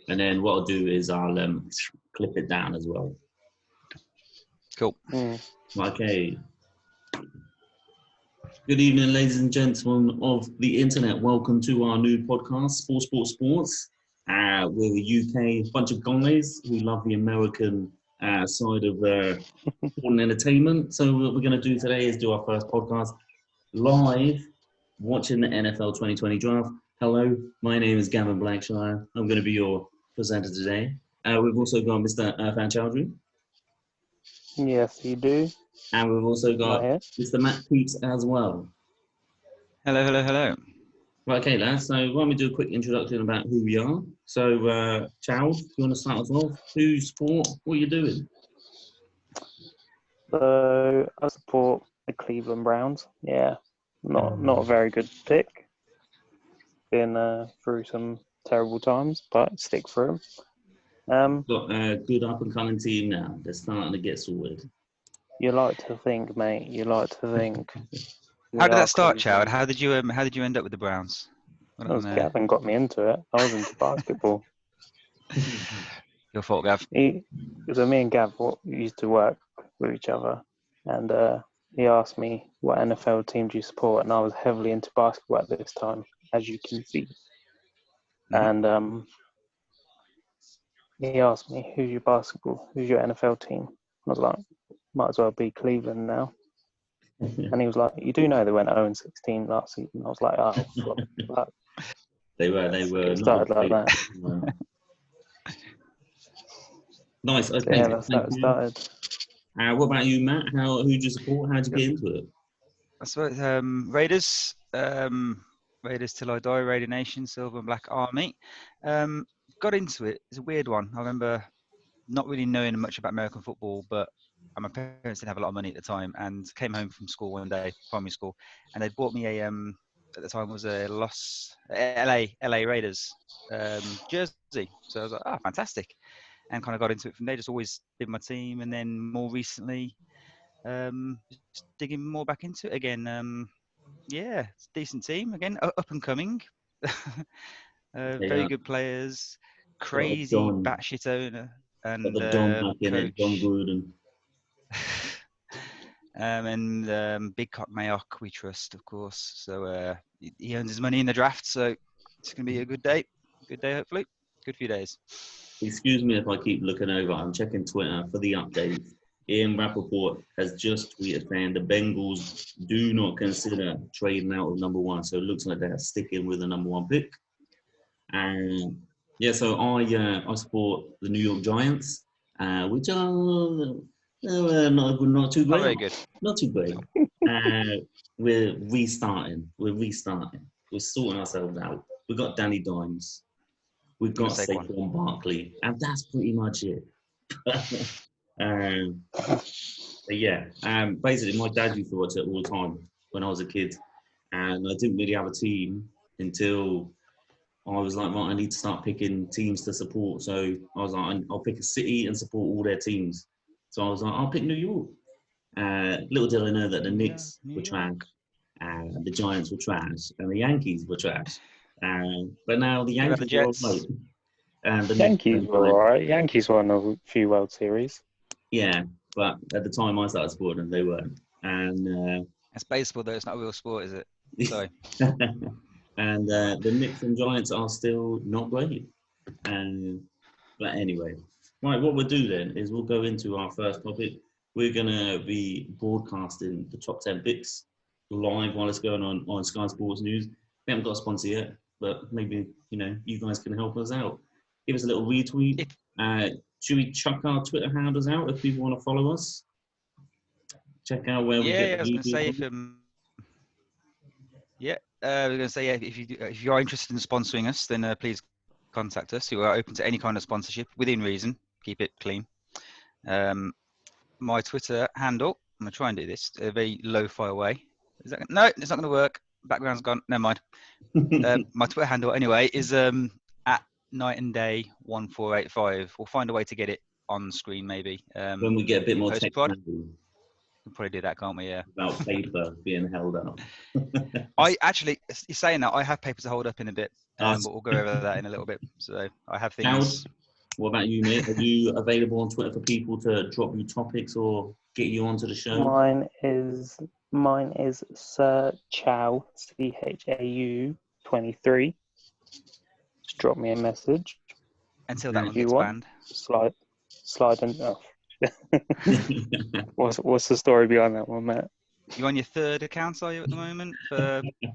And then what I'll do is I'll clip it down as well. Cool. Okay. Good evening, ladies and gentlemen of the internet. Welcome to our new podcast, Sports. We're a UK bunch of guys who love the American side of sport and entertainment. So what we're going to do today is do our first podcast live, watching the NFL 2020 draft. Hello, my name is Gavin Blackshire. I'm going to be your presenter today. We've also got Mr. Irfan Chowdhury. Yes, you do. And we've also got Mr. Matt Peeps as well. Hello. Right, okay, lads. So why don't we do a quick introduction about who we are? So, Chow, you want to start us off? Who support? What are you doing? So I support the Cleveland Browns. Yeah, not a very good pick. Been through some terrible times, but stick through them. Got a good up-and-coming team now. They're starting to get sorted. You like to think, mate. You like to think. How did that start, Chow? How did you end up with the Browns? Gavin got me into it. I was into basketball. Your fault, Gav. So me and Gav used to work with each other, and he asked me what NFL team do you support, and I was heavily into basketball at this time, as you can see. And he asked me, who's your NFL team? I was like, might as well be Cleveland now. And he was like, you do know they went 0-16 last season. I was like, oh, fuck. They were. It started like that. Nice. Okay. Yeah, that's how it started. What about you, Matt? Who did you support? How did you get into it? I suppose Raiders. Raiders till I die. Raider Nation, Silver and Black Army. Got into it. It's a weird one. I remember not really knowing much about American football, but my parents didn't have a lot of money at the time, and came home from school one day, primary school, and they bought me a at the time was a LA Raiders jersey. So I was like, fantastic, and kind of got into it from there. Just always been my team, and then more recently, just digging more back into it again. Yeah, it's a decent team again, up and coming. Very good players, crazy batshit owner, and coach. John Gruden. And Big Cock Mayock we trust, of course. So he earns his money in the draft, so it's going to be a good day. Good day, hopefully. Good few days. Excuse me if I keep looking over. I'm checking Twitter for the updates. Ian Rappaport has just tweeted saying the Bengals do not consider trading out of number one. So it looks like they're sticking with the number one pick. And yeah, so I support the New York Giants, which are not too great. Not very good. Not too great. We're restarting. We're sorting ourselves out. We've got Danny Dimes. We've got Saquon Barkley. And that's pretty much it. Basically, my dad used to watch it all the time when I was a kid. And I didn't really have a team until I was like, right, I need to start picking teams to support. So I was like, I'll pick a city and support all their teams. So I was like, I'll pick New York. Little did I know that the Knicks were trash, the Giants were trash, and the Yankees were trash. But now the Yankees are all right. And the Yankees were all right. Yankees won a few World Series. Yeah, but at the time I started supporting them, they weren't. And it's baseball, though. It's not a real sport, is it? Sorry. And the Knicks and Giants are still not great. But anyway, right, what we'll do then is we'll go into our first topic. We're going to be broadcasting the top 10 picks live while it's going on Sky Sports News. We haven't got a sponsor yet, but maybe, you guys can help us out. Give us a little retweet. Should we chuck our Twitter handles out if people want to follow us? Check out where we get I was going to say if you are interested in sponsoring us, then please contact us. We are open to any kind of sponsorship within reason. Keep it clean. My Twitter handle, I'm going to try and do this a very lo-fi way. No, it's not going to work. Background's gone. Never mind. My Twitter handle, anyway, is at Night and Day 1485. We'll find a way to get it on screen, maybe. When we get a bit more technical. We'll probably do that, can't we? Yeah. About paper being held up. You're saying that, I have paper to hold up in a bit. but we'll go over that in a little bit. So I have Howard, things. what about you, mate? Are you available on Twitter for people to drop you topics or get you onto the show? Mine is Sir Chow, CHAU 23. Just drop me a message. Until that If one you gets want. banned. Slide in. Oh. What's the story behind that one, Matt? You're on your third account, are you, at the moment?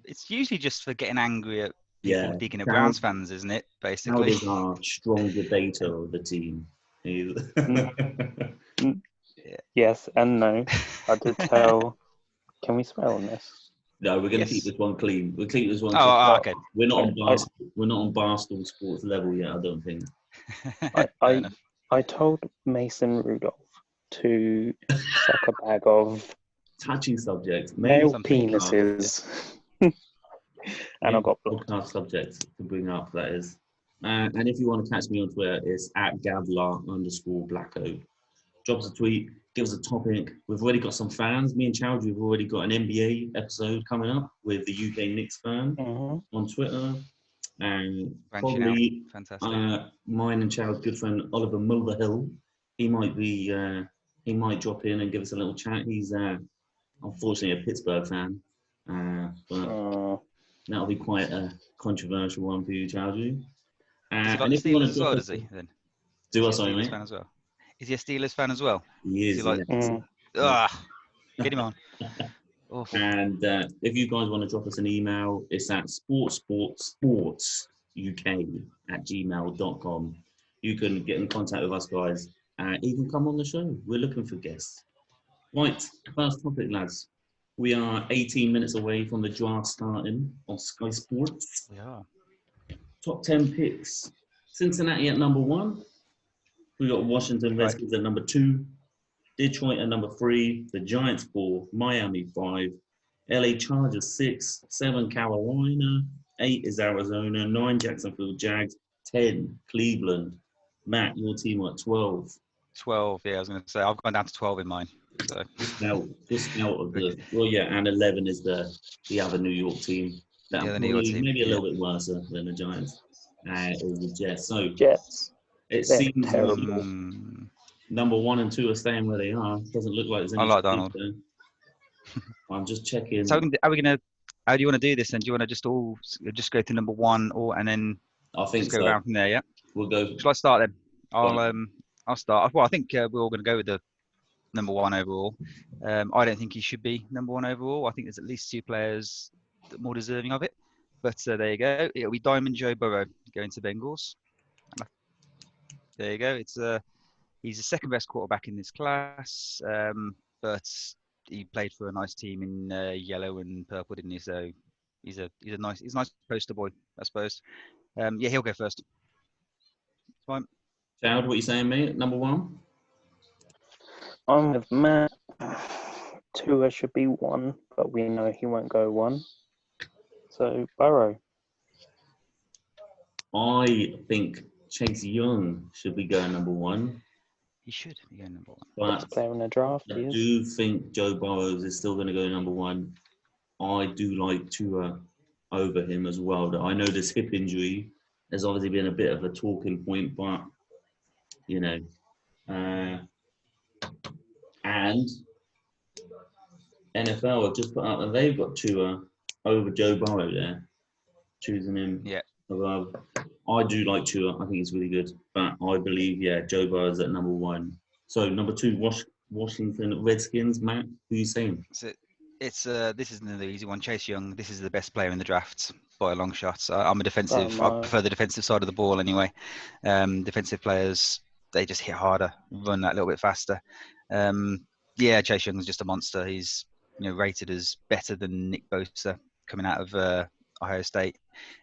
It's usually just for getting angry at people digging at Browns fans, isn't it? Basically. Howard is our strong debater of the team. Yes and no. I did tell. Can we swear on this? No, we're going to Yes. keep this one clean. We'll keep this one clean. Oh, okay. We're not on Barstool Sports level yet, I don't think. Fair enough. I told Mason Rudolph to suck a bag of Touchy subject. male some people penises. And I got blocked. Podcast subject to bring up, that is. And if you want to catch me on Twitter, it's @Gavlar_Blacko. Drop us a tweet, give us a topic. We've already got some fans. Me and Chowdhury have already got an NBA episode coming up with the UK Knicks fan on Twitter. And probably Fantastic. mine and Chow's good friend Oliver Mulverhill, he might drop in and give us a little chat. He's unfortunately a Pittsburgh fan, but that'll be quite a controversial one for you, Chowdhury. And if you want to as well, does he? Then do us, sorry, mate. Fan as well. Is he a Steelers fan as well? He is. Get him on. Awful. And if you guys want to drop us an email, it's at sportsportsuk@gmail.com. You can get in contact with us, guys. You can come on the show. We're looking for guests. Right, first topic, lads. We are 18 minutes away from the draft starting on Sky Sports. We are. Top 10 picks. Cincinnati at number 1. We got Washington Redskins at number 2. Detroit at number 3. The Giants 4. Miami 5. LA Chargers 6. 7 Carolina. 8 is Arizona. 9 Jacksonville Jags. 10 Cleveland. Matt, your team at 12. 12, yeah, I was going to say. I've gone down to 12 in mine. So. Just out of the... Well, yeah, and 11 is the other New York team. The New York team. Maybe a little bit worse than the Giants. Is the Jets. So Jets. It They're seems terrible. Number 1 and 2 are staying where they are. Doesn't look like there's any... I like Donald. I'm just checking. So how do you want to do this then? Do you want to just go to number 1 and then I think just go around from there, yeah? We'll go. Shall I start then? I'll start. Well, I think we're all going to go with the number 1 overall. I don't think he should be number 1 overall. I think there's at least 2 players that are more deserving of it. But there you go. It'll be Diamond Joe Burrow going to Bengals. There you go. He's the second best quarterback in this class, but he played for a nice team in yellow and purple, didn't he? So he's a nice poster boy, I suppose. Yeah, he'll go first. Fine. Chad, what are you saying, mate? Number 1? I'm with Matt. Tua should be 1, but we know he won't go 1. So Burrow. I think Chase Young should be going number 1. He should be going number 1. Best player in the draft. I do think Joe Burrows is still going to go number 1. I do like Tua over him as well. I know this hip injury has obviously been a bit of a talking point, but you know, and NFL have just put out that they've got Tua over Joe Burrow there, choosing him. Yeah. Above. I do like Tua. I think he's really good, but I believe Joe Burrow's at number 1. So number 2, Washington Redskins. Matt, who are you saying? This isn't the easy one. Chase Young. This is the best player in the draft by a long shot. I'm a defensive. I prefer the defensive side of the ball anyway. Defensive players, they just hit harder, run that little bit faster. Chase Young is just a monster. He's rated as better than Nick Bosa coming out of Ohio State,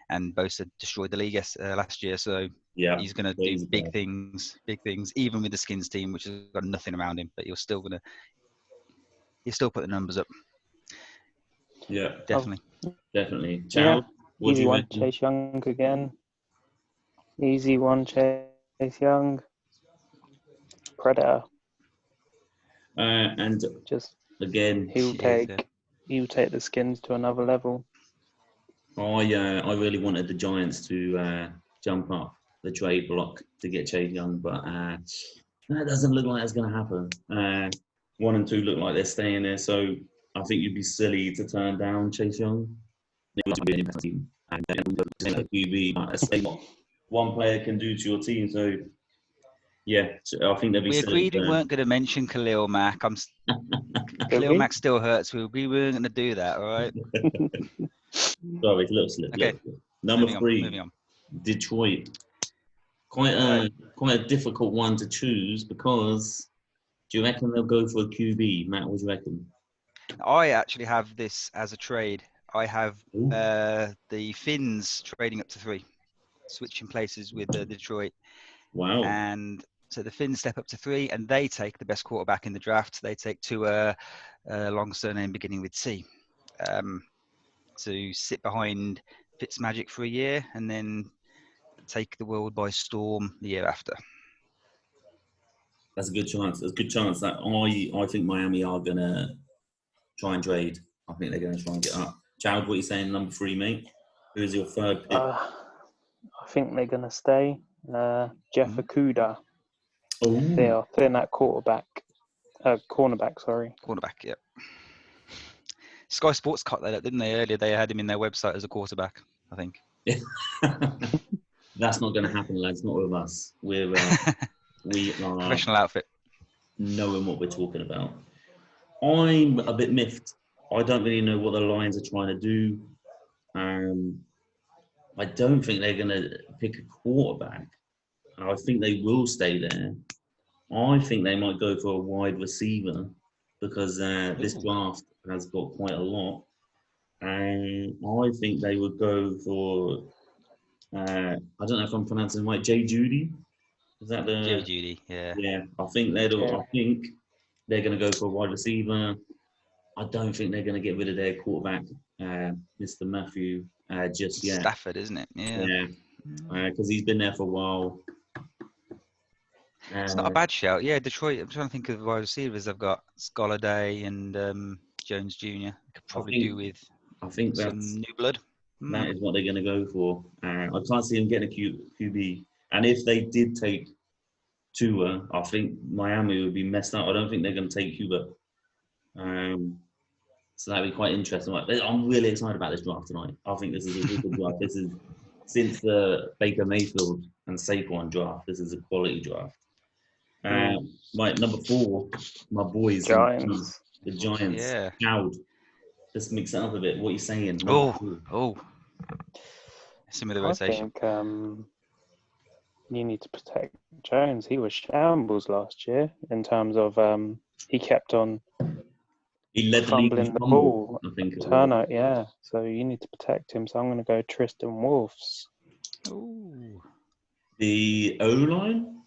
and Bosa destroyed the league last year. So he's going to do big things, even with the Skins team, which has got nothing around him. But he'll still put the numbers up. Yeah, definitely. Ciao. Yeah. Easy one, Chase Young again. Easy one, Chase Young. Predator. And just again, he'll take the Skins to another level. I really wanted the Giants to jump up the trade block to get Chase Young, but that doesn't look like it's going to happen. 1 and 2 look like they're staying there, so I think you'd be silly to turn down Chase Young. It would be an impact team, and then QB, let's say what one player can do to your team. So yeah, I think they'd be We silly. agreed we weren't going to mention Khalil Mack. Khalil Mack still hurts. We weren't going to do that, all right? Sorry, little slip. Okay. Number 3, moving on. Detroit. Quite a difficult one to choose because do you reckon they'll go for a QB? Matt, what do you reckon? I actually have this as a trade. I have Ooh. the Finns trading up to 3, switching places with Detroit. Wow. And so the Finns step up to 3, and they take the best quarterback in the draft. They take a long surname beginning with T. To sit behind Fitzmagic for a year and then take the world by storm the year after. That's a good chance. There's a good chance that I think Miami are going to try and trade. I think they're going to try and get up. Chad, what are you saying, number 3, mate? Who's your third pick? I think they're going to stay. Jeff Okudah. Oh. They are thin at cornerback, sorry. Cornerback, yeah. Sky Sports cut that up, didn't they, earlier? They had him in their website as a quarterback, I think. That's not going to happen, lads. Not with us. We are professional outfit. Knowing what we're talking about. I'm a bit miffed. I don't really know what the Lions are trying to do. I don't think they're going to pick a quarterback. I think they will stay there. I think they might go for a wide receiver because this draft has got quite a lot. And I think they would go for, I don't know if I'm pronouncing it right, Jay Judy. Is that the Jay Judy? Yeah. Yeah, I think they're going to go for a wide receiver. I don't think they're going to get rid of their quarterback, Mr. Matthew, just yet. Stafford, isn't it? Yeah. Because he's been there for a while. It's not a bad shout. Yeah, Detroit. I'm trying to think of wide receivers. They've got Golladay and Jones Jr. Could probably do with some new blood. That is what they're going to go for. I can't see them getting a QB. And if they did take Tua, I think Miami would be messed up. I don't think they're going to take Cuba. So that'd be quite interesting. I'm really excited about this draft tonight. I think this is a really good draft. This is since the Baker Mayfield and Saquon draft. This is a quality draft. Number 4, my boys, Giants. The Giants. Yeah. Howard. Let's mix it up a bit. What are you saying? Some of the rotation. I think you need to protect Jones. He was shambles last year in terms of he kept on fumbling the ball. I think Turnout, yeah. So you need to protect him. So I'm going to go Tristan Wirfs. Ooh. The O-line?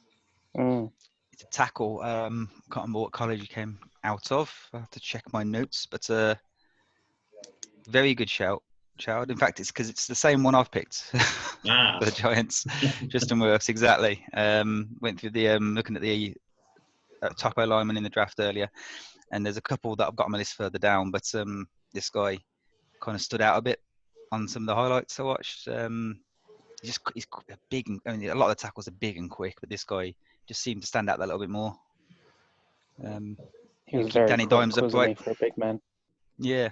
It's a tackle. Can't remember what college he came out of. I have to check my notes, but very good shout. In fact, it's because it's the same one I've picked for the Giants. Tristan Wirfs, exactly. Went through the looking at the top O lineman in the draft earlier, and there's a couple that I've got on my list further down, but this guy kind of stood out a bit on some of the highlights I watched. He's big. A lot of the tackles are big and quick, but this guy just seemed to stand out that little bit more. He was very Danny quick, Dimes wasn't he, for a big man? Yeah.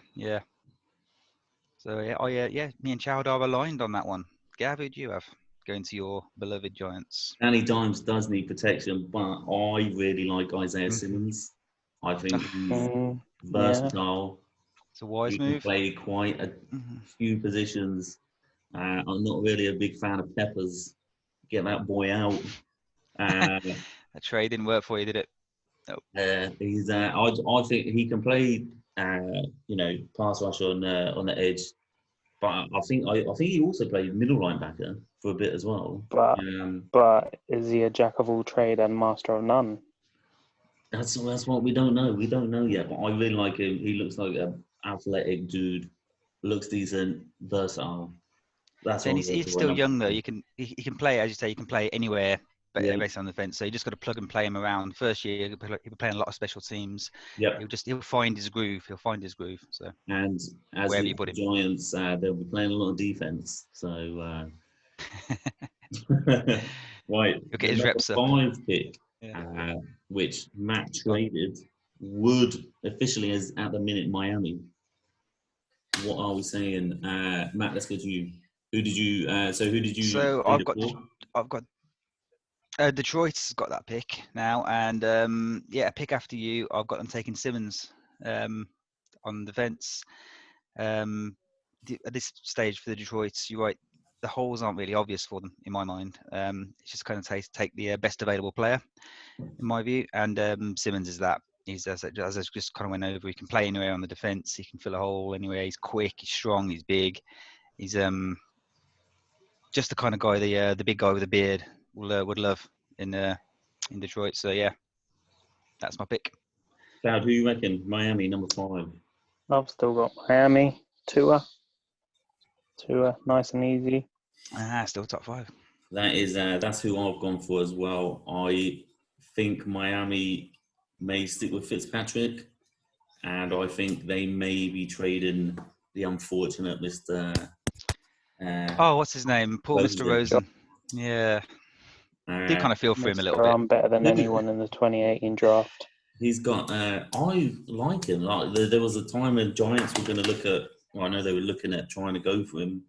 So me and Chowd are aligned on that one. Gav, who do you have going to your beloved Giants? Danny Dimes does need protection, but I really like Isaiah Simmons. I think he's versatile. It's a wise he move. Can play quite a few positions. I'm not really a big fan of Peppers. Get that boy out. That trade didn't work for you, did it? No. I think he can play. Pass rush on the edge, but I think he also played middle linebacker for a bit as well. But is he a jack of all trade and master of none? That's what we don't know. We don't know yet. But I really like him. He looks like an athletic dude. Looks decent, versatile. He's still young though. He can play, as you say. You can play anywhere based on the defense. So you just got to plug and play him around. First year, he'll be playing a lot of special teams. Yep. He'll find his groove. He'll find his groove. So And as wherever with you put the him. Giants, they'll be playing a lot of defense. So, right, He'll get the his number reps up. 5 pick, Yeah. which Matt traded, would officially is at the minute Miami. What are we saying, Matt? Let's go to you. Who did you? Who did you? So trade I've it got Detroit's got that pick now, and a pick after you. I've got them taking Simmons on the fence. At this stage for the Detroits, you're right. The holes aren't really obvious for them in my mind. It's just kind of take the best available player, in my view. And Simmons is that. He's as I just kind of went over. He can play anywhere on the defense. He can fill a hole anywhere. He's quick. He's strong. He's big. He's just the kind of guy the big guy with a beard would love in Detroit. So yeah, that's my pick. Cloud, who you reckon? Miami, number 5. I've still got Miami. Tua, nice and easy. Still top 5. That is that's who I've gone for as well. I think Miami may stick with Fitzpatrick, and I think they may be trading the unfortunate Mr. What's his name? Poor Mr. Rosen. Yeah. Do kind of feel for him a little bit. I'm better than anyone in the 2018 draft. He's got. I like him. Like there was a time when Giants were going to look at. Well, I know they were looking at trying to go for him.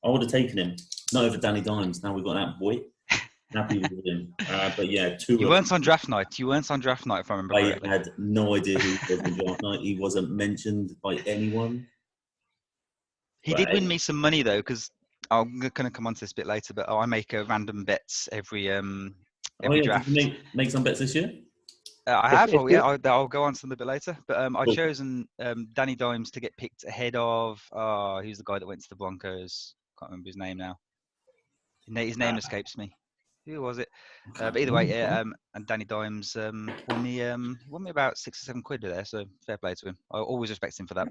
I would have taken him. Not over Danny Dimes. Now we've got that boy. Happy with him. But yeah, You weren't on draft night. If I remember correctly. I had no idea who he was on draft night. He wasn't mentioned by anyone. He did win me some money though, because I'm going to come on to this a bit later. But I make random bets every draft. Did you make some bets this year? I have. I'll go on to them a bit later. But I've chosen Danny Dimes to get picked ahead of. Who's the guy that went to the Broncos? Can't remember his name now. His name escapes me. Who was it? But either way, and Danny Dimes won me about 6 or 7 quid there. So fair play to him. I always respect him for that.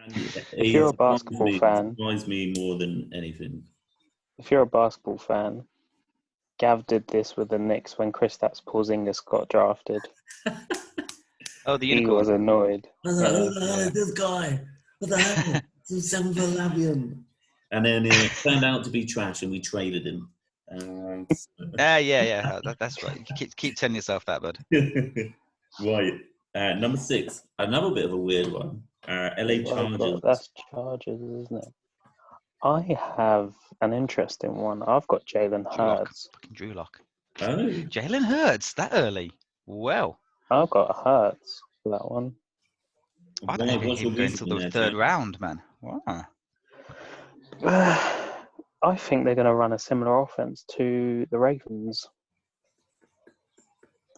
If you're a basketball fan, surprised me more than anything. If you're a basketball fan, Gav did this with the Knicks when Kristaps Porzingis got drafted. The unicorn. He was annoyed. I was like, who the hell is this guy? What the hell? Some 7-foot Labian. And then it turned out to be trash, and we traded him. Yeah. That's right. You keep telling yourself that, bud. Right. Number 6. Another bit of a weird one. LA Chargers. That's Chargers, isn't it? I have an interesting one. I've got Jalen Hurd. Fucking Drew Lock. Oh. Jalen Hurd that early. Well. I've got Hurd for that one. I don't think he'll go until the 3rd round, man. Wow. I think they're going to run a similar offense to the Ravens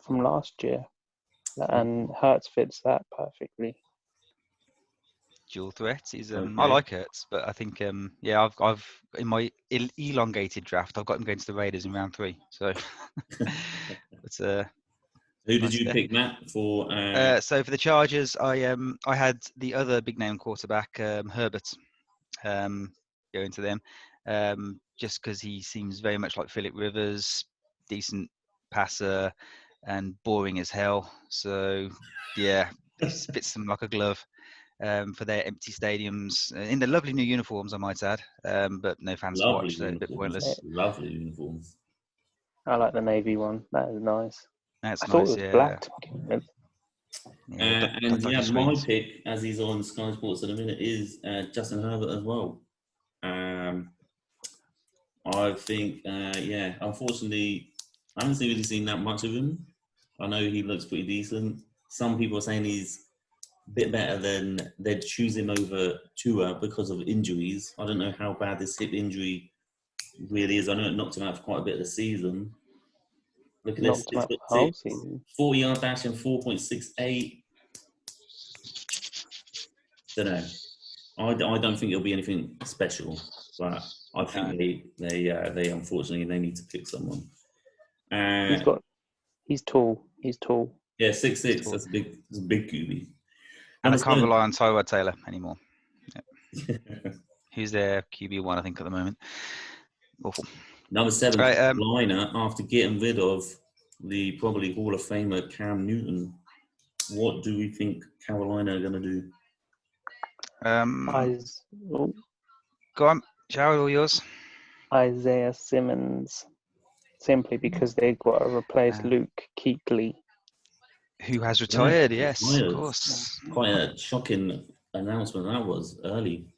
from last year, and Hurts fits that perfectly. Dual threat. He's Okay. I like Hurts, but I think I've in my elongated draft I've got him going to the Raiders in round 3. So it's Who did you pick, Matt? For so for the Chargers, I had the other big name quarterback, Herbert, going to them, just because he seems very much like Phillip Rivers, decent passer and boring as hell. So yeah, it fits them like a glove. For their empty stadiums in the lovely new uniforms, I might add, but no fans to watch, so a bit pointless. Lovely uniforms. I like the navy one. That is nice. That's I nice. thought it was black to begin with. My pick, as he's on Sky Sports in a minute, is Justin Herbert as well. I think, unfortunately, I haven't really seen that much of him. I know he looks pretty decent. Some people are saying he's bit better than they'd choose him over Tua because of injuries. I don't know how bad this hip injury really is. I know it knocked him out for quite a bit of the season. Look at this. 40-yard dash and 4.68. Don't know. I don't think it'll be anything special, but I think they unfortunately they need to pick someone. He's tall. Yeah, 6'6". That's a big QB. And I can't rely on Tyrod Taylor anymore. Yep. Who's their QB1, I think, at the moment. Awful. Number 7, Right, Carolina, after getting rid of the probably Hall of Famer Cam Newton. What do we think Carolina are going to do? Oh, Go on, Jared, all yours. Isaiah Simmons, simply because they've got to replace Luke Kuechly. Who has retired? Yeah, Yes, retired. of course. Quite a shocking announcement that was early.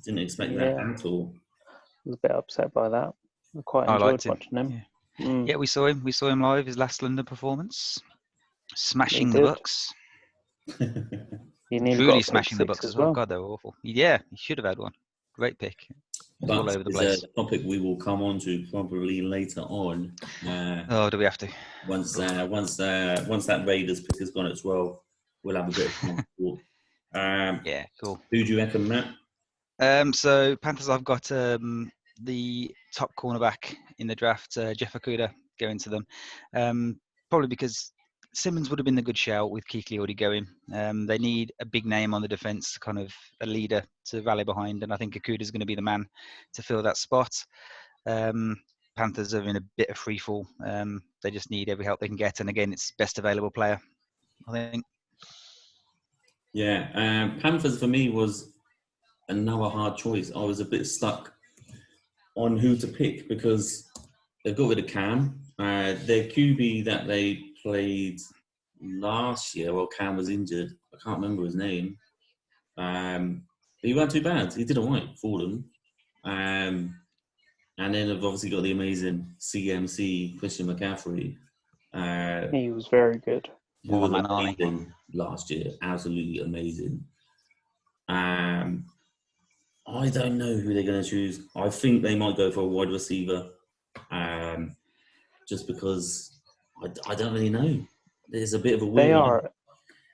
Didn't expect that at all. I was a bit upset by that. I quite I enjoyed liked him. watching him. Yeah. Yeah, we saw him. We saw him live. His last London performance, smashing He the did. Bucks. He nearly Truly got smashing the Bucks as well. God, they were awful. Yeah, he should have had one. Great pick. But all over the it's place. a topic we will come on to probably later on. Do we have to? Once that Raiders pick has gone at 12, we'll have a bit of time to talk. Yeah, cool. Who do you reckon, Matt? So Panthers, I've got the top cornerback in the draft, Jeff Okudah, going to them. Probably because Simmons would have been the good shout with Kuechly already going. They need a big name on the defense, kind of a leader to rally behind, and I think Okudah is going to be the man to fill that spot. Panthers are in a bit of free fall. They just need every help they can get, and again, it's best available player, I think. Yeah, Panthers for me was another hard choice. I was a bit stuck on who to pick because they've got rid of Cam. Their QB that they played last year, well, Cam was injured. I can't remember his name. He wasn't too bad. He did all right for them. And then they've obviously got the amazing CMC, Christian McCaffrey. He was very good. Who was amazing last year. Absolutely amazing. I don't know who they're going to choose. I think they might go for a wide receiver, just because I don't really know. There's a bit of a weird.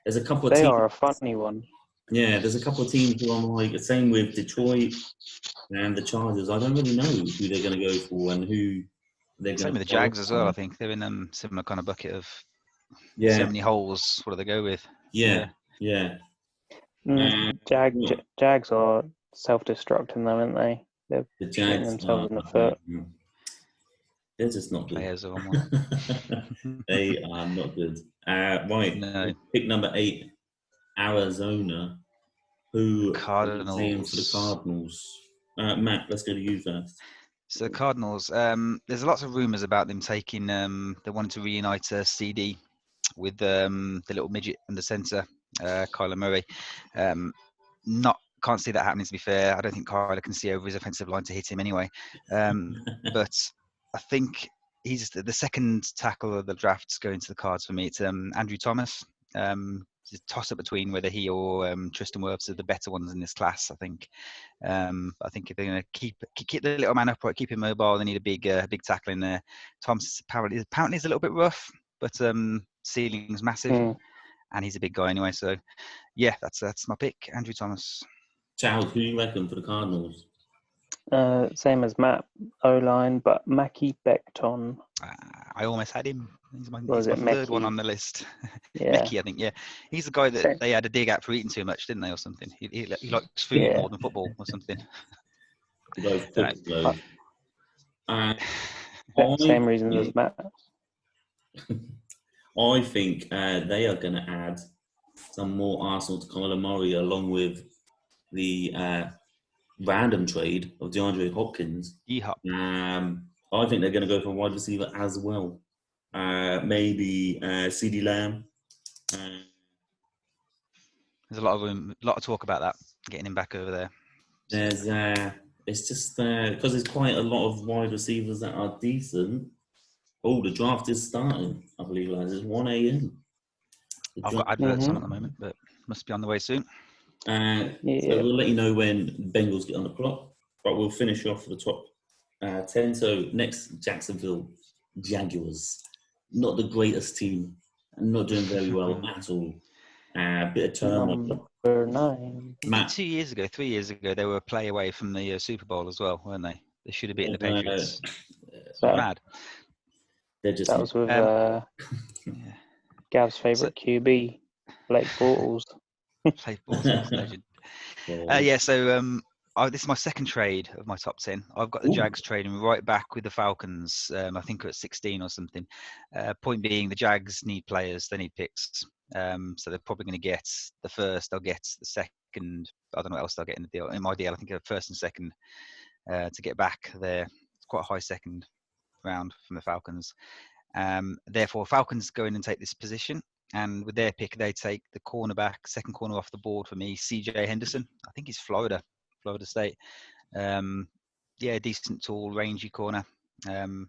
There's a couple of teams. They are a funny one. Yeah, there's a couple of teams who I'm like, the same with Detroit and the Chargers. I don't really know who they're going to go for and who they're going to. Same with the Jags as well. I think they're in similar kind of bucket of so many holes. What do they go with? Yeah. Jags are self-destructing them, aren't they? They're shooting themselves in the foot. They're just not good. Players are They are not good. Right. No. Pick number 8, Arizona. Who Cardinals. Playing for the Cardinals? Matt, let's go to you first. So the Cardinals, there's lots of rumours about them taking. They wanted to reunite CD with the little midget in the centre, Kyler Murray. Can't see that happening, to be fair. I don't think Kyler can see over his offensive line to hit him anyway. But I think he's the second tackle of the draft's going to the Cards for me. It's Andrew Thomas. It's a toss-up between whether he or Tristan Wirfs are the better ones in this class, I think. I think if they're going to keep the little man upright, keep him mobile, they need a big tackle in there. Thomas apparently is a little bit rough, but ceiling's massive, and he's a big guy anyway. So, yeah, that's my pick, Andrew Thomas. Charles, who do you reckon for the Cardinals? Same as Matt, O-line, but Mackie Becton. I almost had him. He's my third one on the list. Yeah. Mickey, I think, yeah. He's the guy that they had a dig at for eating too much, didn't they, or something? He likes food more than football or something. Same reason as Matt. I think they are going to add some more Arsenal to Kyler Murray along with the random trade of DeAndre Hopkins. I think they're going to go for a wide receiver as well. Maybe CeeDee Lamb. There's a lot of talk about that, getting him back over there. There's it's just because there's quite a lot of wide receivers that are decent. Oh, the draft is starting, I believe. It's 1 a.m. I've got adverts on at the moment, but must be on the way soon. So we'll let you know when Bengals get on the clock, but we'll finish off the top 10. So next, Jacksonville Jaguars. Not the greatest team, not doing very well at all. Bit of turmoil. Number 9. Matt. 3 years ago, they were a play away from the Super Bowl as well, weren't they? They should have beaten the Patriots. Mad. They're just that was with Gav's favourite QB, Blake Bortles. Blake Bortles, legend. So This is my second trade of my top 10. I've got the Ooh. Jags trading right back with the Falcons. I think we're at 16 or something. Point being, the Jags need players. They need picks. So they're probably going to get the first. They'll get the second. I don't know what else they'll get in the deal. In my deal, I think first and second to get back there. It's quite a high second round from the Falcons. Therefore, Falcons go in and take this position. And with their pick, they take the cornerback, second corner off the board for me, CJ Henderson. I think he's Florida State. Decent, tall, rangy corner. The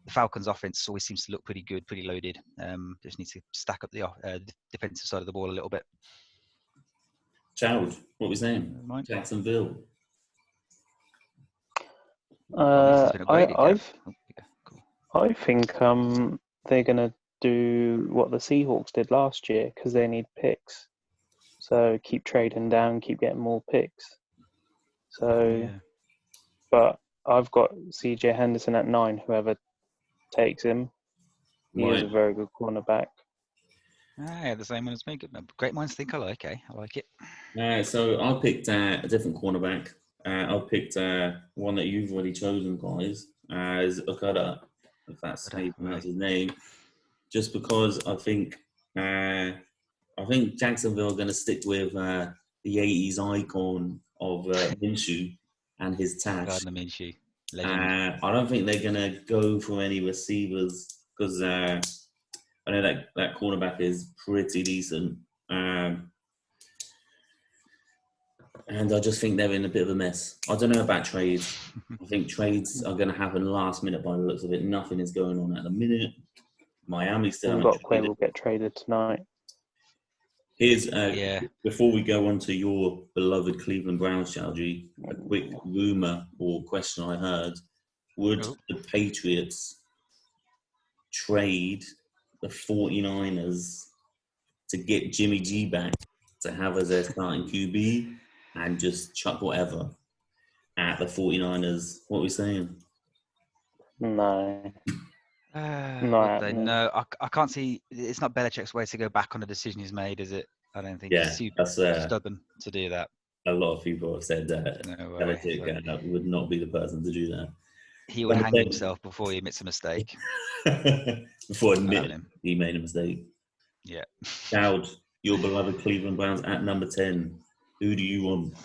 Falcons' offense always seems to look pretty good, pretty loaded. Just need to stack up the defensive side of the ball a little bit. Child, what was his name? Right. Jacksonville. This has been upgraded, Gav. I think they're going to do what the Seahawks did last year because they need picks. So keep trading down, keep getting more picks. So, but I've got CJ Henderson at 9, whoever takes him. He is a very good cornerback. The same one as me. Great minds think alike, I like it. So I picked a different cornerback. I picked one that you've already chosen, guys, as Okada, if that's how you pronounce his name. Just because I think Jacksonville are going to stick with the 80s icon of Minshew and his tash. Gardner Minshew. I don't think they're going to go for any receivers because I know that cornerback is pretty decent. And I just think they're in a bit of a mess. I don't know about trades. I think trades are going to happen last minute by the looks of it. Nothing is going on at the minute. Miami still haven't traded. Will get traded tonight. Here's before we go on to your beloved Cleveland Browns, Chalgy, a quick rumor or question I heard: would the Patriots trade the 49ers to get Jimmy G back to have as their starting QB and just chuck whatever at the 49ers? What are we saying? No. No, I can't see. It's not Belichick's way to go back on a decision he's made, is it? I don't think. Yeah, he's super stubborn to do that. A lot of people have said that Belichick would not be the person to do that. He would hang himself before he admits a mistake. Before admitting he made a mistake. Yeah. Dowd, your beloved Cleveland Browns at number 10. Who do you want?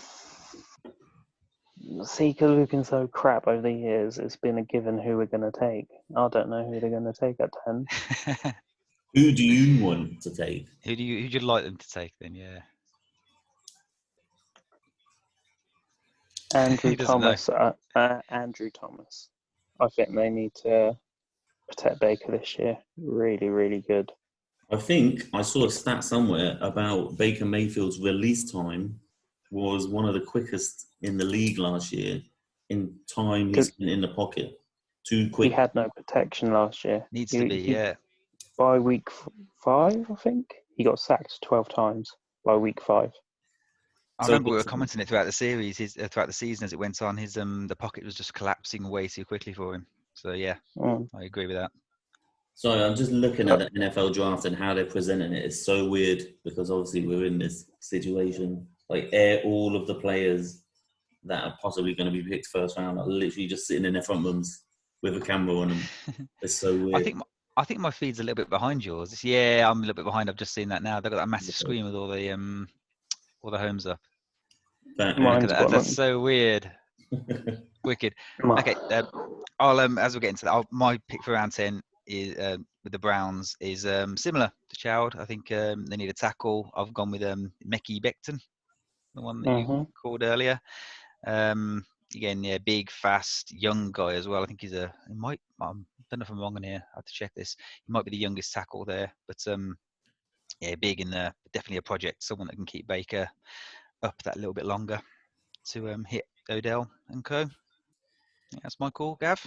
See, because we've been so crap over the years, it's been a given who we're going to take. I don't know who they're going to take at 10. Who do you want to take? Who'd you like them to take then? Yeah. Andrew Thomas. Andrew Thomas. I think they need to protect Baker this year. Really, really good. I think I saw a stat somewhere about Baker Mayfield's release time was one of the quickest in the league last year in time he's been in the pocket. Too quick. He had no protection last year. Needs to be. By week 5, I think, he got sacked 12 times by week 5. I remember we were commenting it throughout the series, throughout the season as it went on. His the pocket was just collapsing way too quickly for him. So I agree with that. Sorry, I'm just looking at the NFL draft and how they're presenting it. It's so weird because obviously we're in this situation. Like all of the players that are possibly going to be picked first round are literally just sitting in their front rooms with a camera on them. It's so weird. I think my feed's a little bit behind yours. Yeah, I'm a little bit behind. I've just seen that now. They've got that massive screen with all the homes up. That's so weird. Wicked. Okay, I'll as we get into that, my pick for round 10 is with the Browns is similar to Child. I think they need a tackle. I've gone with Mekhi Becton, the one that you called earlier. Again, big, fast, young guy as well. I think I don't know if I'm wrong on here. I have to check this. He might be the youngest tackle there, but big in there. Definitely a project. Someone that can keep Baker up that little bit longer to hit Odell and co. Yeah, that's my call, Gav.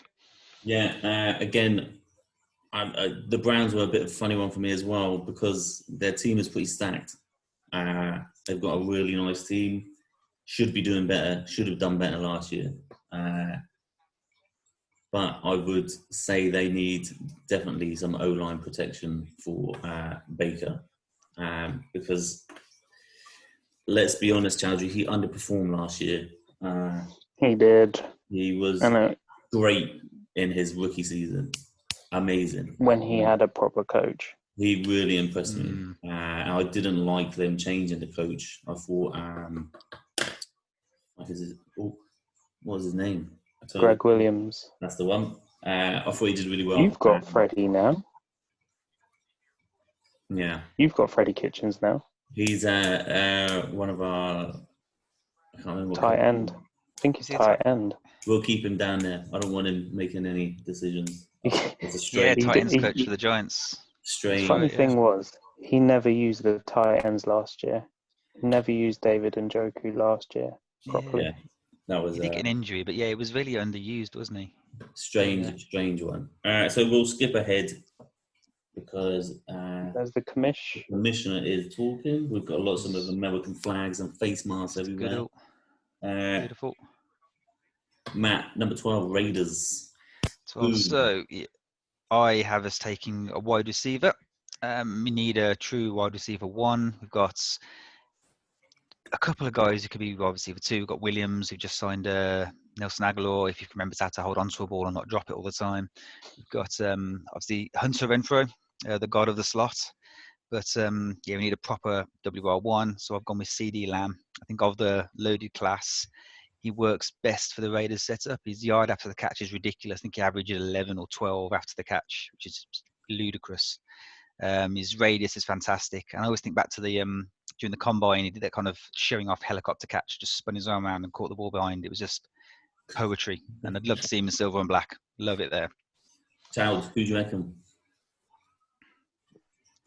Yeah, again, the Browns were a bit of a funny one for me as well because their team is pretty stacked. They've got a really nice team. Should be doing better. Should have done better last year. But I would say they need definitely some O-line protection for Baker. Because let's be honest, Chowdhury, he underperformed last year. He did. He was And great in his rookie season. Amazing. when he had a proper coach. He really impressed me. I didn't like them changing the coach. I thought, what was his name? Greg Williams. That's the one. I thought he did really well. You've got Freddie now. Yeah. You've got Freddie Kitchens now. He's one of our. I can't remember. Tight end. I think he's tight end. We'll keep him down there. I don't want him making any decisions. It's a Yeah, strange. tight ends coach for the Giants. Strange. Funny thing was, he never used the tight ends last year. He never used David and Njoku last year properly. Yeah, that was He did get an injury, but yeah, it was really underused, wasn't he? strange one. So we'll skip ahead because There's the commish. the commissioner is talking. We've got lots of American flags and face masks everywhere. Beautiful. Matt, number 12, Raiders. 12. So I have us taking a wide receiver. We need a true wide receiver 1. We've got a couple of guys who could be wide receiver 2. We've got Williams, who just signed Nelson Aguilar, if you can remember, to hold on to a ball and not drop it all the time. We've got obviously Hunter Renfro, the god of the slot. But we need a proper WR1. So I've gone with CD Lamb. I think of the loaded class, he works best for the Raiders setup. His yard after the catch is ridiculous. I think he averages 11 or 12 after the catch, which is ludicrous. His radius is fantastic. And I always think back to the during the combine, he did that kind of showing off helicopter catch, just spun his arm around and caught the ball behind. It was just poetry. And I'd love to see him in silver and black. Love it there. Child, who do you reckon?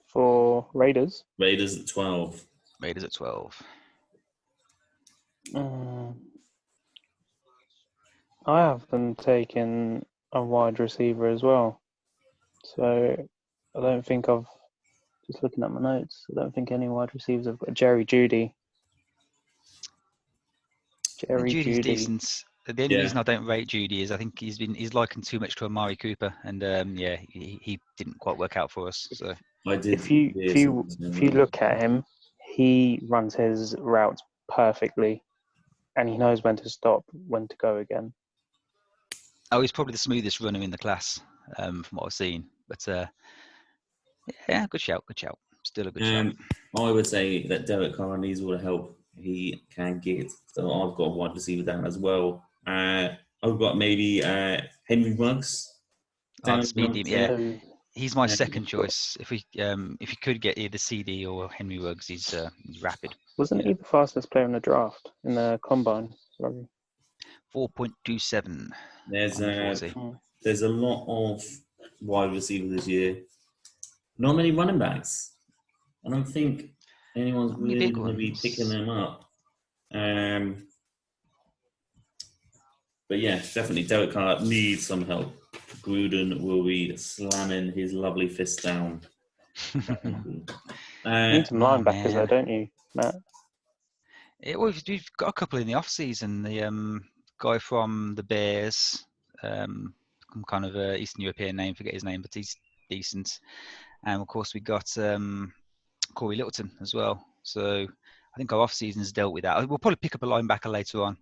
For Raiders? Raiders at 12. Raiders at 12. I have them taking a wide receiver as well. So I don't think just looking at my notes, I don't think any wide receivers have got Jerry Jeudy. Judy's decent. The only reason I don't rate Judy is I think he's likened too much to Amari Cooper, and he didn't quite work out for us. So if you look at him, he runs his routes perfectly, and he knows when to stop, when to go again. Oh, he's probably the smoothest runner in the class, from what I've seen. But good shout. Still a good shout. I would say that Derek Carr needs all the help he can get. So I've got a wide receiver down as well. I've got maybe Henry Ruggs. The speed team, yeah. He's my second choice. If you could get either CD or Henry Ruggs, he's rapid. Wasn't he the fastest player in the draft, in the combine? Sorry. 4.27. There's a lot of wide receivers this year. Not many running backs. I don't think anyone's really going to be picking them up. But yeah, definitely Derek Carr needs some help. Gruden will be slamming his lovely fist down. You need some linebackers though, don't you, Matt? We've got a couple in the off-season. The guy from the Bears, some kind of Eastern European name, forget his name, but he's decent. And of course, we got Corey Littleton as well. So I think our off-season's dealt with that. We'll probably pick up a linebacker later on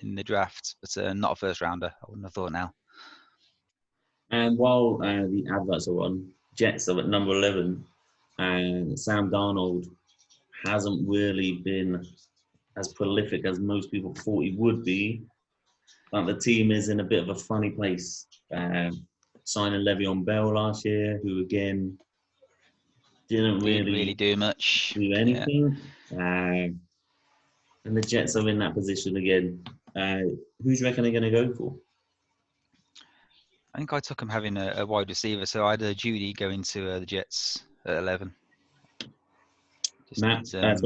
in the draft, but not a first-rounder. I wouldn't have thought now. And while the adverts are on, Jets are at number 11, and Sam Darnold hasn't really been as prolific as most people thought he would be. But the team is in a bit of a funny place. Signing Le'Veon Bell last year, who again didn't really do much, do anything. Yeah. And the Jets are in that position again. Who do you reckon they're going to go for? I think I took him having a wide receiver, so I had Judy going to the Jets at 11. Matt, Child,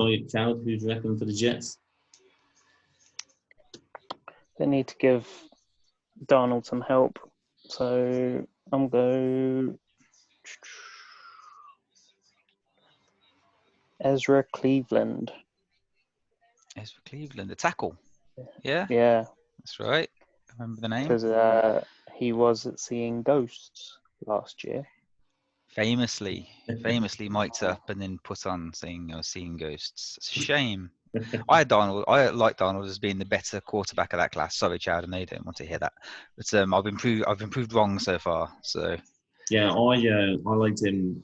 who do you reckon for the Jets? They need to give Darnold some help. So I'm going Ezra Cleveland. The tackle. Yeah? Yeah. That's right. I remember the name. Because he was seeing ghosts last year. Famously mic'd up and then put on saying I was seeing ghosts. It's a shame. I had Darnold. I like Darnold as being the better quarterback of that class. Sorry, Chad, I know you don't want to hear that, but I've improved wrong so far. So Yeah, I liked him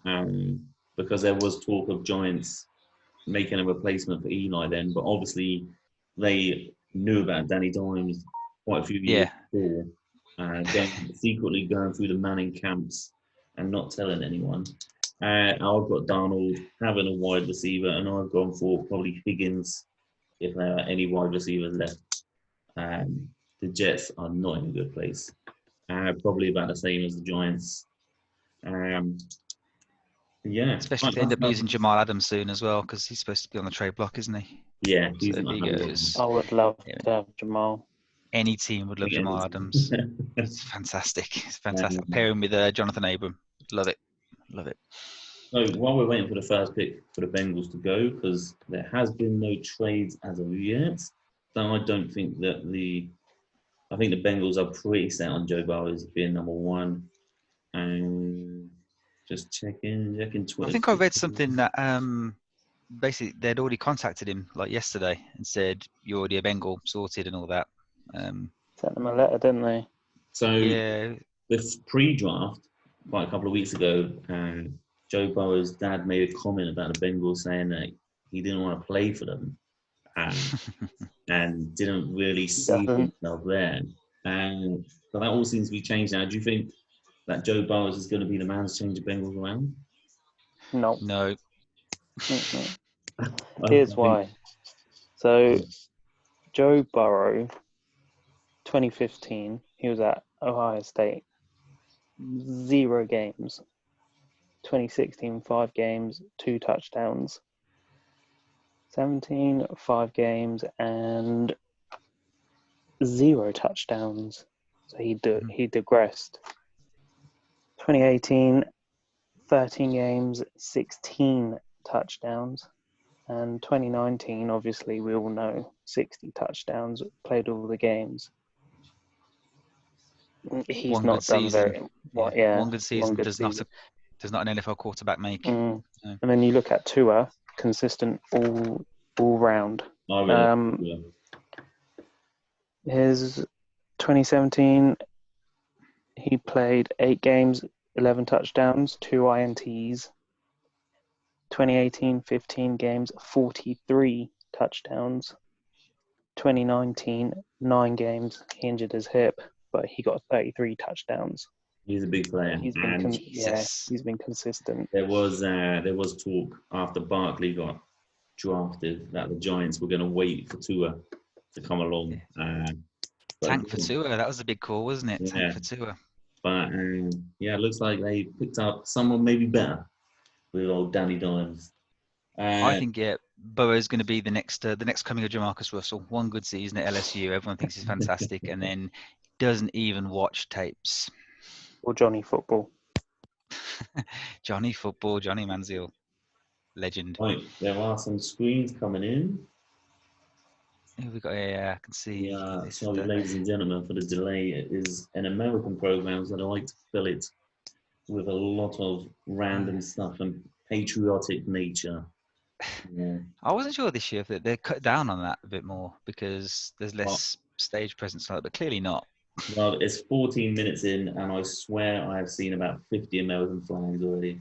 because there was talk of Giants making a replacement for Eli then, but obviously they knew about Danny Dimes quite a few years yeah, before, secretly going through the Manning camps and not telling anyone. I've got Darnold having a wide receiver, and I've gone for probably Higgins if there are any wide receivers left. The Jets are not in a good place. Probably about the same as the Giants. Um, yeah, especially if they end up losing Jamal Adams soon as well, because he's supposed to be on the trade block, isn't he? yeah, So he's if not he having goes, I would love yeah, to have Jamal. any team would love Jamal Adams. It's fantastic. It's fantastic. Pair him with Jonathan Abram. Love it. Love it. So while we're waiting for the first pick for the Bengals to go, because there has been no trades as of yet, so I don't think that I think the Bengals are pretty set on Joe Burrow as being number one. And just checking Twitter. I think I read something that basically they'd already contacted him like yesterday and said you're already a Bengal, sorted and all that. Sent them a letter, didn't they? So Yeah, the pre-draft, quite a couple of weeks ago, Joe Burrow's dad made a comment about the Bengals saying that he didn't want to play for them and didn't really see himself there. And so that all seems to be changed now. Do you think that Joe Burrow is going to be the man to change the Bengals around? No. no. Here's why. So, Joe Burrow, 2015, he was at Ohio State. 0 games. 2016, 5 games, 2 touchdowns. 17, 5 games, and 0 touchdowns. So he digressed. 2018, 13 games, 16 touchdowns. And 2019, obviously, we all know 60 touchdowns, played all the games. He's One not good done season. very well. Yeah, one good season does not an NFL quarterback make. No. And then you look at Tua, consistent all round. His 2017, he played 8 games, 11 touchdowns, 2 INTs. 2018, 15 games, 43 touchdowns. 2019, 9 games. He injured his hip, but he got 33 touchdowns. He's a big player. He's been consistent. There was talk after Barkley got drafted that the Giants were going to wait for Tua to come along. Tank for Tua, that was a big call, wasn't it? Yeah. Tank for Tua. But it looks like they picked up someone maybe better with old Danny Dimes. I think Burrow's going to be the next coming of Jamarcus Russell. One good season at LSU, everyone thinks he's fantastic, and then doesn't even watch tapes. Or Johnny Football. Johnny Football, Johnny Manziel, legend. Right, there are some screens coming in. Here we got. Yeah, I can see. Yeah, sorry, ladies and gentlemen, for the delay. It is an American program, so I like to fill it with a lot of random stuff and patriotic nature. Yeah. I wasn't sure this year that they cut down on that a bit more because there's less stage presence on it, but clearly not. Well, it's 14 minutes in, and I swear I have seen about 50 American flags already.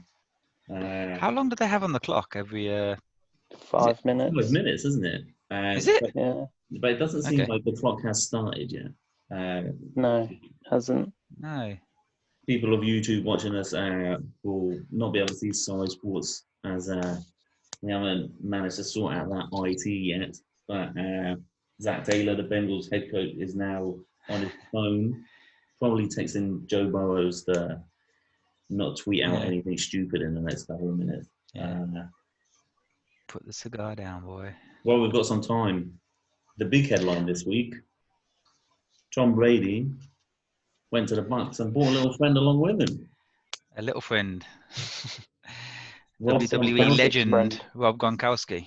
How long do they have on the clock? Every 5 minutes. 5 minutes, isn't it? Is it? Yeah. But it doesn't seem like the clock has started yet. No, hasn't. No. People of YouTube watching us will not be able to see Sky Sports as we haven't managed to sort out that IT yet. But Zach Taylor, the Bengals head coach, is now on his phone, probably texting Joe Burrows to not tweet out anything stupid in the next couple of minutes. Yeah. Put the cigar down, boy. Well, we've got some time. The big headline this week: Tom Brady went to the Bucs and brought a little friend along with him. A little friend. Rob WWE legend Rob Gronkowski.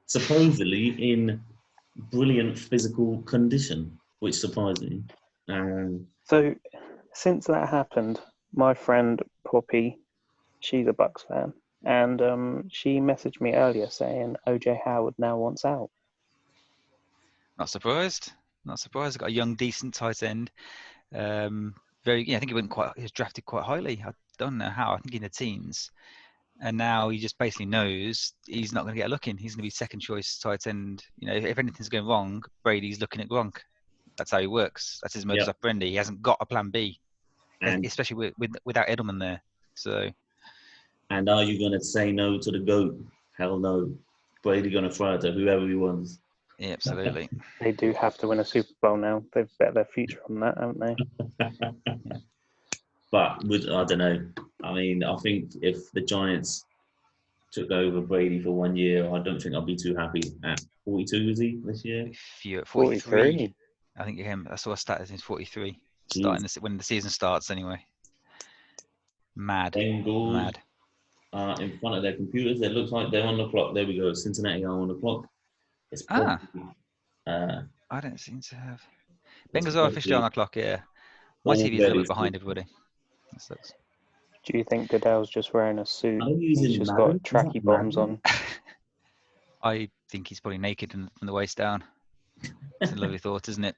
Supposedly in brilliant physical condition, which surprised me. So, since that happened, my friend Poppy, she's a Bucks fan. And she messaged me earlier saying OJ Howard now wants out. Not surprised. Not surprised. Got a young, decent tight end. I think he was drafted quite highly. I don't know how. I think in the teens. And now he just basically knows he's not going to get a look in. He's going to be second choice tight end. If anything's going wrong, Brady's looking at Gronk. That's how he works. That's his modus operandi. He hasn't got a plan B, And especially without Edelman there. So. And are you going to say no to the GOAT? Hell no. Brady going to throw it to whoever he wants. Yeah, absolutely. They do have to win a Super Bowl now. They've bet their future on that, haven't they? Yeah. But I don't know. I mean, I think if the Giants took over Brady for 1 year, I don't think I'll be too happy. At 42, is he this year? 43. I think I saw a stat as he's 43. Jeez. When the season starts, anyway. Mad. Bengals in front of their computers. It looks like they're on the clock. There we go. Cincinnati are on the clock. It's probably, I don't seem to have. Bengals are officially on the clock, yeah. My TV is a little bit behind everybody. That sucks. Do you think Goodell's just wearing a suit? He's just got tracky bottoms on. I think he's probably naked from the waist down. It's a lovely thought, isn't it?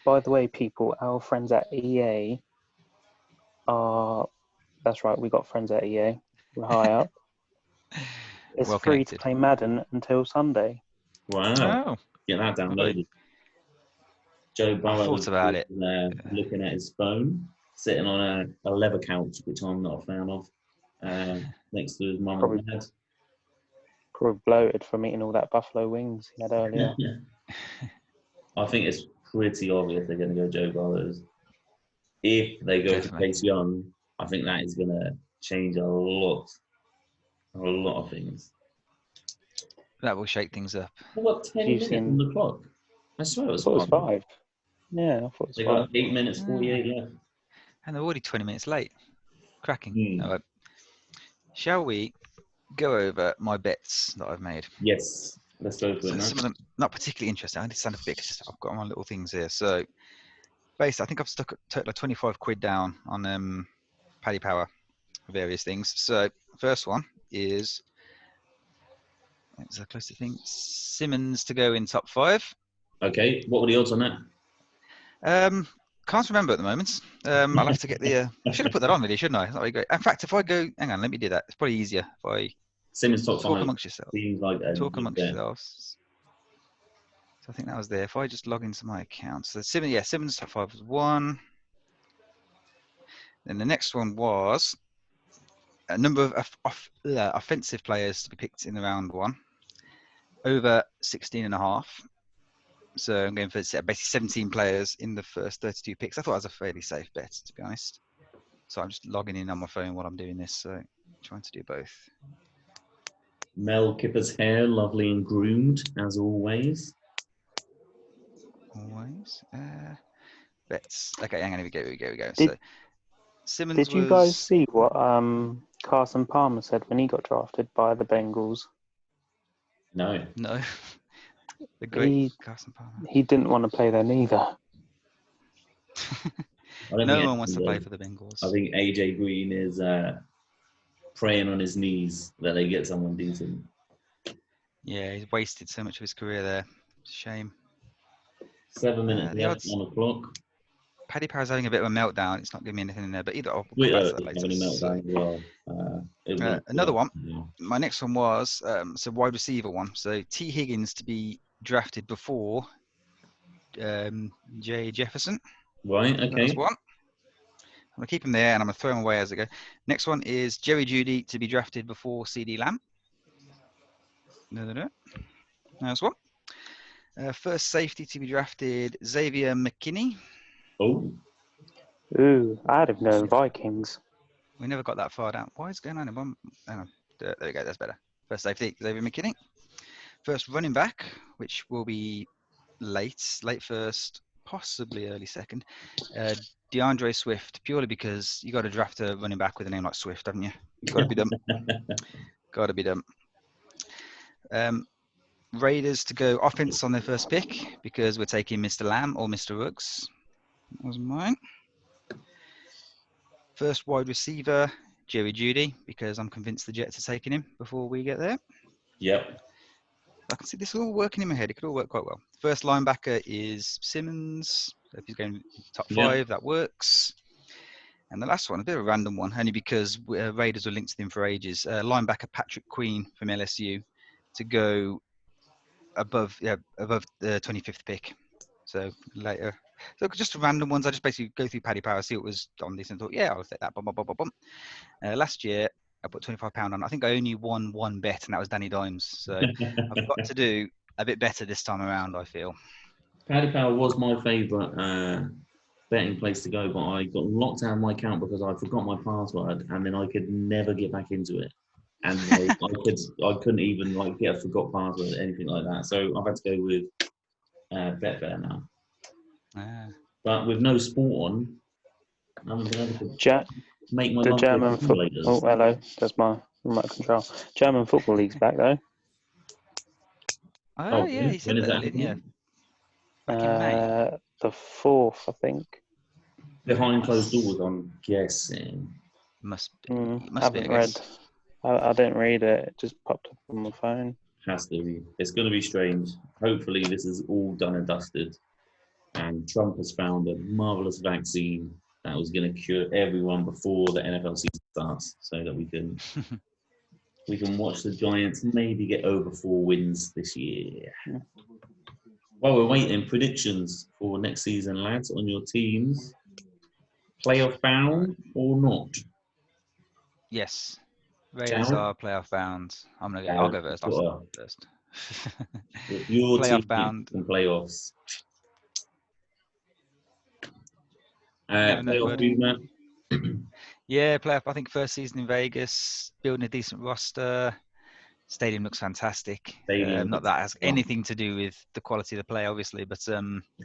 By the way, people, our friends at EA are... That's right, we got friends at EA. We're high up. It's well free connected. to play Madden until Sunday. Wow. Oh. Get that downloaded. Joe Burrow thought about it. Looking at his phone, sitting on a leather couch, which I'm not a fan of, next to his mum and dad. Probably bloated from eating all that buffalo wings he had earlier. I think it's pretty obvious they're going to go Joe Burrows. If they go to Chase Young, I think that is going to change a lot of things. That will shake things up. We've got 10 minutes on the clock. I swear it was 5. Yeah, I thought it was 5. They got 8 minutes, 48 left. And they're already 20 minutes late. Cracking. All right. Shall we go over my bets that I've made? Yes. Let's go for it. Some of them not particularly interesting. I understand a bit because I've got my little things here. So, basically, I think I've stuck a total of 25 quid down on Paddy Power for various things. So, first one is... Is that close to think? Simmons to go in top 5. Okay, what were the odds on that? Can't remember at the moment. I'll have to get the... I should have put that on really, shouldn't I? That'd be great. In fact, if I go... Hang on, let me do that. It's probably easier if I... Simmons top 5. Talk amongst yourselves. Seems like talk amongst yourselves. So I think that was there. If I just log into my account. So Simmons top 5 was 1. Then the next one was a number of offensive players to be picked in the round 1. Over 16.5. So I'm going for basically 17 players in the first 32 picks. I thought it was a fairly safe bet, to be honest. So I'm just logging in on my phone while I'm doing this. So I'm trying to do both. Mel Kipper's hair, lovely and groomed, as always. Always. Bets. Okay, hang on. Here we go. So Simmons Did you guys see what Carson Palmer said when he got drafted by the Bengals? No. The great Carson Palmer. He didn't want to play there neither. No one wants to play for the Bengals. I think AJ Green is praying on his knees that they get someone decent. Yeah, he's wasted so much of his career there. Shame. 7 minutes left on the clock. Paddy Power's having a bit of a meltdown. It's not giving me anything in there, but either I'll having a meltdown as well. Another one. Yeah. My next one was wide receiver one. So T. Higgins to be drafted before Jay Jefferson. Right. Okay. That's one. I'm gonna keep him there, and I'm gonna throw him away as I go. Next one is Jerry Jeudy to be drafted before CD Lamb. That's one. First safety to be drafted, Xavier McKinney. Oh. Ooh, I'd have known Vikings. We never got that far down. Why is it going on? Hang on. There we go. That's better. First safety, Xavier McKinney. First running back, which will be late first, possibly early second. DeAndre Swift, purely because you got to draft a running back with a name like Swift, haven't you? Got to be dumb. Got to be dumb. Raiders to go offense on their first pick because we're taking Mr. Lamb or Mr. Ruggs. That was mine. First wide receiver, Jerry Jeudy, because I'm convinced the Jets are taking him before we get there. Yep. I can see this all working in my head. It could all work quite well. First linebacker is Simmons. So if he's going top 5, that works. And the last one, a bit of a random one, only because Raiders were linked to him for ages. Linebacker Patrick Queen from LSU to go above the 25th pick. So later. So just random ones. I just basically go through Paddy Power, see what was on this, and thought, yeah, I'll take that. Bum, bum, bum, bum, bum. Last year, I put £25 on. I think I only won one bet, and that was Danny Dimes. So I've got to do a bit better this time around, I feel. Paddy Power was my favourite betting place to go, but I got locked out of my account because I forgot my password, and then I could never get back into it. And I couldn't even get a forgot password or anything like that. So I've had to go with Betfair now. But with no sport on, I haven't been able to make my lunch. German football. Oh, hello. That's my remote control. German football league's back though. Oh yeah, he said that, didn't you? Back in May. The 4th, I think. Behind closed doors, I'm guessing. Must haven't read. I didn't read it. It just popped up on my phone. Has to be. It's going to be strange. Hopefully, this is all done and dusted, and Trump has found a marvelous vaccine that was going to cure everyone before the NFL season starts, so that we can watch the Giants maybe get over 4 wins this year. While we're waiting, predictions for next season, lads, on your teams. Playoff bound or not? Yes. Raiders are playoff bound. I'll go first. I'll first. Your playoff team bound in playoffs. Playoff movement. Yeah, playoff. I think first season in Vegas, building a decent roster. Stadium looks fantastic. Not that has anything to do with the quality of the play, obviously, but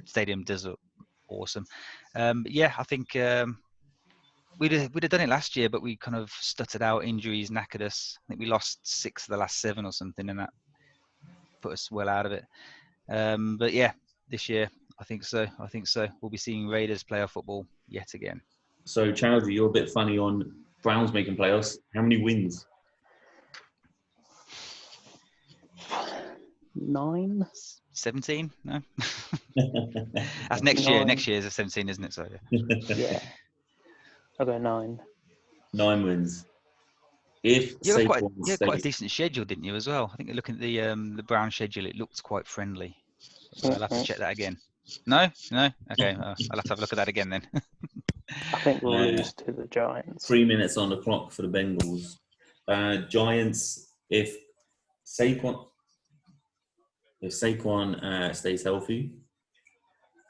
stadium does look awesome. Yeah, I think we'd have done it last year, but we kind of stuttered out. Injuries knackered us. I think we lost 6 of the last 7 or something, and that put us well out of it. But yeah, this year, I think so. We'll be seeing Raiders playoff football yet again. So, Chowdhury, you're a bit funny on Browns making playoffs. How many wins? 9? 17? No. That's next year. Next year is a 17, isn't it? So yeah. I'll go 9. 9 wins. If you had quite a decent schedule, didn't you, as well? I think looking at the Brown schedule, it looked quite friendly. So I'll have to check that again. No? Okay, I'll have to have a look at that again then. I think we'll lose to the Giants. 3 minutes on the clock for the Bengals. Giants, if Saquon stays healthy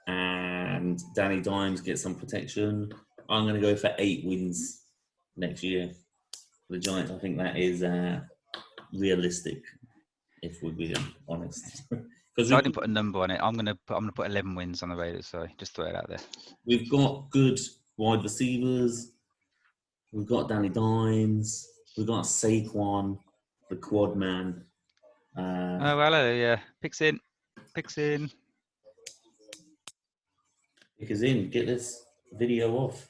and Danny Dimes gets some protection, I'm going to go for 8 wins next year for the Giants. I think that is realistic, if we're being honest. Because I didn't put a number on it. I'm gonna put 11 wins on the Raiders. Sorry, just throw it out there. We've got good wide receivers. We've got Danny Dimes. We've got Saquon, the quad man. Yeah. Picks in. Pick us in. Get this video off.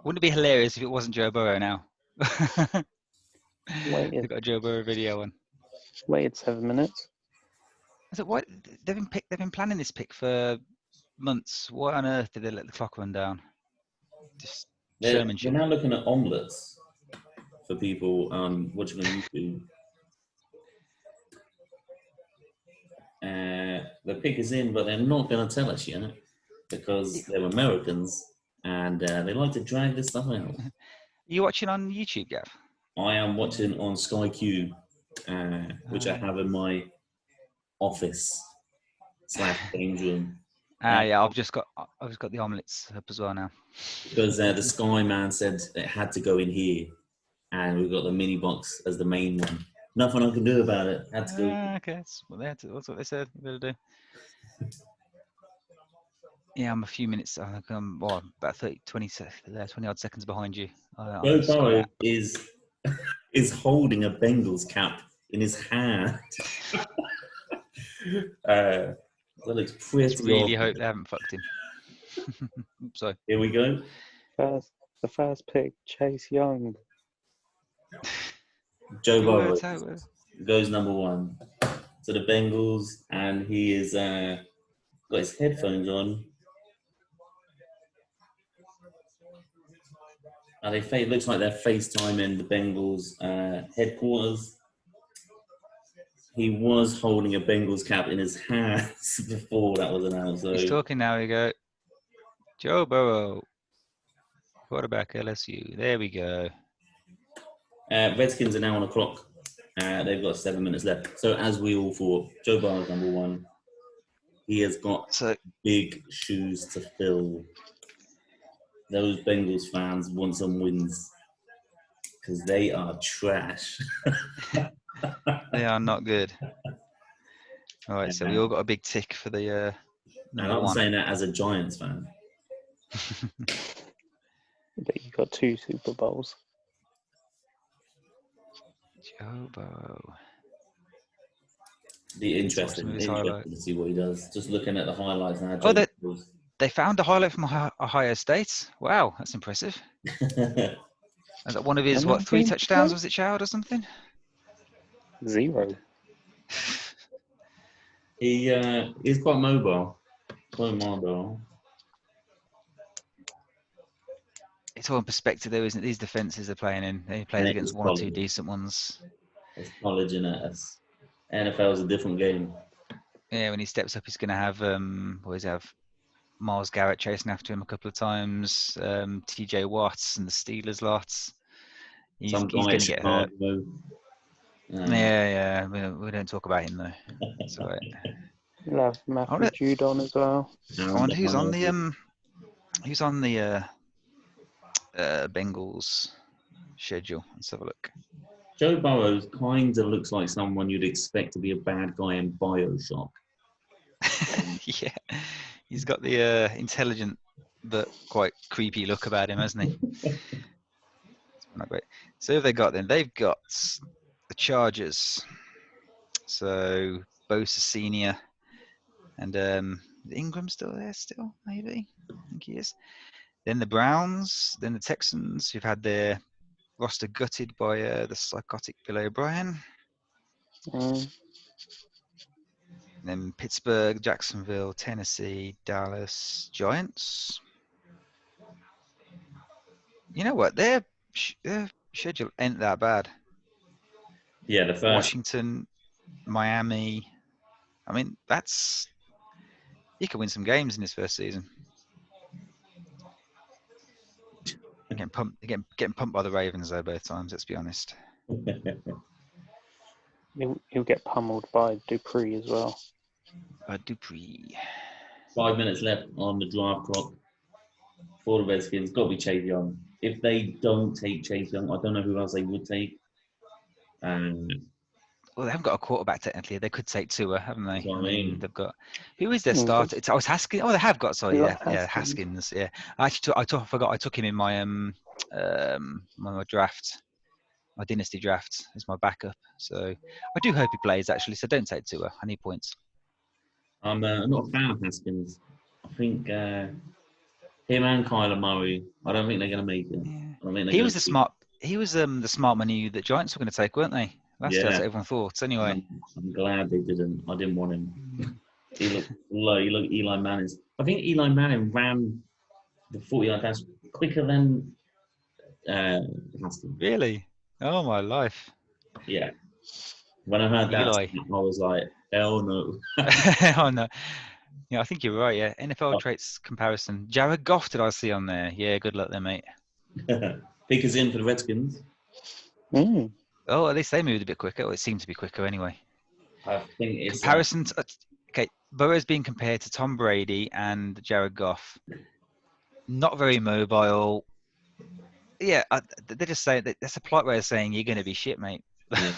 Wouldn't it be hilarious if it wasn't Joe Burrow now? They've got a Joe Burrow video on. Waited 7 minutes. So what they've been planning this pick for months. Why on earth did they let the clock run down? Just showmanship. We're now looking at omelettes for people watching on YouTube. The pick is in, but they're not going to tell us yet because they're Americans and they like to drag this stuff out. Are you watching on YouTube, Gav? I am watching on Sky Q, which I have in my office/games room. Yeah, I've just got the omelettes up as well now. Because the Sky man said it had to go in here, and we've got the mini box as the main one. Nothing I can do about it. Had to go. Okay, that's what they said. We're gonna do. Yeah, I'm a few minutes. I'm about 20 odd seconds behind you. Joe Burrow is holding a Bengals cap in his hand. That looks pretty. I really hope they haven't fucked him. Sorry. Here we go. The first pick, Chase Young. Joe Burrow Tua. goes number 1 to the Bengals, and he is got his headphones on. And it looks like they're FaceTiming the Bengals headquarters. He was holding a Bengals cap in his hands before that was announced. So He's talking now. We go, Joe Burrow, quarterback LSU. There we go. Redskins are now on the clock. They've got 7 minutes left. So as we all thought, Joe Burrow's number 1. He has got big shoes to fill. Those Bengals fans want some wins because they are trash. They are not good. All right, so we all got a big tick for the And I'm saying that as a Giants fan. But you got 2 Super Bowls. Joe Burrow. Be interesting to see what he does. Just looking at the highlights now. They found a highlight from Ohio State. Wow, that's impressive. Is that one of his 3 touchdowns? Was it Child or something? 0. He's quite mobile. Quite mobile. It's all in perspective, though, isn't it? These defenses are playing in. They play against 1 or 2 decent ones. It's college, in it. NFL is a different game. Yeah, when he steps up, he's going to have Myles Garrett chasing after him a couple of times. TJ Watts and the Steelers lots. He's going to get hurt. Yeah. We don't talk about him though. That's all right. We'll have Matthew Judon as well. I wonder who's on the Bengals schedule. Let's have a look. Joe Burrow kind of looks like someone you'd expect to be a bad guy in BioShock. Yeah, he's got the intelligent but quite creepy look about him, hasn't he? Not great. So who have they got then? They've got the Chargers. So Bosa Senior and Ingram still there? Still maybe. I think he is. Then the Browns. Then the Texans, who've had their roster gutted by the psychotic Bill O'Brien. Then Pittsburgh, Jacksonville, Tennessee, Dallas, Giants. You know what? Their schedule ain't that bad. Yeah, the first. Washington, Miami. I mean, he could win some games in his first season. Getting pumped by the Ravens though both times. Let's be honest. He'll get pummeled by Dupree as well. Dupree. 5 minutes left on the drive clock for the Redskins. Got to be Chase Young. If they don't take Chase Young, I don't know who else they would take. Well, they haven't got a quarterback technically. They could take Tua, haven't they? I mean, they've got. Who is their starter? It's Haskins. Oh, they have got. Sorry, yeah, Haskins. Yeah, I forgot. I took him in my my draft, my dynasty draft as my backup. So I do hope he plays actually. So don't take Tua. I need points. I'm not a fan of Haskins. I think him and Kyler Murray. I don't think they're going to make it. Yeah. He was the smart. He was the smart money that Giants were going to take, weren't they? That's what everyone thought. Anyway, I'm glad they didn't. I didn't want him. He looked low. He looked Eli Manning. I think Eli Manning ran the 40-yard dash quicker than Haskins. Really? Oh my life. Yeah. When I heard that, I was like, hell no. Oh no. Yeah, I think you're right. Yeah, NFL traits comparison. Jared Goff, did I see on there? Yeah, good luck there, mate. Pickers in for the Redskins. Oh, at least they moved a bit quicker. Well, it seemed to be quicker anyway. I think it's comparison. Okay, Burrow's being compared to Tom Brady and Jared Goff. Not very mobile. Yeah, they're just saying that's a polite way of saying you're going to be shit, mate. Yeah.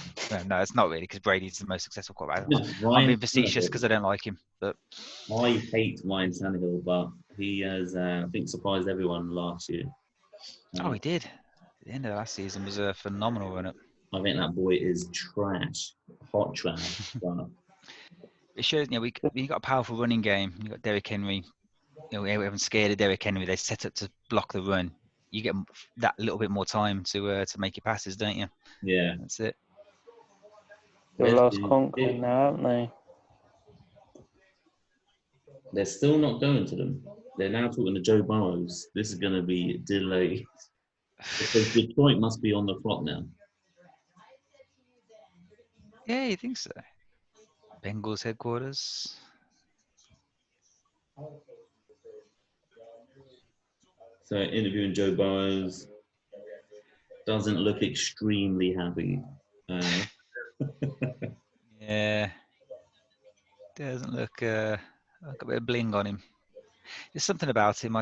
No, it's not really because Brady's the most successful quarterback. I'm being facetious because I don't like him. But I hate Ryan Tannehill, but he has, I think, surprised everyone last year. Oh, he did. The end of last season was a phenomenal run-up. I think that boy is trash, hot trash. It shows, we got a powerful running game. You got Derrick Henry. Everyone's scared of Derrick Henry. They set up to block the run. you get that little bit more time to make your passes, don't you? Yeah. That's it. They've lost Conklin now, haven't they? They're still not going to them. They're now talking to Joe Burrows. This is going to be delayed. Because Detroit must be on the clock now. Yeah, you think so? Bengals headquarters. So interviewing Joe Burrows doesn't look extremely happy. Yeah. Doesn't look like a bit of bling on him. There's something about him.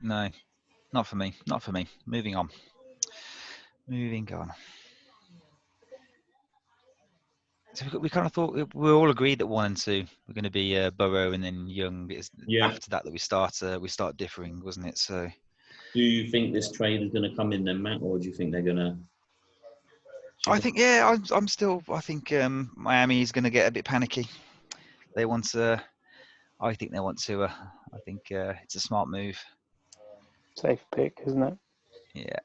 No, not for me. Not for me. Moving on. So we kind of thought we all agreed that 1 and 2 were going to be Burrow and then Young. It's after that we start differing, wasn't it? So, do you think this trade is going to come in then, Matt, or do you think they're going to? I think I think Miami is going to get a bit panicky. They want to. I think they want to. I think it's a smart move. Safe pick, isn't it? Yeah.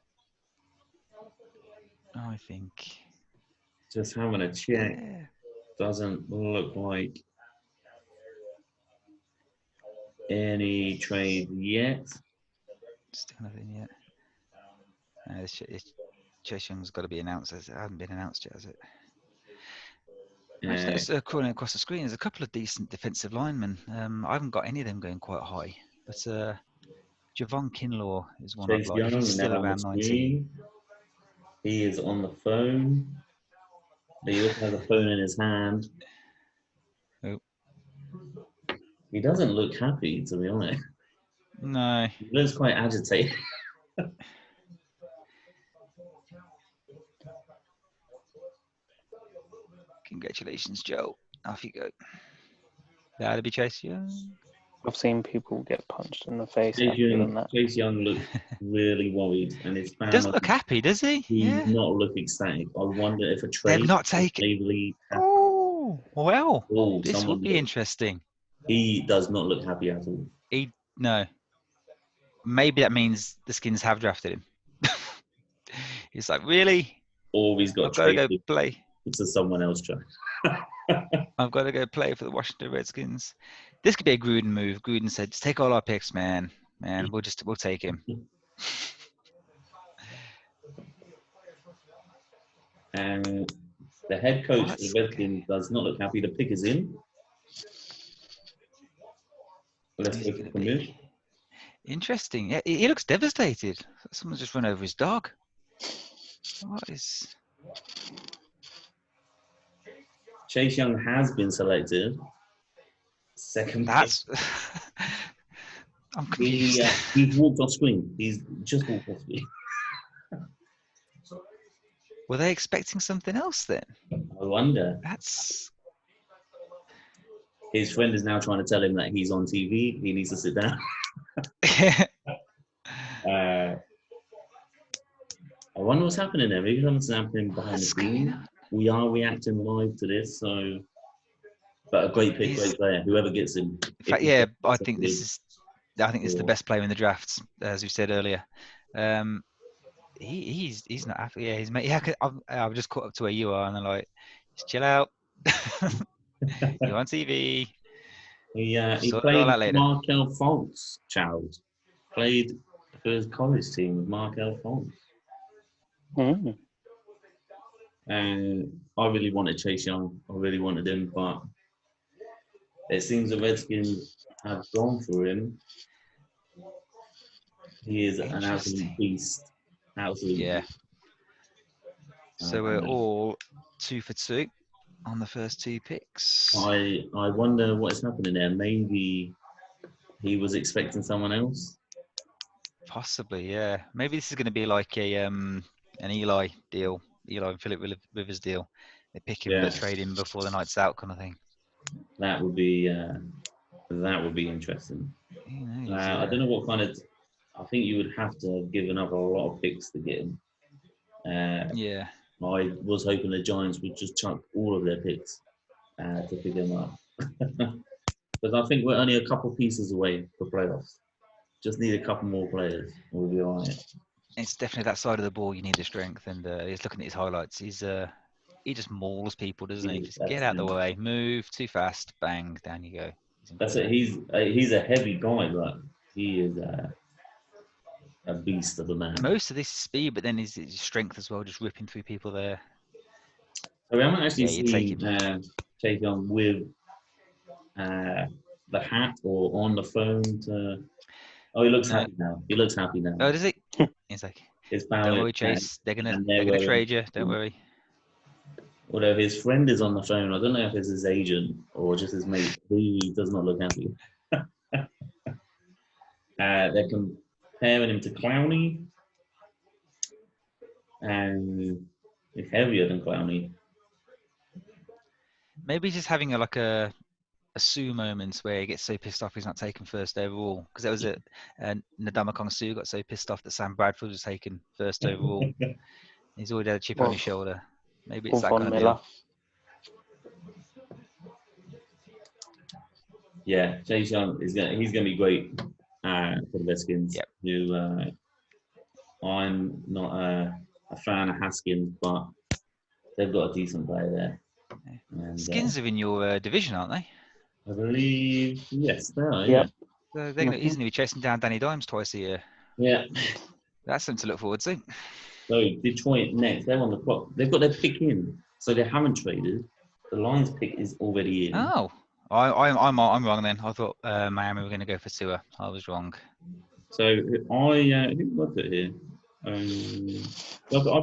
I think. Just having a check doesn't look like any trade yet. Still nothing yet. Chase Young's got to be announced. It hasn't been announced yet, has it? Actually, crawling across the screen, there's a couple of decent defensive linemen. I haven't got any of them going quite high, but Javon Kinlaw is one I'd like. He's still around 19. He is on the phone. He also has a phone in his hand. Oh. He doesn't look happy, to be honest. No. He looks quite agitated. Congratulations, Joe. Off you go. That'll be Chase Young. I've seen people get punched in the face. Chase Young looks really worried, and his family. He doesn't look happy, does he? He does not look ecstatic. I wonder if a trade. They've not taken. Oh well. This would be interesting. He does not look happy at all. No. Maybe that means the Skins have drafted him. He's like, really? Or he's got to go play to someone else. I've got to go play for the Washington Redskins. This could be a Gruden move. Gruden said, "Just take all our picks, man. We'll take him." And the head coach of the Redskins does not look happy. The pick is in. Let's go for the move. Interesting. Yeah, he looks devastated. Someone's just run over his dog. What is? Chase Young has been selected. Second. That's. I'm confused. He's walked off screen. He's just walked off screen. Were they expecting something else then? I wonder. His friend is now trying to tell him that he's on TV. He needs to sit down. I wonder what's happening there. Maybe something's happening behind the scenes. We are reacting live to this, so. But a great pick, great player. Whoever gets him. In fact, I think this is the best player in the drafts, as we said earlier. He's not happy. Yeah, I've just caught up to where you are, and they're like, just chill out. You're on TV. He played Markel Fultz, child. Played for his college team with Markel Fultz. Mm. And I really wanted Chase Young. I really wanted him, but it seems the Redskins have gone for him. He is an absolute beast. Absolutely. Yeah. So we're all 2 for 2 on the first 2 picks. I wonder what is happening there. Maybe he was expecting someone else. Possibly, yeah. Maybe this is going to be like an Eli deal, Eli and Philip Rivers deal. They pick him but trade him before the night's out, kind of thing. That would be interesting. I don't know what kind of. I think you would have to have given up a lot of picks to get him. Yeah. I was hoping the Giants would just chuck all of their picks to pick him up. Because I think we're only a couple pieces away for playoffs. Just need a couple more players. We'll be all right. it's definitely that side of the ball you need the strength. And he's looking at his highlights. He just mauls people, doesn't he? Just get out of the way, move too fast, bang, down you go. That's it. He's a heavy guy, but he is a beast of a man. Most of this is speed, but then his strength as well, just ripping through people there. So we haven't actually seen Jason with the hat or on the phone to. Oh, he looks happy now. He looks happy now. Oh, does he? He's like, don't worry, Chase. They're gonna trade you. Don't worry. Although his friend is on the phone, I don't know if it's his agent or just his mate. He does not look happy. They're comparing him to Clowney, and he's heavier than Clowney. Maybe he's just having a Sue moment where he gets so pissed off he's not taken first overall. Because that was it. Ndamukong Suh got so pissed off that Sam Bradford was taken first overall. He's already had a chip on his shoulder. Maybe it's that kind of deal. Yeah, Chase Young he's gonna be great for the Redskins. Yep. Who I'm not a fan of Haskins, but they've got a decent player there. And, Skins are in your division, aren't they? I believe yes, they are. Yep. So they're he's going to be chasing down Danny Dimes twice a year. Yeah. That's something to look forward to. So Detroit next, they're on the clock. They've got their pick in, so they haven't traded. The Lions pick is already in. Oh, I'm wrong then. I thought Miami were going to go for Tua. I was wrong. So who was it here? I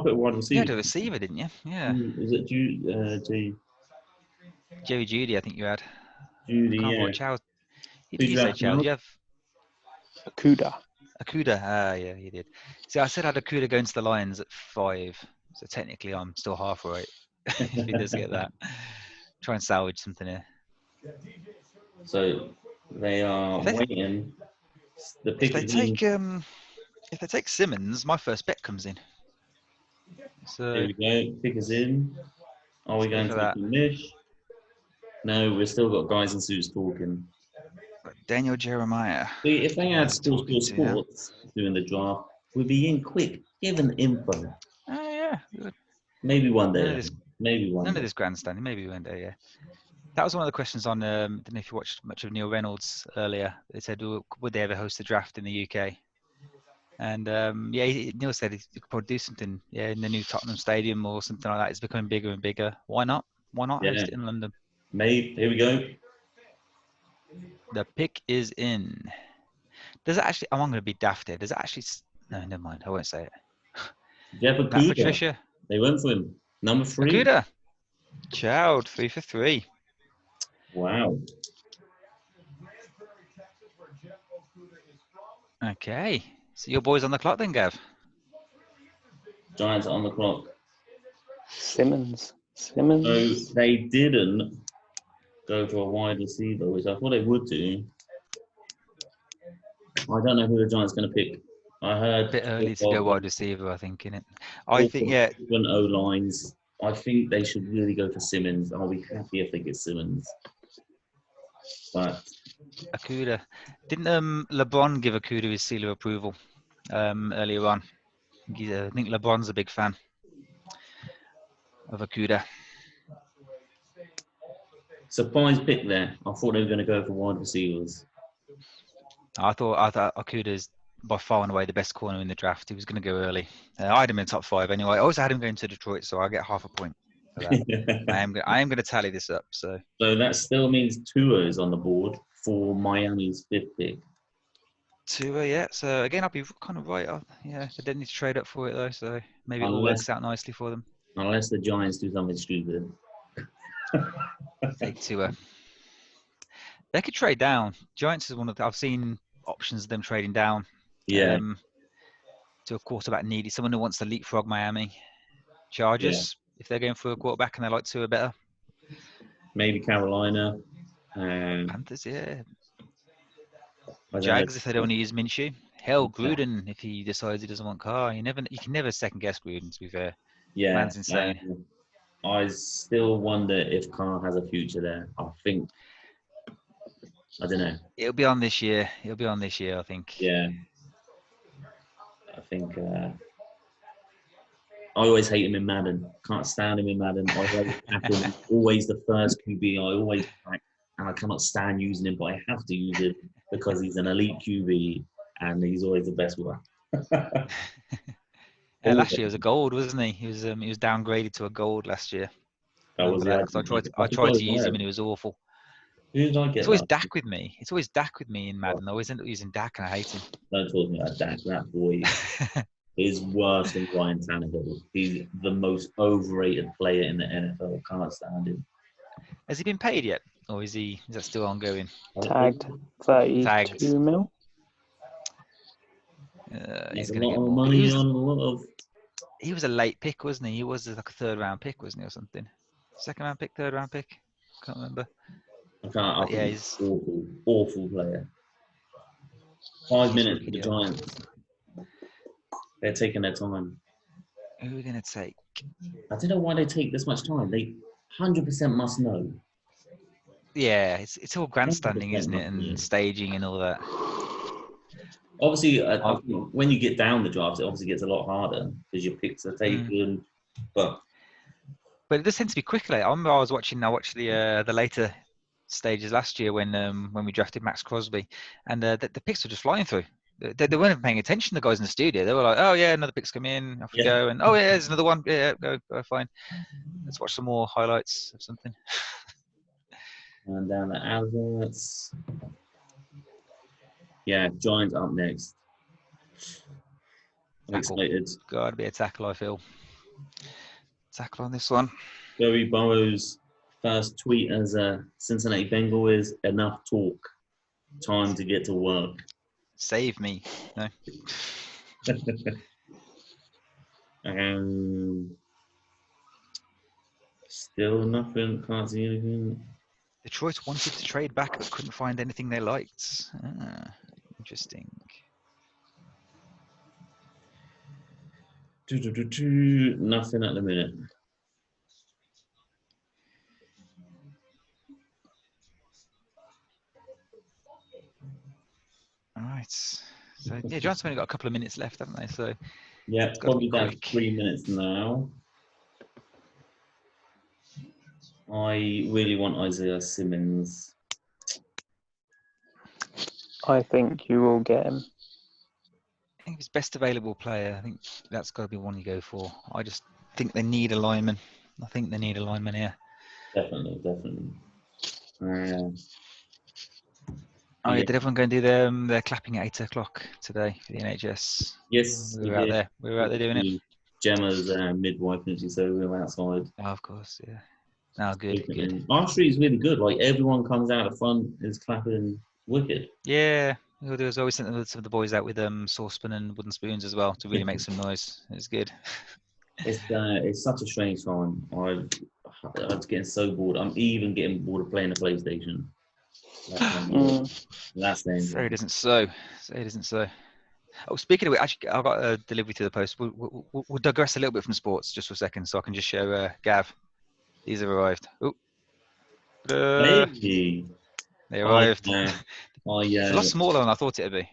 put wide receiver. You had a receiver, didn't you? Yeah. Is it Jerry Judy? I think you had. Judy? Yeah. Chow. Did you say Chow? Did you have Okudah? Yeah, you did. See, I said I had Okudah going to the Lions at 5, so technically I'm still half right. If he does get that, try and salvage something here. So they are waiting. If they take Simmons, my first bet comes in. So here we go. Pick is in. Are we going to the finish? No, we've still got guys in suits talking. Daniel Jeremiah. See, if they had Sports doing the draft, we'd be in quick. Give them info. Oh yeah. Maybe one day. None of this grandstanding. Maybe one day. Yeah. That was one of the questions on. I don't know if you watched much of Neil Reynolds earlier. They said, would they ever host a draft in the UK? And Neil said he could probably do something. Yeah, in the new Tottenham Stadium or something like that. It's becoming bigger and bigger. Why not? Why not host it in London? Maybe. Here we go. The pick is in. Does it actually? I'm going to be daft here. Does it actually? No, never mind. I won't say it. Jeff Okudah. Patricia. They went for him. Number 3. Okudah. Child, 3 for 3. Wow. Okay. So your boy's on the clock then, Gav? Giants are on the clock. Simmons. So they didn't go for a wide receiver, which I thought they would do. I don't know who the Giants are going to pick. I heard a bit early to go wide receiver, I think, innit? I think, yeah. Different O-lines. I think they should really go for Simmons. I'll be happy if they get Simmons. But Okudah. Didn't LeBron give Okudah his seal of approval earlier on? I think LeBron's a big fan of Okudah. Surprise pick there. I thought they were going to go for wide receivers. I thought Okudah is by far and away the best corner in the draft. He was going to go early. I had him in top 5 anyway. I also had him going to Detroit, so I get half a point for that. I am going to tally this up. So that still means Tua is on the board for Miami's 5th pick. Tua, yeah. So again, I'll be kind of right. Yeah, they didn't need to trade up for it though, so maybe it all works out nicely for them. Unless the Giants do something stupid. Take Tua. They could trade down. Giants is one of I've seen options of them trading down. Yeah. To a quarterback needy, someone who wants to leapfrog Miami. Chargers, if they're going for a quarterback and they like Tua better. Maybe Carolina. Panthers, yeah. Jags, if they don't want to use Minshew. Hell, Gruden, if he decides he doesn't want Carr. You can never second guess Gruden, to be fair. Yeah. Man's insane. I still wonder if Carr has a future there. I don't know. It'll be on this year. I think. Yeah. I think I always hate him in Madden. Can't stand him in Madden. I always pack him. Always the first QB. I always pack, and I cannot stand using him, but I have to use him because he's an elite QB and he's always the best one. Last year was a gold, wasn't he? He was downgraded to a gold last year. I That was remember the that because I tried to use him and he was awful. Who did I get? It's always Dak with me. It's always Dak with me in Madden. I always end up using Dak and I hate him. Don't talk to me about Dak. That boy is worse than Ryan Tannehill. He's the most overrated player in the NFL. Can't stand him. Has he been paid yet, or is that still ongoing? Tagged 32 mil. He's a going to lot get of more. money on a lot of. He was a late pick, wasn't he? He was like a 3rd round pick, wasn't he, or something? 2nd round pick, 3rd round pick. Can't remember. Yeah, he's awful player. 5 minutes for the Giants. They're taking their time. Who are we going to take? I don't know why they take this much time. They 100% must know. Yeah, it's all grandstanding, isn't it? And staging and all that. Obviously, when you get down the draft, it obviously gets a lot harder because your picks are taken. But it does tend to be quicker. I remember I watched the later stages last year when we drafted Max Crosby, and the picks were just flying through. They weren't paying attention. The guys in the studio, they were like, "Oh yeah, another pick's come in, off we go," and "Oh yeah, there's another one. Yeah, go fine. Let's watch some more highlights of something." And down the adverts. Yeah, Giants up next. I'm excited. Got to be a tackle, I feel. Tackle on this one. Joey Burrow's first tweet as a Cincinnati Bengal is enough talk. Time to get to work. Save me. No. Still nothing. Can't see anything. Detroit wanted to trade back but couldn't find anything they liked. Interesting. Nothing at the minute. All right. So yeah, Giants have only got a couple of minutes left, haven't they? So yeah, probably down to 3 minutes now. I really want Isaiah Simmons. I think you will get him. I think he's best available player. I think that's got to be one you go for. I just think they need a lineman. I think they need a lineman here. Definitely. Oh yeah, did everyone go and do their clapping at 8 o'clock today for the NHS? Yes, we were out there. We were out there doing it. Gemma's midwife, so we were outside. Oh, of course, yeah. Oh, good. Our street is really good. Like everyone comes out of front is clapping wicked. Yeah, there was always some of the boys out with saucepan and wooden spoons as well to really make some noise. It's good. It's such a strange time. I'm getting so bored. I'm even getting bored of playing the PlayStation. Last name. So it isn't so. Oh, speaking of which, actually, I've got a delivery to the post. We'll digress a little bit from sports just for a second, so I can just show Gav. These have arrived. Oh, hey. They arrived. It's a lot smaller than I thought it'd be.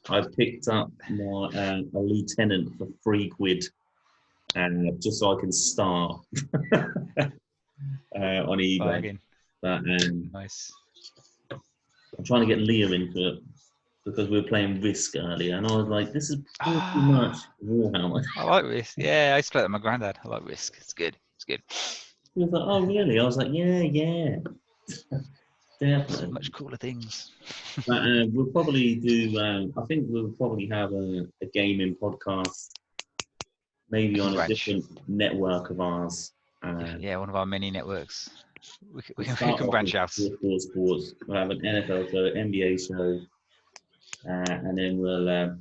I picked up a lieutenant for £3, just so I can start on eBay. But, nice. I'm trying to get Leah into it because we were playing Risk earlier, and I was like, "This is too much Warhammer." I like Risk. Yeah, I used to play it with my granddad. I like Risk. It's good. He was like, "Oh, really?" I was like, "Yeah." Definitely. Much cooler things. But, we'll probably do. I think we'll probably have a gaming podcast, maybe on a different network of ours. Yeah, one of our many networks. We can branch out. Sports. We'll have an NFL show, NBA show, and then we'll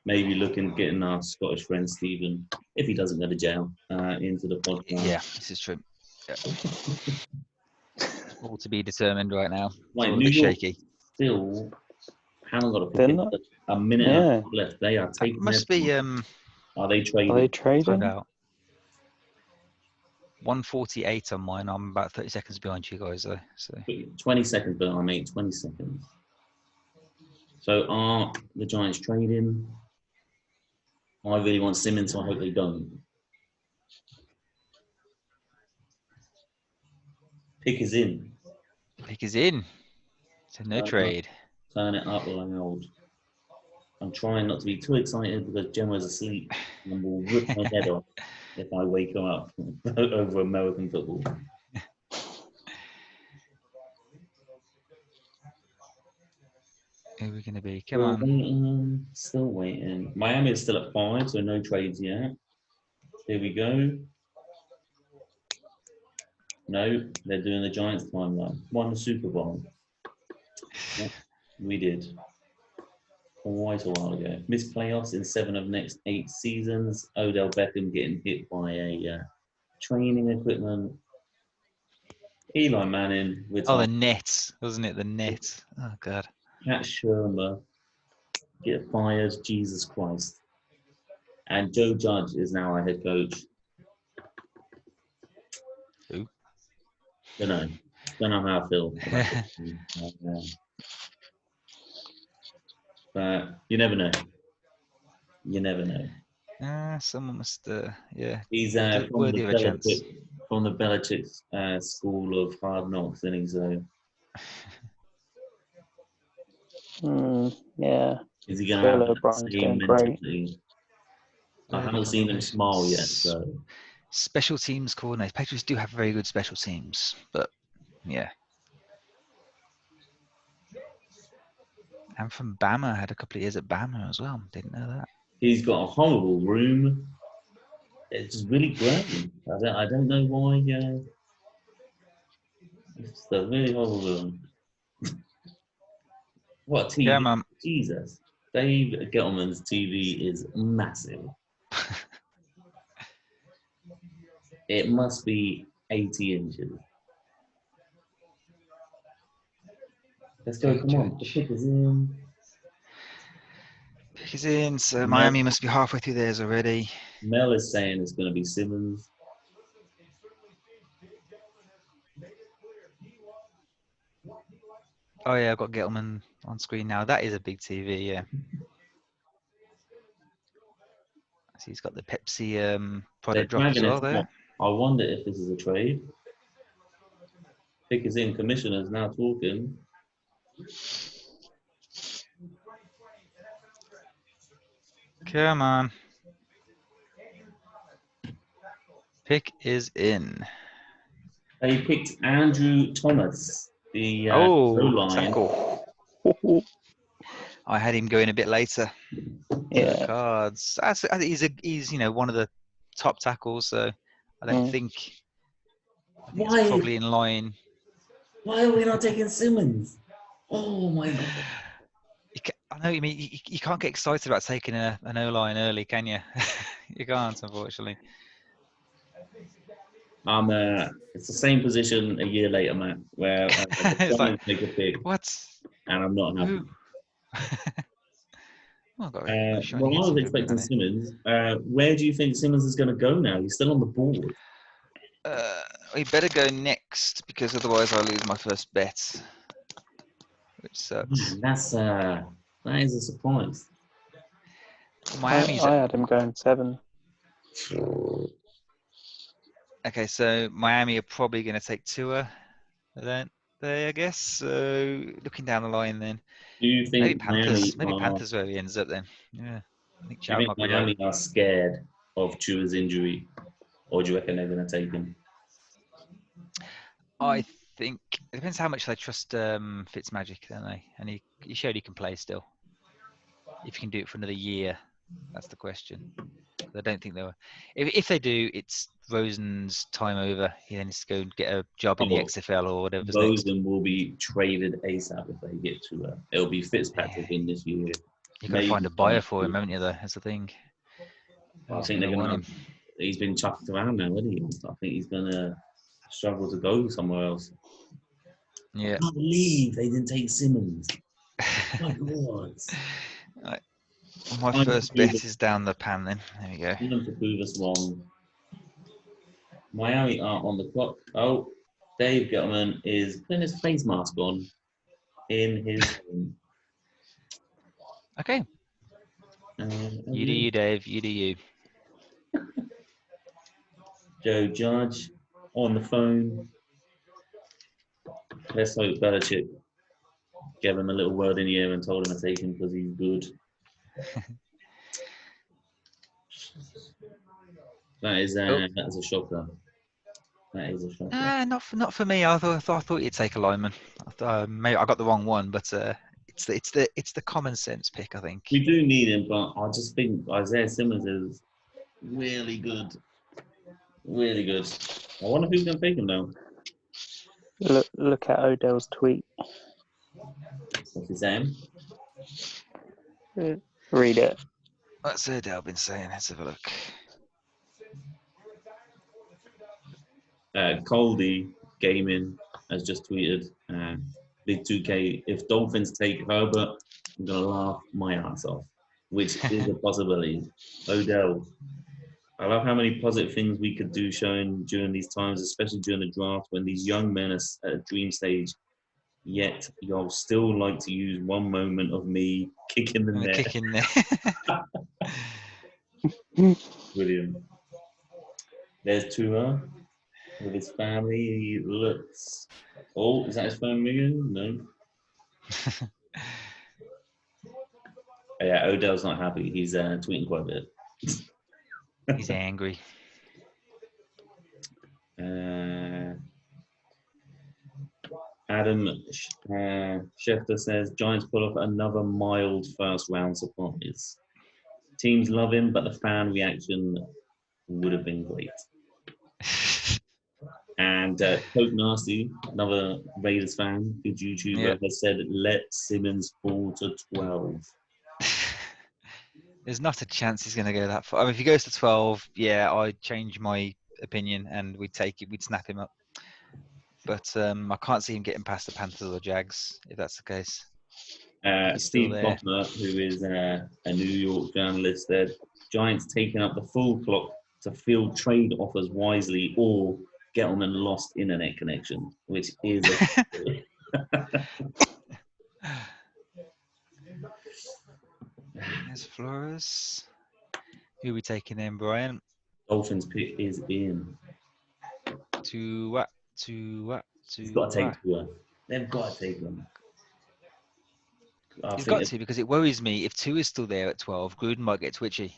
maybe look at getting our Scottish friend Stephen, if he doesn't go to jail, into the podcast. Yeah, this is true. Yeah. All to be determined right now. Like New York shaky. Still haven't got a minute left. They are taking. It must be. Are they trading? 1:48 on mine. I'm about 30 seconds behind you guys, though. So 20 seconds behind me. 20 seconds. So are the Giants trading? I really want Simmons, so I hope they don't. Pick is in. Pick is in. So no trade. Turn it up loud. I'm trying not to be too excited because Gemma's asleep and will rip my head off if I wake her up over American football. Who are we going to be? Come on. Still waiting. Miami is still at 5, so no trades yet. Here we go. No, they're doing the Giants timeline. Won the Super Bowl. Yeah, we did. Quite a while ago. Missed playoffs in 7 of next 8 seasons. Odell Beckham getting hit by a training equipment. Eli Manning with the net, wasn't it? The net. Oh, God. Pat Shermer get fired. Jesus Christ. And Joe Judge is now our head coach. Who? Don't know how I feel about it. But you never know. You never know. Someone must, yeah. He's from worthy of a chance. From the Belichick school of hard knocks, isn't he? So. Yeah. Is he going to have the same mentality? Great. I haven't seen him smile yet. So. Special teams coordinator. Patriots do have very good special teams, but yeah. And from Bama, had a couple of years at Bama as well. Didn't know that. He's got a horrible room. It's just really grey. I don't know why. It's a really horrible room. What TV? Yeah, man. Jesus. Dave Gettleman's TV is massive. It must be 80 inches. Let's go. Come on. The pick is in. Pick is in. So Miami must be halfway through theirs already. Mel is saying it's going to be Simmons. Oh, yeah, I've got Gettleman on screen now. That is a big TV, yeah. So he's got the Pepsi product drop as well there. I wonder if this is a trade. Pick is in. Commissioner's now talking. Come on. Pick is in. They picked Andrew Thomas, the tackle. I had him going a bit later. Yeah. Cards. He's one of the top tackles, so I don't think it's probably in line. Why are we not taking Simmons? Oh my God. I know you mean you can't get excited about taking an O-line early, can you? You can't, unfortunately. It's the same position a year later, Matt, where I'm trying to take a pick. What? And I'm not happy. I was expecting Simmons. Where do you think Simmons is going to go now? He's still on the board. We better go next because otherwise I lose my first bet, which sucks. That is a surprise. Miami's. I had him going 7. Okay, so Miami are probably going to take Tua, don't they? I guess. So looking down the line, then. Do you think maybe Panthers? Maybe Panthers where he ends up then. Yeah. I think do you think Miami are scared of Tua's injury, or do you reckon they're going to take him? I think it depends how much they trust Fitzmagic, don't they? And he showed he can play still. If you can do it for another year, that's the question. I don't think they were. If they do, it's Rosen's time over. He then needs to go and get a job in the XFL or whatever. Rosen will be traded ASAP if they get to it'll be Fitzpatrick in this year. You've got to find a buyer for him, haven't you? Though that's the thing. I think they're going to. He's been chucked around now, isn't he? I think he's going to struggle to go somewhere else. Yeah. I can't believe they didn't take Simmons. My God. My first bet is down the pan then. There we go. Time to prove us wrong. Miami are on the clock. Oh, Dave Gettleman is putting his face mask on in his room. Okay. You do you, Dave. You do you. Joe Judge on the phone. Let's hope Belichick gave him a little word in the ear and told him to take him because he's good. That is a shocker. That is a shocker. Not for me. I thought you'd take a lineman. Maybe I got the wrong one, but it's the common sense pick, I think. We do need him, but I just think Isaiah Simmons is really good. Really good. I wonder who's going to take him now. Look at Odell's tweet. What's his name? Read it. What's Odell been saying? Let's have a look. Coldy Gaming has just tweeted, Big 2K, if Dolphins take Herbert, I'm going to laugh my ass off, which is a possibility. Odell, I love how many positive things we could do showing during these times, especially during the draft when these young men are at a dream stage. Yet y'all still like to use one moment of me kicking the net. Kicking there. Brilliant. There's Tua with his family. He looks. Oh, is that his family? No. Yeah, Odell's not happy. He's tweeting quite a bit. He's angry. Adam Schefter says Giants pull off another mild first round surprise. Teams love him, but the fan reaction would have been great. And Coke Nasty, another Raiders fan, good YouTuber, has said let Simmons fall to 12. There's not a chance he's going to go that far. I mean, if he goes to 12, yeah, I'd change my opinion and we'd take it. We'd snap him up. But I can't see him getting past the Panthers or Jags, if that's the case. Steve Hoffner, who is a New York journalist, said Giants taking up the full clock to field trade offers wisely or get on a lost internet connection, which is a There's Flores. Who are we taking in, Brian? Dolphins pick is in. Tua. He's got to take Tua. They've got to take them. He's got to, because it worries me if Tua is still there at 12, Gruden might get twitchy.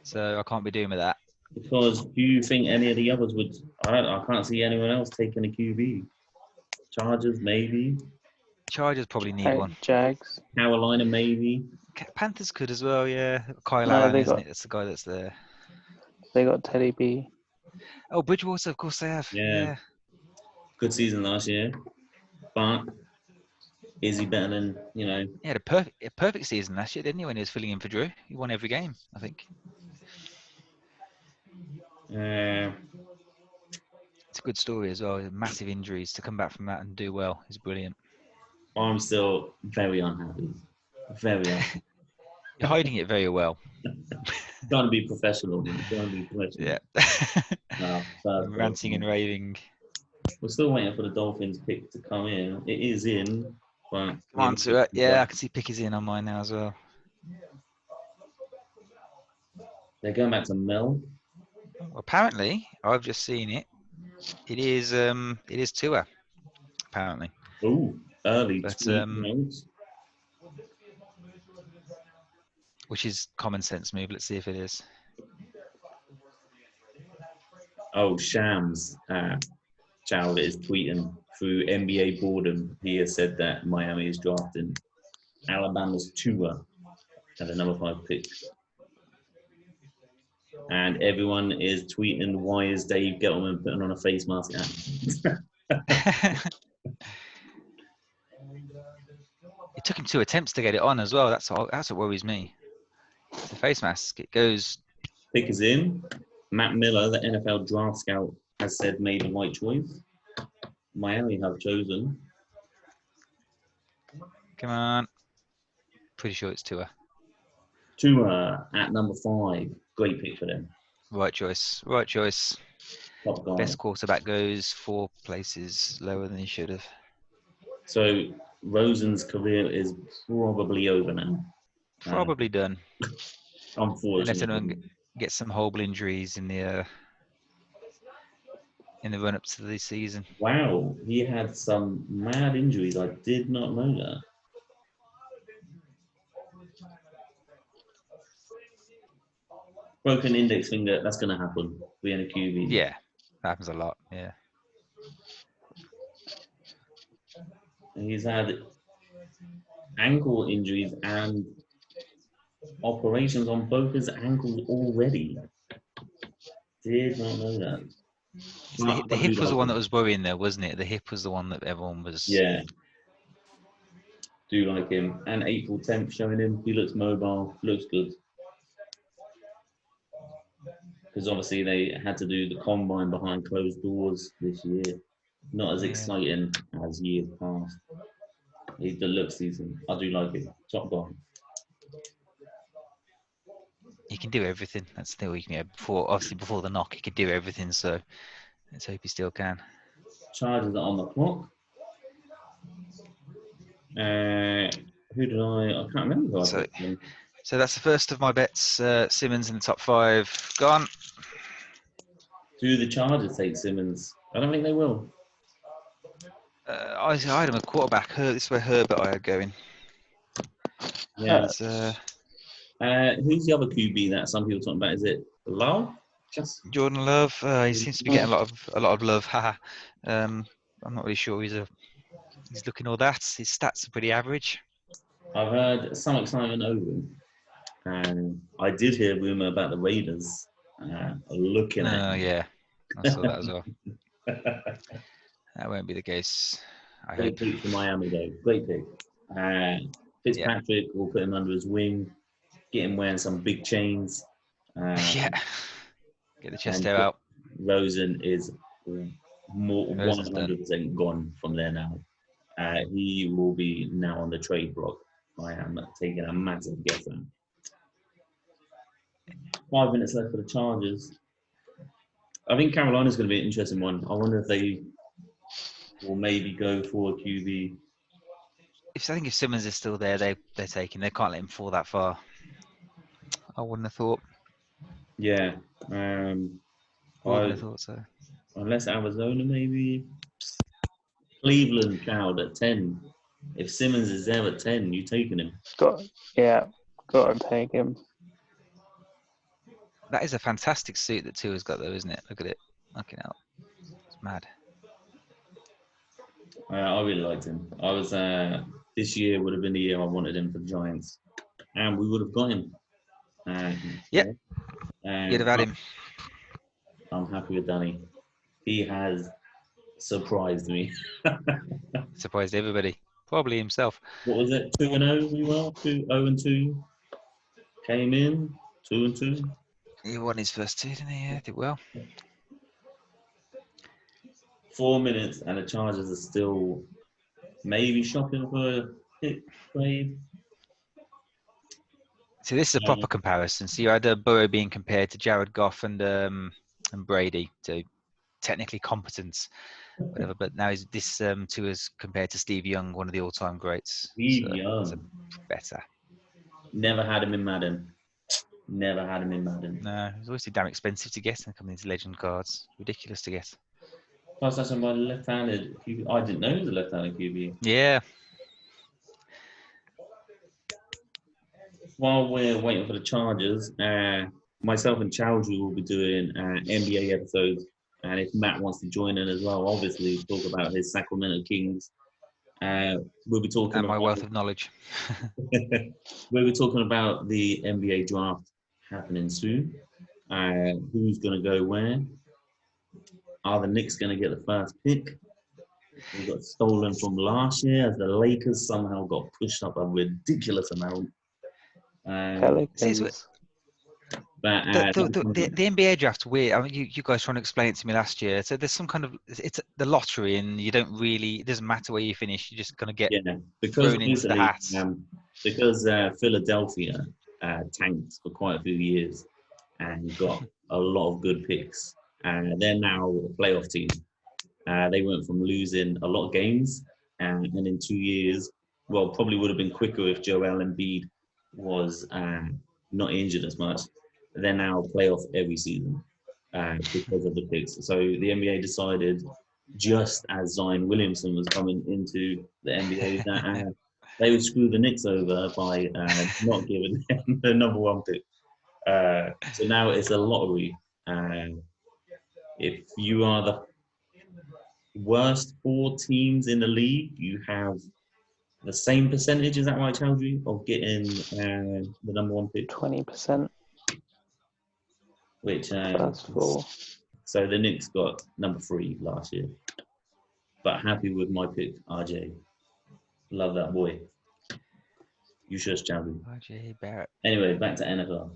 So I can't be doing with that. Because do you think any of the others would? I can't see anyone else taking a QB. Chargers, maybe. Chargers probably need one. Jags. Carolina, maybe. Panthers could as well, yeah. Kyle Allen, isn't it? That's the guy that's there. They got Teddy B. Oh, Bridgewater, of course they have. Yeah. Good season last year. But is he better than, He had a perfect season last year, didn't he, when he was filling in for Drew? He won every game, I think. It's a good story as well. Massive injuries. To come back from that and do well is brilliant. I'm still very unhappy. Very unhappy. You're hiding it very well. Trying to be professional, man. Trying to be professional. Yeah. Ranting and raving. We're still waiting for the Dolphins pick to come in. It is in. But On to it. Yeah, I can see pick is in on mine now as well. They're going back to Mel. Well, apparently, I've just seen it. It is Tua, apparently. Oh, early. But, which is common sense move. Let's see if it is. Oh, Shams. Child is tweeting through NBA boredom. He has said that Miami is drafting Alabama's Tua at the number 5 pick. And everyone is tweeting, why is Dave Gettleman putting on a face mask? It took him 2 attempts to get it on as well. That's what worries me. The face mask. It goes. Pick is in. Matt Miller, the NFL draft scout, has said made the right choice. Miami have chosen. Come on. Pretty sure it's Tua. Tua at number 5. Great pick for them. Right choice. Top guy. Best quarterback goes 4 places lower than he should have. So Rosen's career is probably over now. Probably done. Unfortunately. Unless anyone gets some horrible injuries in the run up to the season. Wow, he had some mad injuries. I did not know that. Broken index finger, that's going to happen being a QB. Yeah, that happens a lot. Yeah. And he's had ankle injuries and operations on both his ankles already. Did not know that. The hip was the one that was worrying there, wasn't it? The hip was the one that everyone was. Yeah. Do like him. And April 10th showing him. He looks mobile, looks good. Because obviously they had to do the combine behind closed doors this year. Not as exciting as years past. He looks decent. I do like it. Top guy. He can do everything. That's the thing we can get before the knock, he could do everything. So let's hope he still can. Chargers are on the clock. Who did I can't remember who I picked them. So that's the first of my bets. Simmons in the top 5. Gone. Do the Chargers take Simmons? I don't think they will. I had him a quarterback. This is where Herbert I had going. Yeah. Who's the other QB that some people are talking about? Is it Love? Jordan Love. He seems to be getting a lot of love. I'm not really sure he's looking all that. His stats are pretty average. I've heard some excitement over him. And I did hear a rumor about the Raiders looking at him. Oh, yeah. I saw that as well. That won't be the case. Great pick for Miami, though. Great pick. Fitzpatrick will put him under his wing, get him wearing some big chains. Get the chest hair out. Rosen is more 100% gone from there now. He will be now on the trade block. I am taking a massive guess at. 5 minutes left for the Chargers. I think Carolina's going to be an interesting one. I wonder if they will maybe go for a QB. I think if Simmons is still there, they're taking. They can't let him fall that far. I wouldn't have thought. Yeah. I wouldn't have thought so. Unless Arizona, maybe. Cleveland crowd at 10. If Simmons is there at 10, you taking him? Got to take him. That is a fantastic suit that Tua's got, though, isn't it? Look at it. Looking out. It's mad. I really liked him. I was this year would have been the year I wanted him for the Giants, and we would have got him. You'd have had him. I'm happy with Danny. He has surprised me. Surprised everybody. Probably himself. What was it? 2-0 we were? 0-2. Came in 2-2. He won his first 2, didn't he? Yeah, did well. 4 minutes and the Chargers are still maybe shopping for a hit trade. So this is a proper comparison. So you had Burrow being compared to Jared Goff and Brady, so technically competent, whatever. But now this two is compared to Steve Young, one of the all-time greats. Steve Young, so better. Never had him in Madden. No, it's obviously damn expensive to get and coming into legend cards. Ridiculous to get. Plus, that's my left-handed QB. I didn't know he was a left-handed QB. Yeah. While we're waiting for the Chargers, myself and Chowdhury will be doing NBA episodes. And if Matt wants to join in as well, obviously, talk about his Sacramento Kings. We'll be talking about my wealth of knowledge. We'll be talking about the NBA draft happening soon. Who's going to go where? Are the Knicks going to get the first pick? We got stolen from last year as the Lakers somehow got pushed up a ridiculous amount. Pelicans. The NBA draft's weird. I mean, you guys trying to explain it to me last year. So there's some kind of it's the lottery, and you don't really. It doesn't matter where you finish. You're just gonna get thrown into the hat. Because Philadelphia tanked for quite a few years and got a lot of good picks. They're now a playoff team. They went from losing a lot of games, and in 2 years, well, probably would have been quicker if Joel Embiid was not injured as much, they're now playoff every season because of the picks. So the NBA decided, just as Zion Williamson was coming into the NBA, that they would screw the Knicks over by not giving them the number one pick. So now it's a lottery. If you are the worst 4 teams in the league, you have the same percentage, is that right, Chowdhury, of getting the number one pick? 20%. Which First 4. So the Knicks got number 3 last year. But happy with my pick, RJ. Love that boy. You shush, Chowdhury. RJ Barrett. Anyway, back to NFL.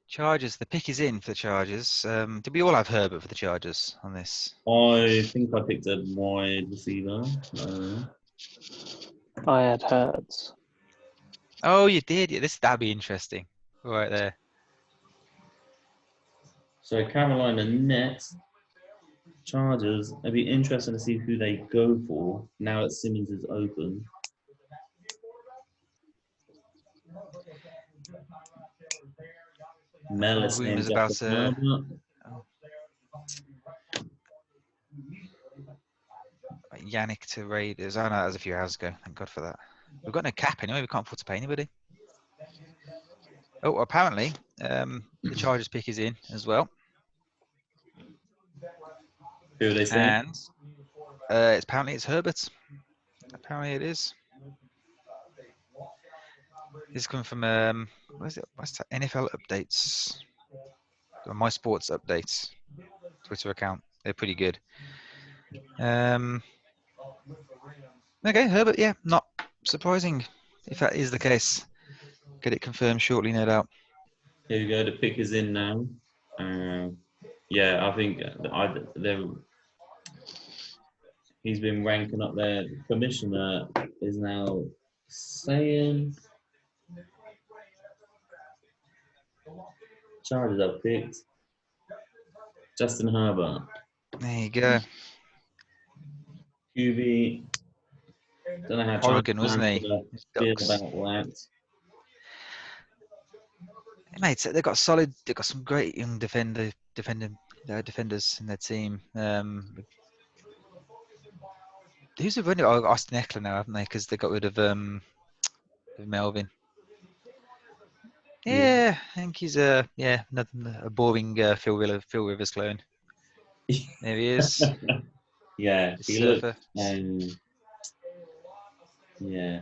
Chargers. The pick is in for the Chargers. Did we all have Herbert for the Chargers on this? I think I picked a wide receiver. I had Hurds. Oh, you did. Yeah, that'd be interesting. Right there. So Carolina Nets, Chargers. It'd be interesting to see who they go for now that Simmons is open. Mellis and Rumours about Justin Herbert. Yannick to Raiders. Oh no, that was a few hours ago. Thank God for that. We've got no cap anyway. We can't afford to pay anybody. Oh, apparently the Chargers pick is in as well. Who are they saying? And apparently it's Herbert. Apparently it is. This is coming from what's that? NFL updates. Or My Sports updates. Twitter account. They're pretty good. Okay, Herbert. Yeah, not surprising if that is the case. Get it confirmed shortly, no doubt. Here we go. The pick is in now. Yeah, I think he's been ranking up there. The commissioner is now saying Chargers have picked Justin Herbert. There you go. QB. Don't know how Oregon, wasn't he? feel about that. Mate, they've got solid. They've got some great young defenders in their team. Who's the running? Oh, Austin Eckler now, haven't they? Because they got rid of Melvin. Yeah, I think he's a boring Phil Rivers clone. There he is. Yeah, The he surfer. looks. Yeah.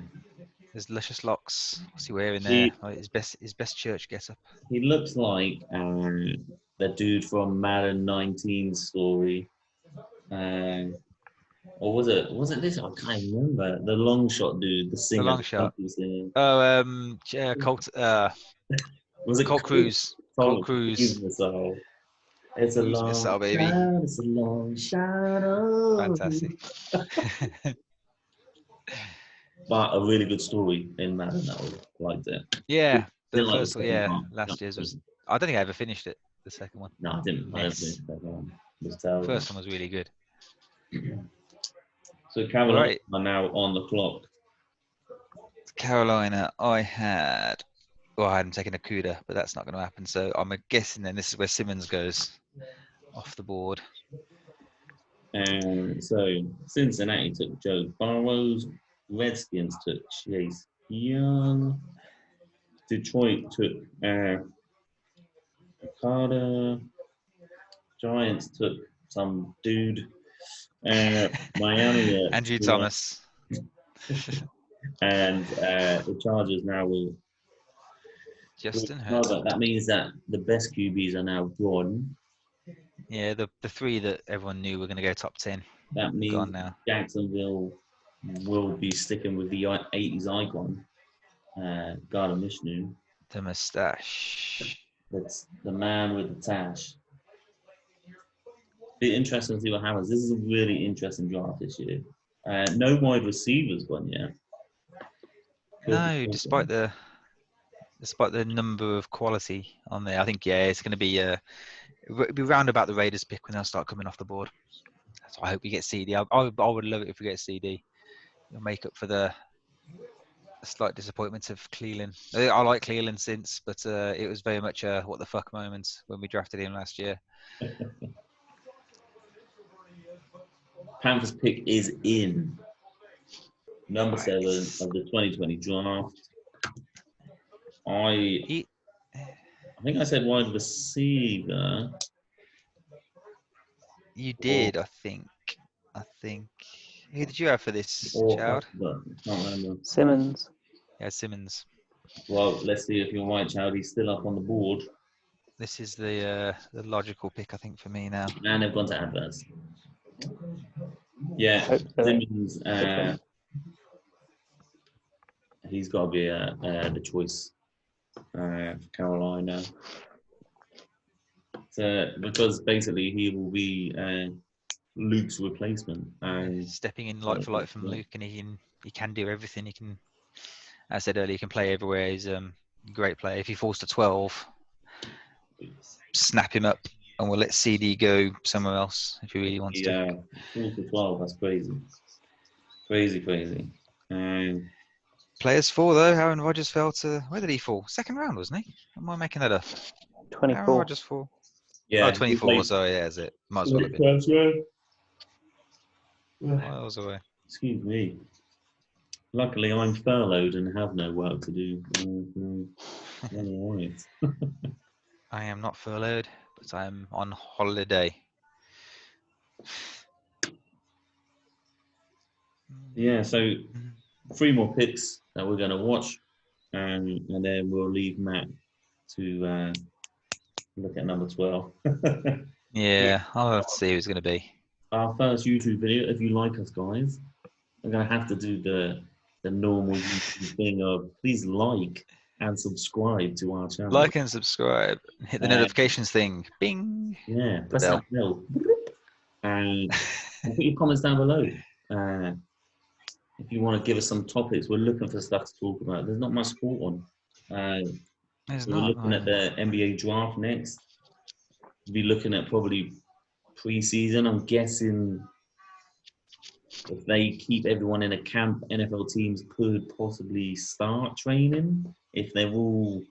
His luscious locks. What's he wearing there? His best church getup. He looks like the dude from Madden 19 story. Or was it this? I can't remember. The long shot dude, the singer. The long shot. Oh, Colt. Was it Colt Cruz? Colt Cruz. It's a Cruz long missile, baby. shot. It's a long shot. Oh. Fantastic. But a really good story in Madden. I liked it. Yeah, the Didn't first like one. the Yeah, second part. last year's was. I don't think I ever finished it. The second one. No, I didn't. I didn't finish the second one. It was terrible. First one was really good. So Carolina Right. are now on the clock. Carolina, I hadn't taken a CUDA, but that's not going to happen. So I'm guessing then this is where Simmons goes off the board. And so Cincinnati took Joe Burrows. Redskins took Chase Young. Detroit took Carter. Giants took some dude. Miami. Andrew Thomas. And the Chargers now will. Justin Herbert. That means that the best QBs are now gone. Yeah, the 3 that everyone knew were going to go top 10. That means Gone now. Jacksonville will be sticking with the 80s icon, Gardner Minshew. The mustache. That's the man with the tash. Be interesting to see what happens. This is a really interesting draft this year. No wide receivers gone yet. No, despite the number of quality on there, I think it's going to be it'll be round about the Raiders pick when they'll start coming off the board. So I hope we get CD. I would love it if we get CD. It'll make up for the slight disappointment of Cleland. I like Cleland since, but it was very much a what the fuck moment when we drafted him last year. Panthers pick is in. Number 7 of the 2020 draft. I think I said wide receiver. You did, I think. Who did you have for this, child? Can't remember. Simmons. Yeah, Simmons. Well, let's see if you're right, child. He's still up on the board. This is the logical pick, I think, for me now. And they've gone to adverts. Yeah, Simmons. He's got to be the choice for Carolina. So, because basically he will be Luke's replacement. Stepping in like for like from Luke, and he can do everything. He can, as I said earlier, he can play everywhere. He's a great player. If he falls to 12, snap him up, and we'll let CD go somewhere else if he really wants to. Yeah, falls to 12. That's crazy. Crazy. Players 4 though. Aaron Rodgers fell to, where did he fall? Second round, wasn't he? Am I making that up? 24. Aaron Rodgers fall. Yeah, Oh, 24. So yeah, is it? Might as well have been. Miles away. Excuse me. Luckily, I'm furloughed and have no work to do. All right. I am not furloughed, but I am on holiday. Yeah, so 3 more picks that we're going to watch, and then we'll leave Matt to look at number 12. Yeah, I'll have to see who's going to be. Our first YouTube video, if you like us, guys, I'm going to have to do the normal YouTube thing of please like and subscribe to our channel. Like and subscribe. Hit the notifications thing. Bing. Yeah, press that bell. And put your comments down below. If you want to give us some topics, we're looking for stuff to talk about. There's not much sport on. There's we're looking at the NBA draft next. We'll be looking at probably pre-season. I'm guessing if they keep everyone in a camp, NFL teams could possibly start training if they're all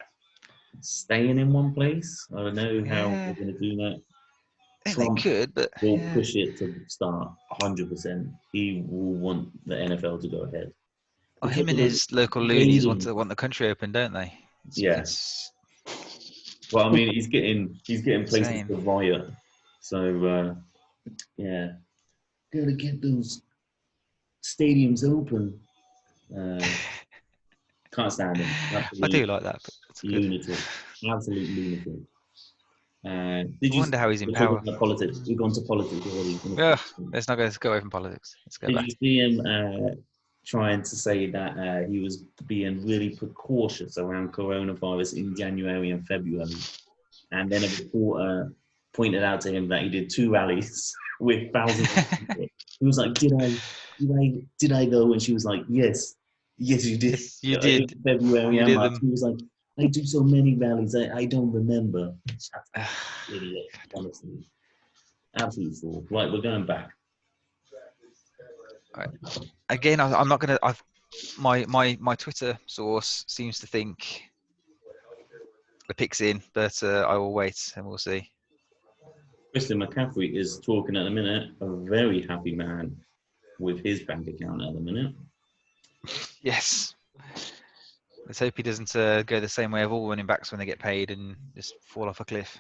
staying in one place. I don't know how we're going to do that. I think they could, but we'll push it to start 100%. He will want the NFL to go ahead. Him and his local loonies want the country open, don't they? Yes. Well, I mean, he's getting places to riot. So yeah, gotta get those stadiums open. Can't stand him. I do like that. But it's lunatic. Absolute lunatic. I wonder how he's in power. Politics. We've gone to politics already. Yeah, let's not go away from politics. Let's go back. Did you see him trying to say that he was being really precautious around coronavirus in January and February? And then a reporter pointed out to him that he did 2 rallies with thousands of people. He was like, did I go? And she was like, yes, you did. You did. February and March. He was like, I do so many rallies, I don't remember. Idiot, honestly. Absolute fool. Right, we're going back. Right. Again, I'm not going to... My Twitter source seems to think the pick's in, but I will wait and we'll see. Christian McCaffrey is talking at the minute, a very happy man with his bank account at the minute. Yes. Let's hope he doesn't go the same way of all running backs when they get paid and just fall off a cliff.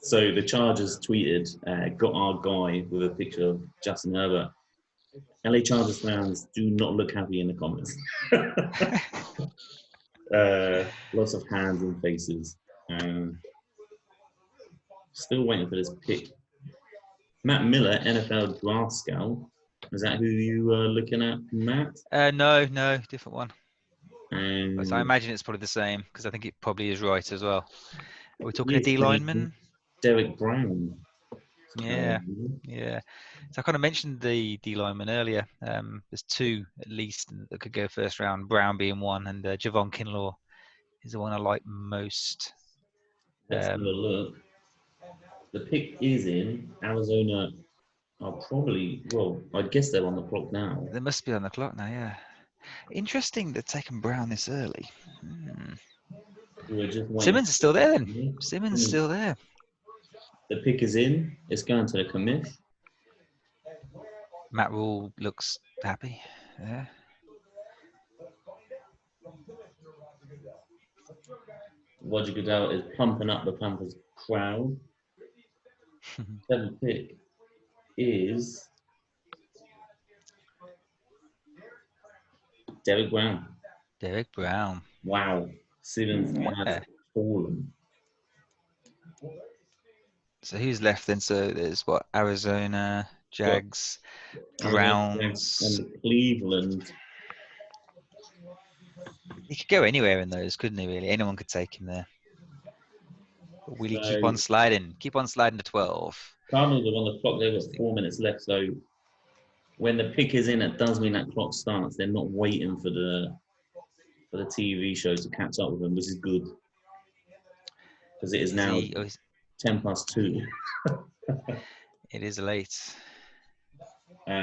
So the Chargers tweeted, got our guy with a picture of Justin Herbert. LA Chargers fans do not look happy in the comments. Lots of hands and faces. Still waiting for this pick. Matt Miller, NFL draft scout. Is that who you are looking at, Matt? No, different one. But I imagine it's probably the same because I think it probably is right as well. Are we talking a D lineman? Derek Brown. Yeah. So I kind of mentioned the D lineman earlier. There's 2 at least that could go first round. Brown being one, and Javon Kinlaw is the one I like most. Let's have a look. The pick is in. Arizona are probably, I guess they're on the clock now. They must be on the clock now, yeah. Interesting they're taking Brown this early. We're just waiting. Simmons is still there then. Yeah. Simmons is still there. The pick is in. It's going to the commish. Matt Rule looks happy. Yeah. Roger Goodell is pumping up the Panthers crowd. Seventh pick is Derek Brown. Derek Brown. Wow. Simmons Yeah. has fallen. So who's left then? So there's what? Arizona, Jags, Browns. And Cleveland. He could go anywhere in those, couldn't he? Really, anyone could take him there. But will he keep So- on sliding? Keep on sliding to 12. Cardinals are on the clock. They've got 4 minutes left. So when the pick is in, it does mean that clock starts. They're not waiting for the TV show to catch up with them, which is good. Because it is now 10 past 2. It is late. I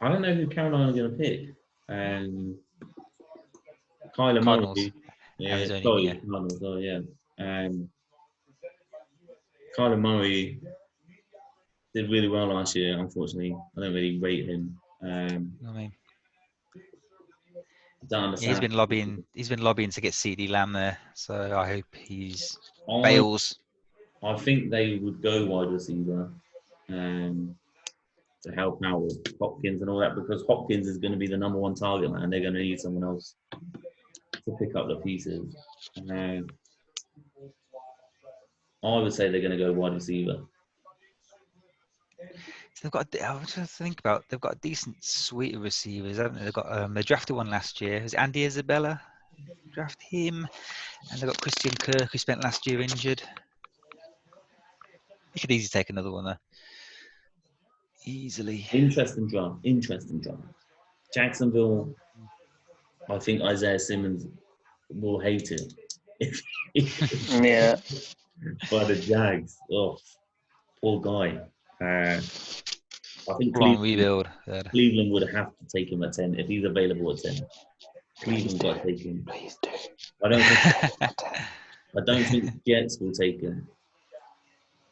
don't know who Carolina are going to pick. Kyler Cardinals. Murray. Yeah, Arizona, sorry, yeah. Cardinals. Oh, yeah. Kyler Murray did really well last year. Unfortunately, I don't really rate him. I mean, Don't understand. he's been lobbying to get CD Lamb there. So I hope he's bails. I think they would go wide receiver to help out with Hopkins and all that, because Hopkins is going to be the number one target, man. They're going to need someone else to pick up the pieces. I would say they're going to go wide receiver. So they've got. I was trying to think about. They've got a decent suite of receivers, haven't they? They've got. They drafted one last year. It was Andy Isabella. Draft him, and they've got Christian Kirk, who spent last year injured. You could easily take another one there. Easily. Interesting draft. Jacksonville, I think Isaiah Simmons will hate it. Yeah. By the Jags. Oh, poor guy. I think Long rebuild. Yeah. Cleveland would have to take him at 10 if he's available at 10. Cleveland got to take him. Please do. I don't think Jets will take him.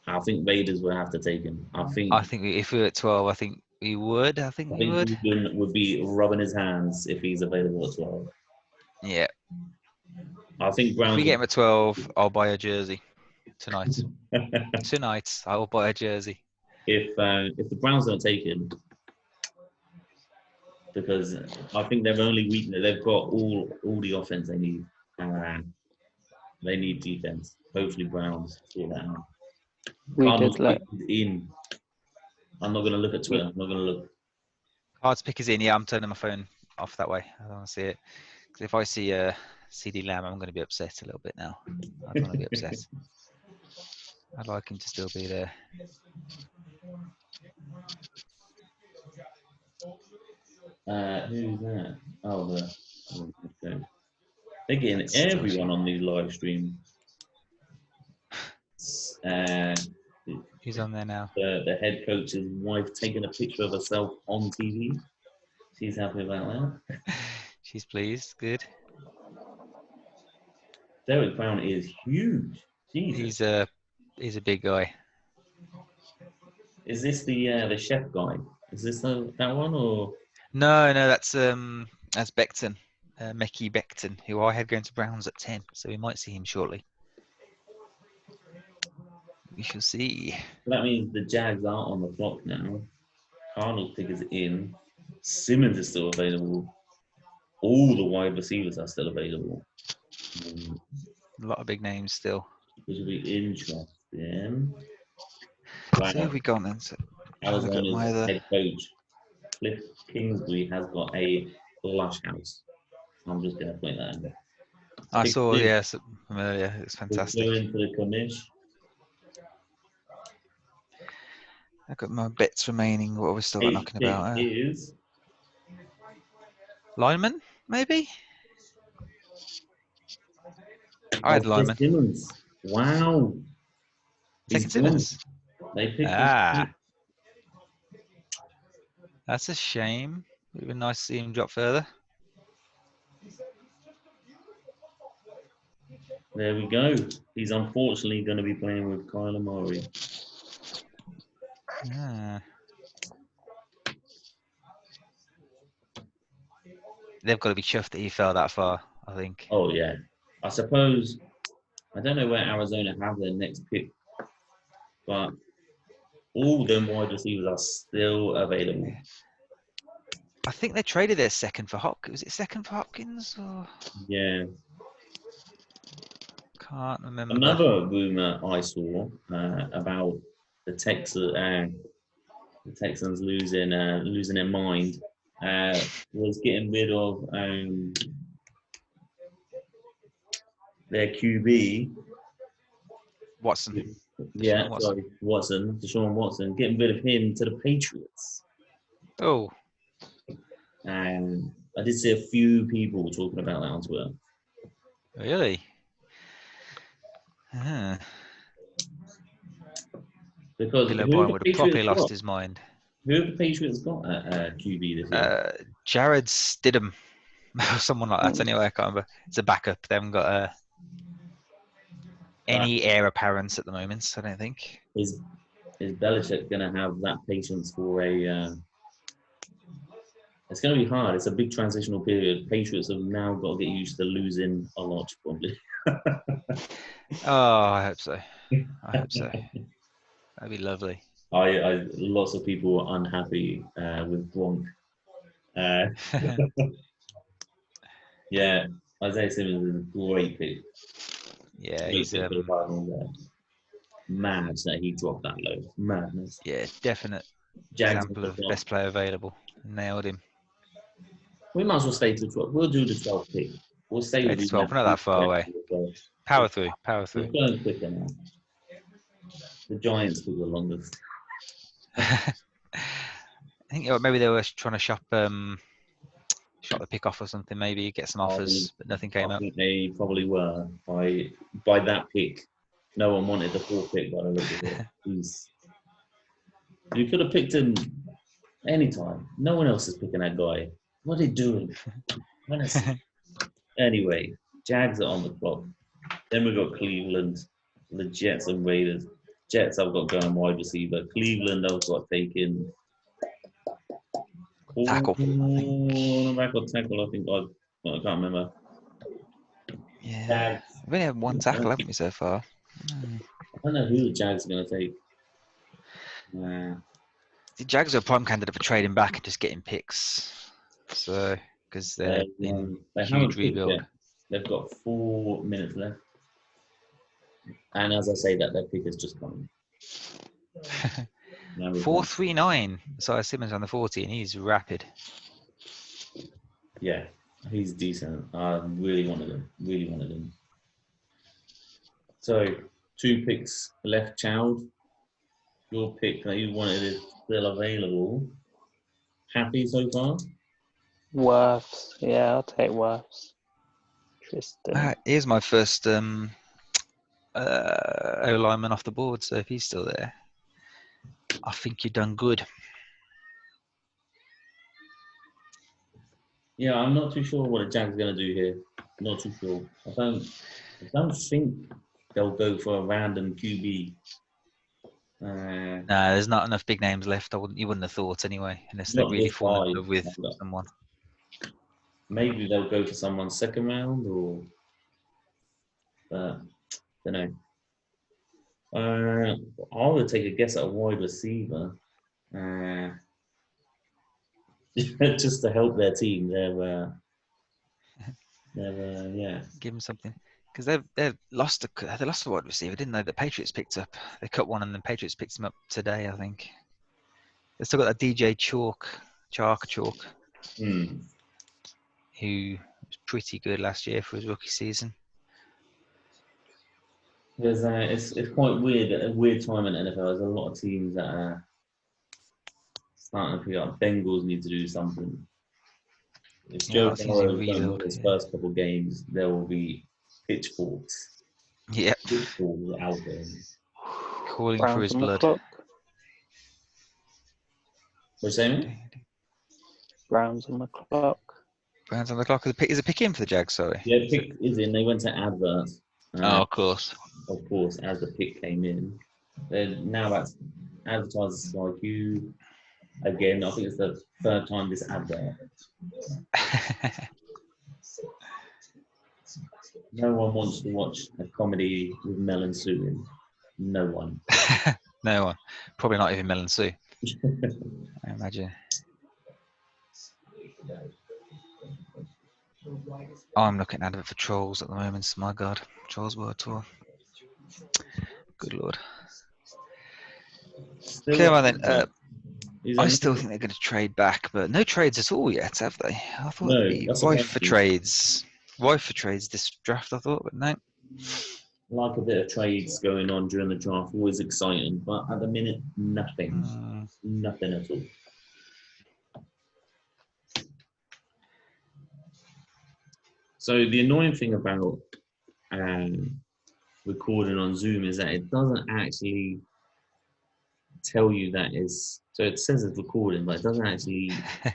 I think Raiders will have to take him. I think if we were at 12, I think we would. I think we would. Cleveland would be rubbing his hands if he's available at 12. Yeah. I think Brown. If we get him at 12, I'll buy a jersey tonight. Tonight, I will buy a jersey. If the Browns don't take him, because I think their only weakness, they've got all the offense they need. They need defense. Hopefully Browns sort that out. Cardinals pick is in. I'm not going to look at Twitter. I'm not going to look. Cards pick is in. Yeah, I'm turning my phone off that way. I don't want to see it. Because if I see CD Lamb, I'm going to be upset a little bit now. I don't want to be upset. I'd like him to still be there. Who's that? Oh, okay. They're getting everyone on these live streams. Who's on there now? The head coach's wife taking a picture of herself on TV. She's happy about that. She's pleased. Good. Derek Brown is huge. Jesus. He's a big guy. Is this the chef guy? Is this that one or? No, that's Becton, Mekhi Becton, who I had going to Browns at 10, so we might see him shortly. We shall see. So that means the Jags are on the clock now. Cardinals pick is in. Simmons is still available. All the wide receivers are still available. A lot of big names still. Which will be interesting. Wow. So who have we got then? So, Arizona's head coach, Cliff Kingsbury, has got a lush house. I'm just going to point that in. I saw, yes, familiar. It's fantastic. We'll go into the commish. I've got my bets remaining. What are we still knocking about? Is lineman, maybe? I had lineman. Simmons. Wow. Taking Simmons. They picked That's a shame. It would be nice to see him drop further. There we go. He's unfortunately going to be playing with Kyler Murray. Ah. They've got to be chuffed that he fell that far, I think. Oh, yeah. I suppose, I don't know where Arizona have their next pick, but all them wide receivers are still available. I think they traded their second for Hopkins. Was it second for Hopkins? Or... Yeah. Can't remember. Another rumor I saw about the Texans losing their mind was getting rid of their QB. Watson. Yeah, Watson. Deshaun Watson, getting rid of him to the Patriots. Oh. And I did see a few people talking about that on Twitter. Really? Ah. Because Bill who O'Brien the would have properly Patriots lost got? his mind. Who have the Patriots got at QB this year? Jared Stidham. Someone like that anyway, I can't remember. It's a backup. They haven't got any heir apparent at the moment, I don't think. Is Belichick going to have that patience for a... It's going to be hard. It's a big transitional period. Patriots have now got to get used to losing a lot, probably. Oh, I hope so. That'd be lovely. Lots of people were unhappy with Gronk. Yeah, Isaiah Simmons is a great pick. Yeah, he's mad that he dropped that low. Madness. Yeah, definite Jags example of best player available. Nailed him. We might as well stay to 12. We'll do the 12th pick. We'll stay with 12. We're not that far away. Power through. We're going quicker now. The Giants took the longest. I think maybe they were trying to shop the pick off or something. Maybe get some offers, but nothing came up. I think they probably were by that pick. No one wanted the 4th pick by the look of it. You could have picked him anytime. No one else is picking that guy. What are they doing? Anyway, Jags are on the clock. Then we've got Cleveland, the Jets and Raiders. Jets I've got going wide receiver. Cleveland I've got taking tackle. Back or tackle, I think I can't remember. Yeah. We've only had one tackle, haven't we, so far? I don't know who the Jags are going to take. The Jags are a prime candidate for trading back and just getting picks. So, because they're in huge rebuild. They've got 4 minutes left. And as I say that, their pick is just coming. 4.39. So Simmons on the 40, and he's rapid. Yeah, he's decent. I really wanted him. So, 2 picks left, Child. Your pick that you wanted is still available. Happy so far? Wirfs. Yeah, I'll take Wirfs. Tristan. Here's my first O-lineman off the board, so if he's still there, I think you've done good. Yeah, I'm not too sure what the Jags are going to do here. Not too sure. I don't think they'll go for a random QB. No, there's not enough big names left. You wouldn't have thought anyway, unless they really fall in love with someone. Maybe they'll go for someone second round, or don't know. I would take a guess at a wide receiver, just to help their team. Yeah. Give them something. Because they've lost a wide receiver, didn't they? The Patriots picked up. They cut one, and the Patriots picked him up today, I think. They still got that DJ Chalk, who was pretty good last year for his rookie season. It's quite weird. A weird time in the NFL. There's a lot of teams that are starting to pick up. Bengals need to do something. If Joe Burrow doesn't win his first couple of games, there will be pitchforks. Yeah. Pitchforks out there. Calling for his blood. What's saying? Browns on the clock. Browns on the clock. Is a pick in for the Jags, sorry? Yeah, pick is in. They went to adverts. Of course. Of course, as the pick came in, then now that's advertisers like you. Again, I think it's the third time this advert. No one wants to watch a comedy with Mel and Sue in. No one. No one. Probably not even Mel and Sue. I imagine. I'm looking at it for Trolls at the moment. My God, Trolls World Tour. Good Lord. Okay, well then. I still think they're going to trade back, but no trades at all yet, have they? I thought No, it'd be that's rife for trades. Rife for trades this draft, I thought, but no. Like a bit of trades going on during the draft, always exciting, but at the minute, nothing. Nothing at all. So the annoying thing about recording on Zoom is that it doesn't actually tell you that it's, so it says it's recording, but it doesn't actually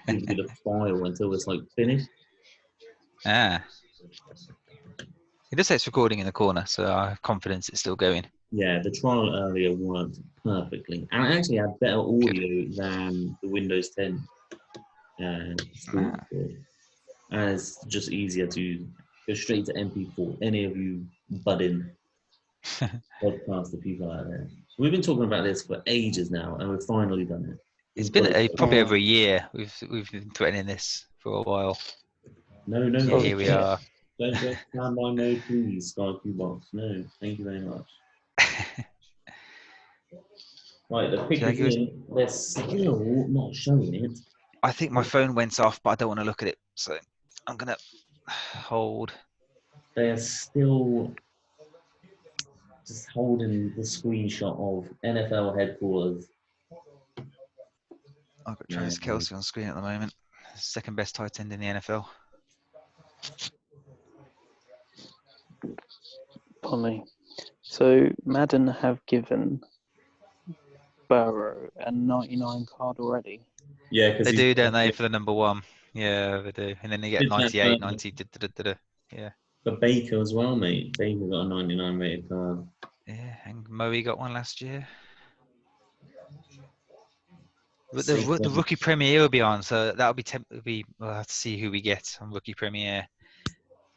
give you the file until it's like finished. It does say it's recording in the corner, so I have confidence it's still going. Yeah, the trial earlier worked perfectly, and it actually had better audio than the Windows 10 and it's just easier to go straight to MP4. Any of you budding podcaster people out there, we've been talking about this for ages now, and we've finally done it. It's been probably over a year. We've been threatening this for a while. No, yeah, here we are. Don't go standby mode, please, Sky Box. No, thank you very much. Right, the pick is in. They're still not showing it. I think my phone went off, but I don't want to look at it, so I'm gonna hold. They're still just holding the screenshot of NFL headquarters. I've got Travis Kelce on screen at the moment. Second best tight end in the NFL. Funny. So Madden have given Burrow a 99 card already. Yeah, because they do, don't they, for the number one? Yeah, they do. And then they get 98, 90. Yeah. But Baker as well, mate. Baker got a 99 rated card. Yeah, and Moe got one last year. But the rookie premiere will be on, so that'll be we'll have to see who we get on rookie premiere.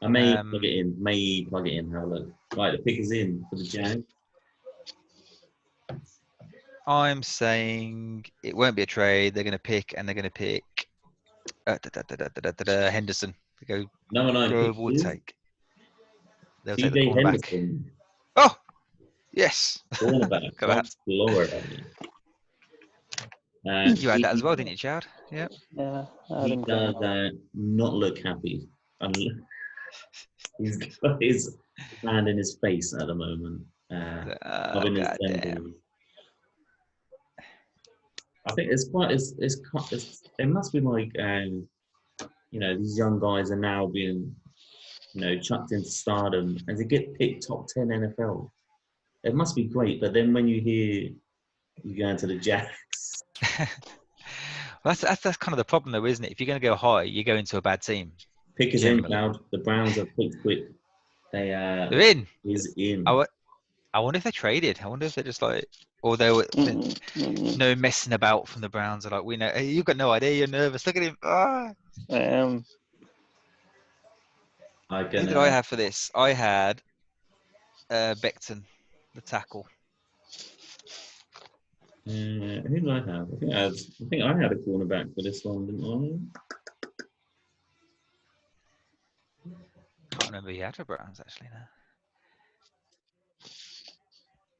I may plug it in. Have a look. Right, the pick is in for the Jags. I'm saying it won't be a trade. They're going to pick, and they're going to pick Henderson. They go Number 9 would take. They'll take the TJ cornerback. Henderson. Oh, yes. Cornerback. That's Florida. You had that as well, didn't you, Chad? Yeah. He does not look happy. He's got his hand in his face at the moment. I think it must be like, these young guys are now being, chucked into stardom and to get picked top 10 NFL. It must be great, but then when you hear you go into the Jags. That's kind of the problem, though, isn't it? If you're going to go high, you go into a bad team. Pick is in, Cloud. The Browns have picked quick. They're in. Is in. I wonder if they traded. I wonder if they're just like, or they were no messing about from the Browns. Are like, we know, hey, you've got no idea. You're nervous. Look at him. Ah. I am. Who did I have for this? I had Becton, the tackle. Who did I have? I think I had a cornerback for this one, didn't I? I can't remember who you had for Browns actually now.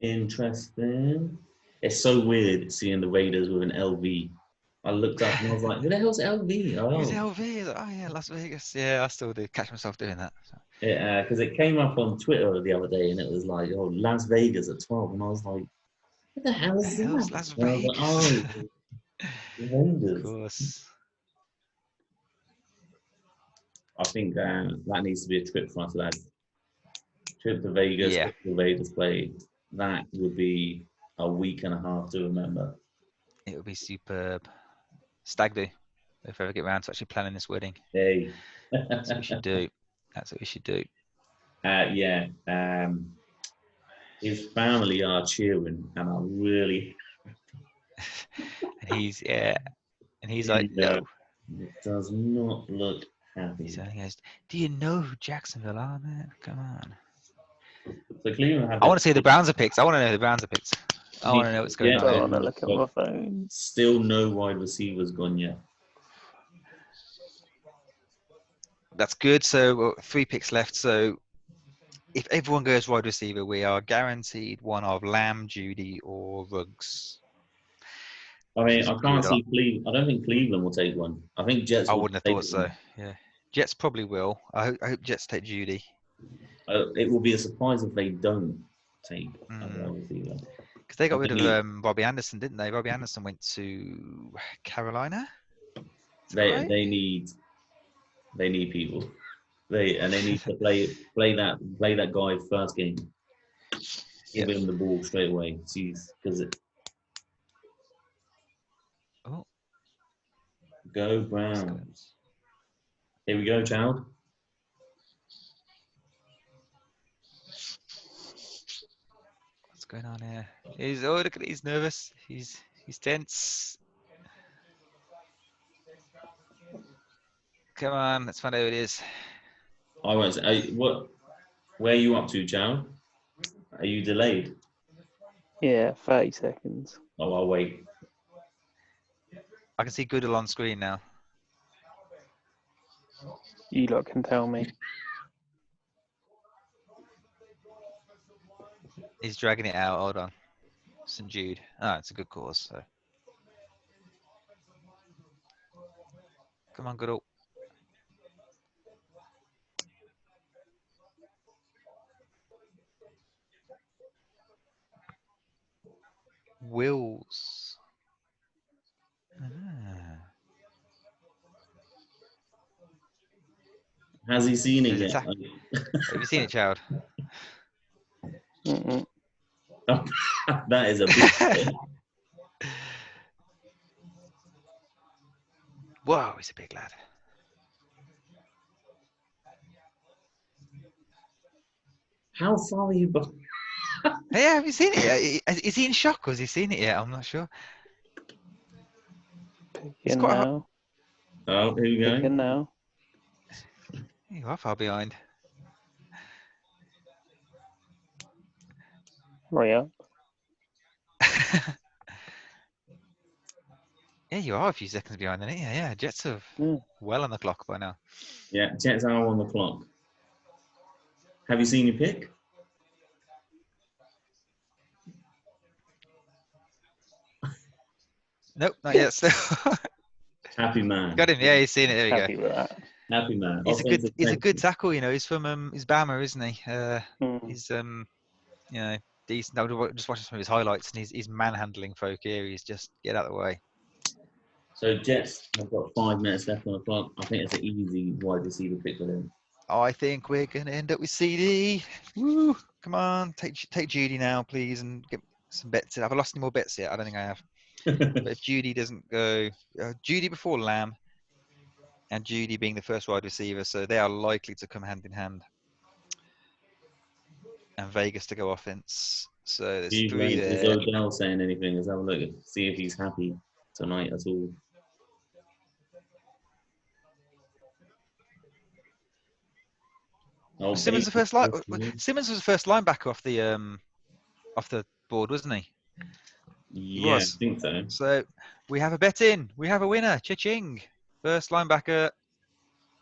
Interesting. It's so weird seeing the Raiders with an LV. I looked up and I was like, who the hell's LV? Oh, who's LV? Oh yeah, Las Vegas. Yeah, I still do catch myself doing that. So. Yeah, because it came up on Twitter the other day and it was like, oh, Las Vegas at 12. And I was like, what the hell is that? Las Vegas? Like, Raiders. Of course. I think that needs to be a trip for us, lads. Trip to Vegas, the Raiders play. That would be a week and a half to remember. It would be superb. Stag do. If we ever get around to actually planning this wedding. Hey. That's what we should do. That's what we should do. Yeah. His family are cheering, and are really. And he's like, no. It does not look happy. So he goes, do you know who Jacksonville are, man? Come on. So Cleveland had. I want to see the Browns are picked. I want to know who the Browns are picked. I want to know what's going Yeah, on I here. want to look at my phone. Still no wide receivers gone yet. That's good. So 3 picks left. So if everyone goes wide receiver, we are guaranteed one of Lamb, Judy, or Ruggs. I mean, Which I is can't good. see Cleveland. I don't think Cleveland will take one. I think Jets I will wouldn't have take thought so. one. Yeah, Jets probably will. I hope Jets take Judy. It will be a surprise if they don't take a Mm. wide receiver. Because they got rid of Robbie Anderson, didn't they? Robbie Anderson went to Carolina. They need people. They need to play that guy first game. Give him the ball straight away. Because Oh, go Browns. Here we go, child. what's going on here? Look at it, he's nervous. He's tense. Come on, let's find out who it is. I won't say. Where are you up to, child? Are you delayed? Yeah, 30 seconds. Oh, I'll wait. I can see Goodall on screen now. You lot can tell me. He's dragging it out. Hold on. St. Jude. Oh, it's a good cause. So. Come on, Goodall. Wills. Ah. Has he seen it There's a yet? Have you seen it, child? Mm-mm. That is a big. Whoa, he's a big lad. How far are you? Hey, have you seen it yet? Is he in shock or has he seen it yet? I'm not sure. Picking now. Oh, here we go. Picking now. You are far behind. Hurry up. Yeah, you are a few seconds behind, aren't you? Yeah, Jets are well on the clock by now. Yeah, Jets are on the clock. Have you seen your pick? Nope, not yet. Still. Happy man. Got him. Yeah, he's seen it. There we go. Happy with that. Happy man. He's a good tackle. You know, he's from he's Bama, isn't he? He's you know, decent. I was just watching some of his highlights, and he's manhandling folk here. He's just get out of the way. So Jets have got 5 minutes left on the clock. I think it's an easy wide receiver pick for them. I think we're going to end up with CD. Woo! Come on, take Judy now, please, and get some bets in. Have I lost any more bets yet? I don't think I have. But if Judy doesn't go, Judy before Lamb, and Judy being the first wide receiver, so they are likely to come hand in hand. And Vegas to go offense. So there's 3 there. Is Odell saying anything? Let's have a look. See if he's happy tonight at all. Oh, Simmons the first line. Simmons was the first linebacker off the board, wasn't he? Yeah, I think so. So we have a bet in. We have a winner. Cha-ching. First linebacker.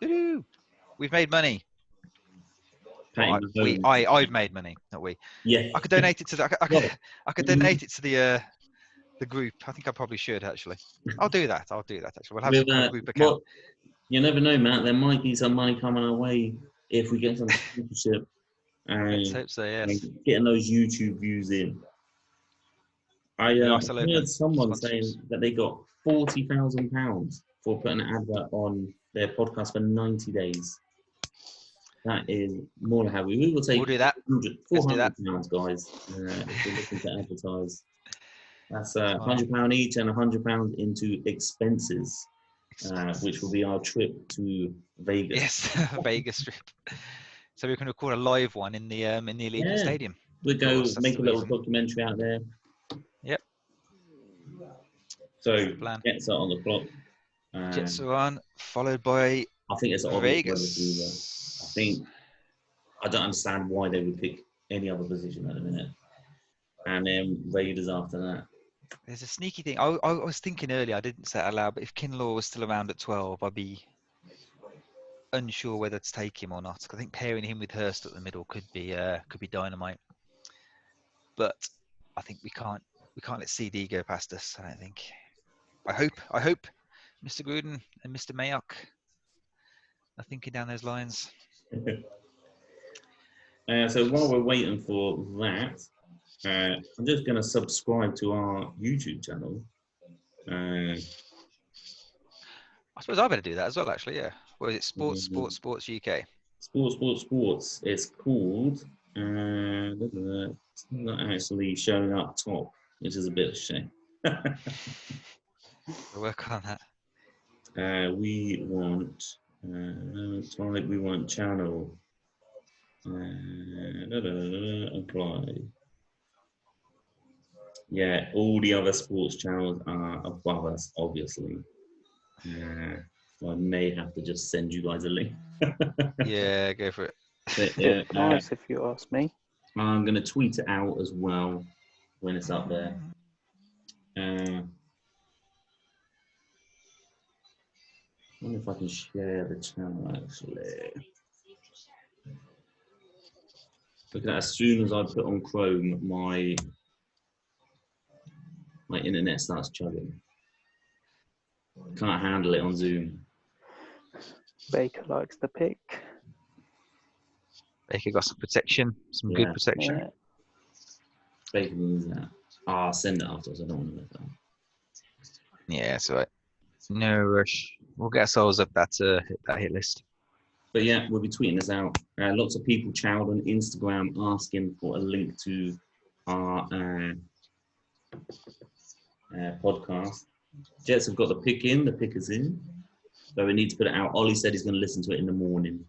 Doo-doo. We've made money. I've made money, not we. Yeah. I could donate it to the. I could donate it to the group. I think I probably should actually. I'll do that. Actually, we'll have some kind of group account. Well, you never know, Matt. There might be some money coming our way if we get some sponsorship. Let's hope so. Yes. Getting those YouTube views in. I heard someone saying that they got £40,000 for putting an advert on their podcast for 90 days. That is more than happy. We will take We'll do that. £400, guys, if we're looking to advertise. That's £100 each and £100 into expenses, which will be our trip to Vegas. Yes, Vegas trip. So we can record a live one in the Allegiant Yeah. Stadium. We'll go That's make a the little reason. documentary out there. Yep. So That's the plan. Jets are on the clock. Jets are on, followed by I think it's an obvious wide receiver. I think I don't understand why they would pick any other position at the minute. And then Raiders after that. There's a sneaky thing. I was thinking earlier, I didn't say it out loud, but if Kinlaw was still around at 12, I'd be unsure whether to take him or not. I think pairing him with Hurst at the middle could be dynamite. But I think we can't let CD go past us. I don't think. I hope Mr. Gruden and Mr. Mayock are thinking down those lines. So while we're waiting for that, I'm just going to subscribe to our YouTube channel. I suppose I better do that as well, actually. Yeah. What is it? Sports UK. Sports. It's called. It's not actually showing up top, which is a bit of a shame. We'll work on that. We want channel. Apply. Yeah, all the other sports channels are above us, obviously. So I may have to just send you guys a link. Yeah, go for it. But, yeah, Nice, if you ask me. I'm going to tweet it out as well when it's up there. I wonder if I can share the channel, actually. Look at that, as soon as I put on Chrome, my internet starts chugging. Can't handle it on Zoom. Baker likes the pick. Baker got some protection, some good protection. Yeah. Baker means that. I'll send it afterwards. I don't want to let that. Yeah, it's all right. No rush. We'll get ourselves up that hit list. But yeah, we'll be tweeting this out. Lots of people chowed on Instagram asking for a link to our podcast. Jets have got the pick in. The pick is in. So we need to put it out. Ollie said he's going to listen to it in the morning.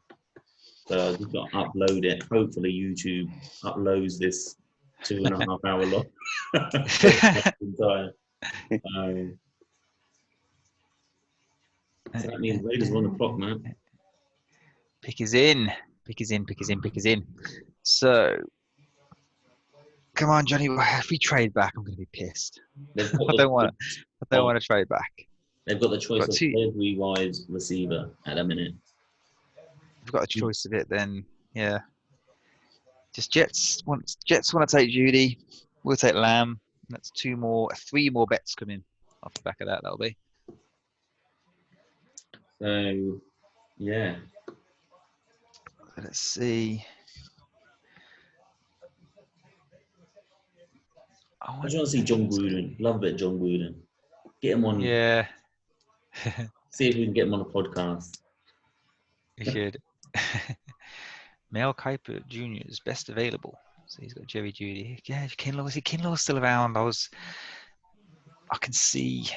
So we've got to upload it. Hopefully YouTube uploads this 2.5 hour long. So that means Raiders are on the clock, man. Pick is in. So, come on, Johnny. If we trade back, I'm going to be pissed. I don't want to trade back. They've got the choice of every wide receiver at a minute. We've got a choice of it, then yeah. Just Jets want to take Judy. We'll take Lamb. That's 3 more bets coming off the back of that. That'll be. So, yeah. Let's see. I just want to see John Gruden. Love a bit of John Gruden. Get him on. Yeah. See if we can get him on a podcast. We should. Mel Kiper Jr. is best available. So he's got Jerry Judy. Yeah, Kinlaw's still around. I can see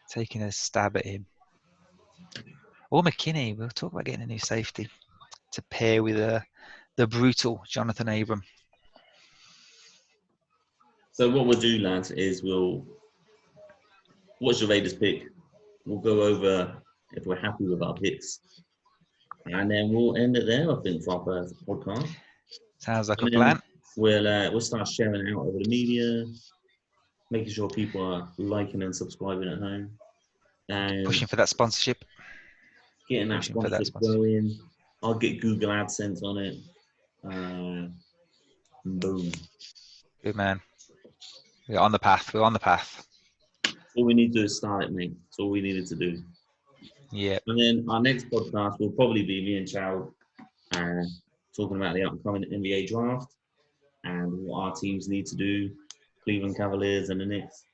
taking a stab at him. Or McKinney. We'll talk about getting a new safety to pair with the brutal Jonathan Abram. So what we'll do, lads, is we'll watch the Raiders pick. We'll go over if we're happy with our picks. And then we'll end it there, I think, for our first podcast. Sounds like a plan. We'll start sharing it out over the media, making sure people are liking and subscribing at home. And pushing for that sponsorship. Getting that sponsorship going. I'll get Google AdSense on it. Boom. Good man. We're on the path. All we need to do is start it, mate. That's all we needed to do. Yeah. And then our next podcast will probably be me and Chow talking about the upcoming NBA draft and what our teams need to do, Cleveland Cavaliers and the Knicks,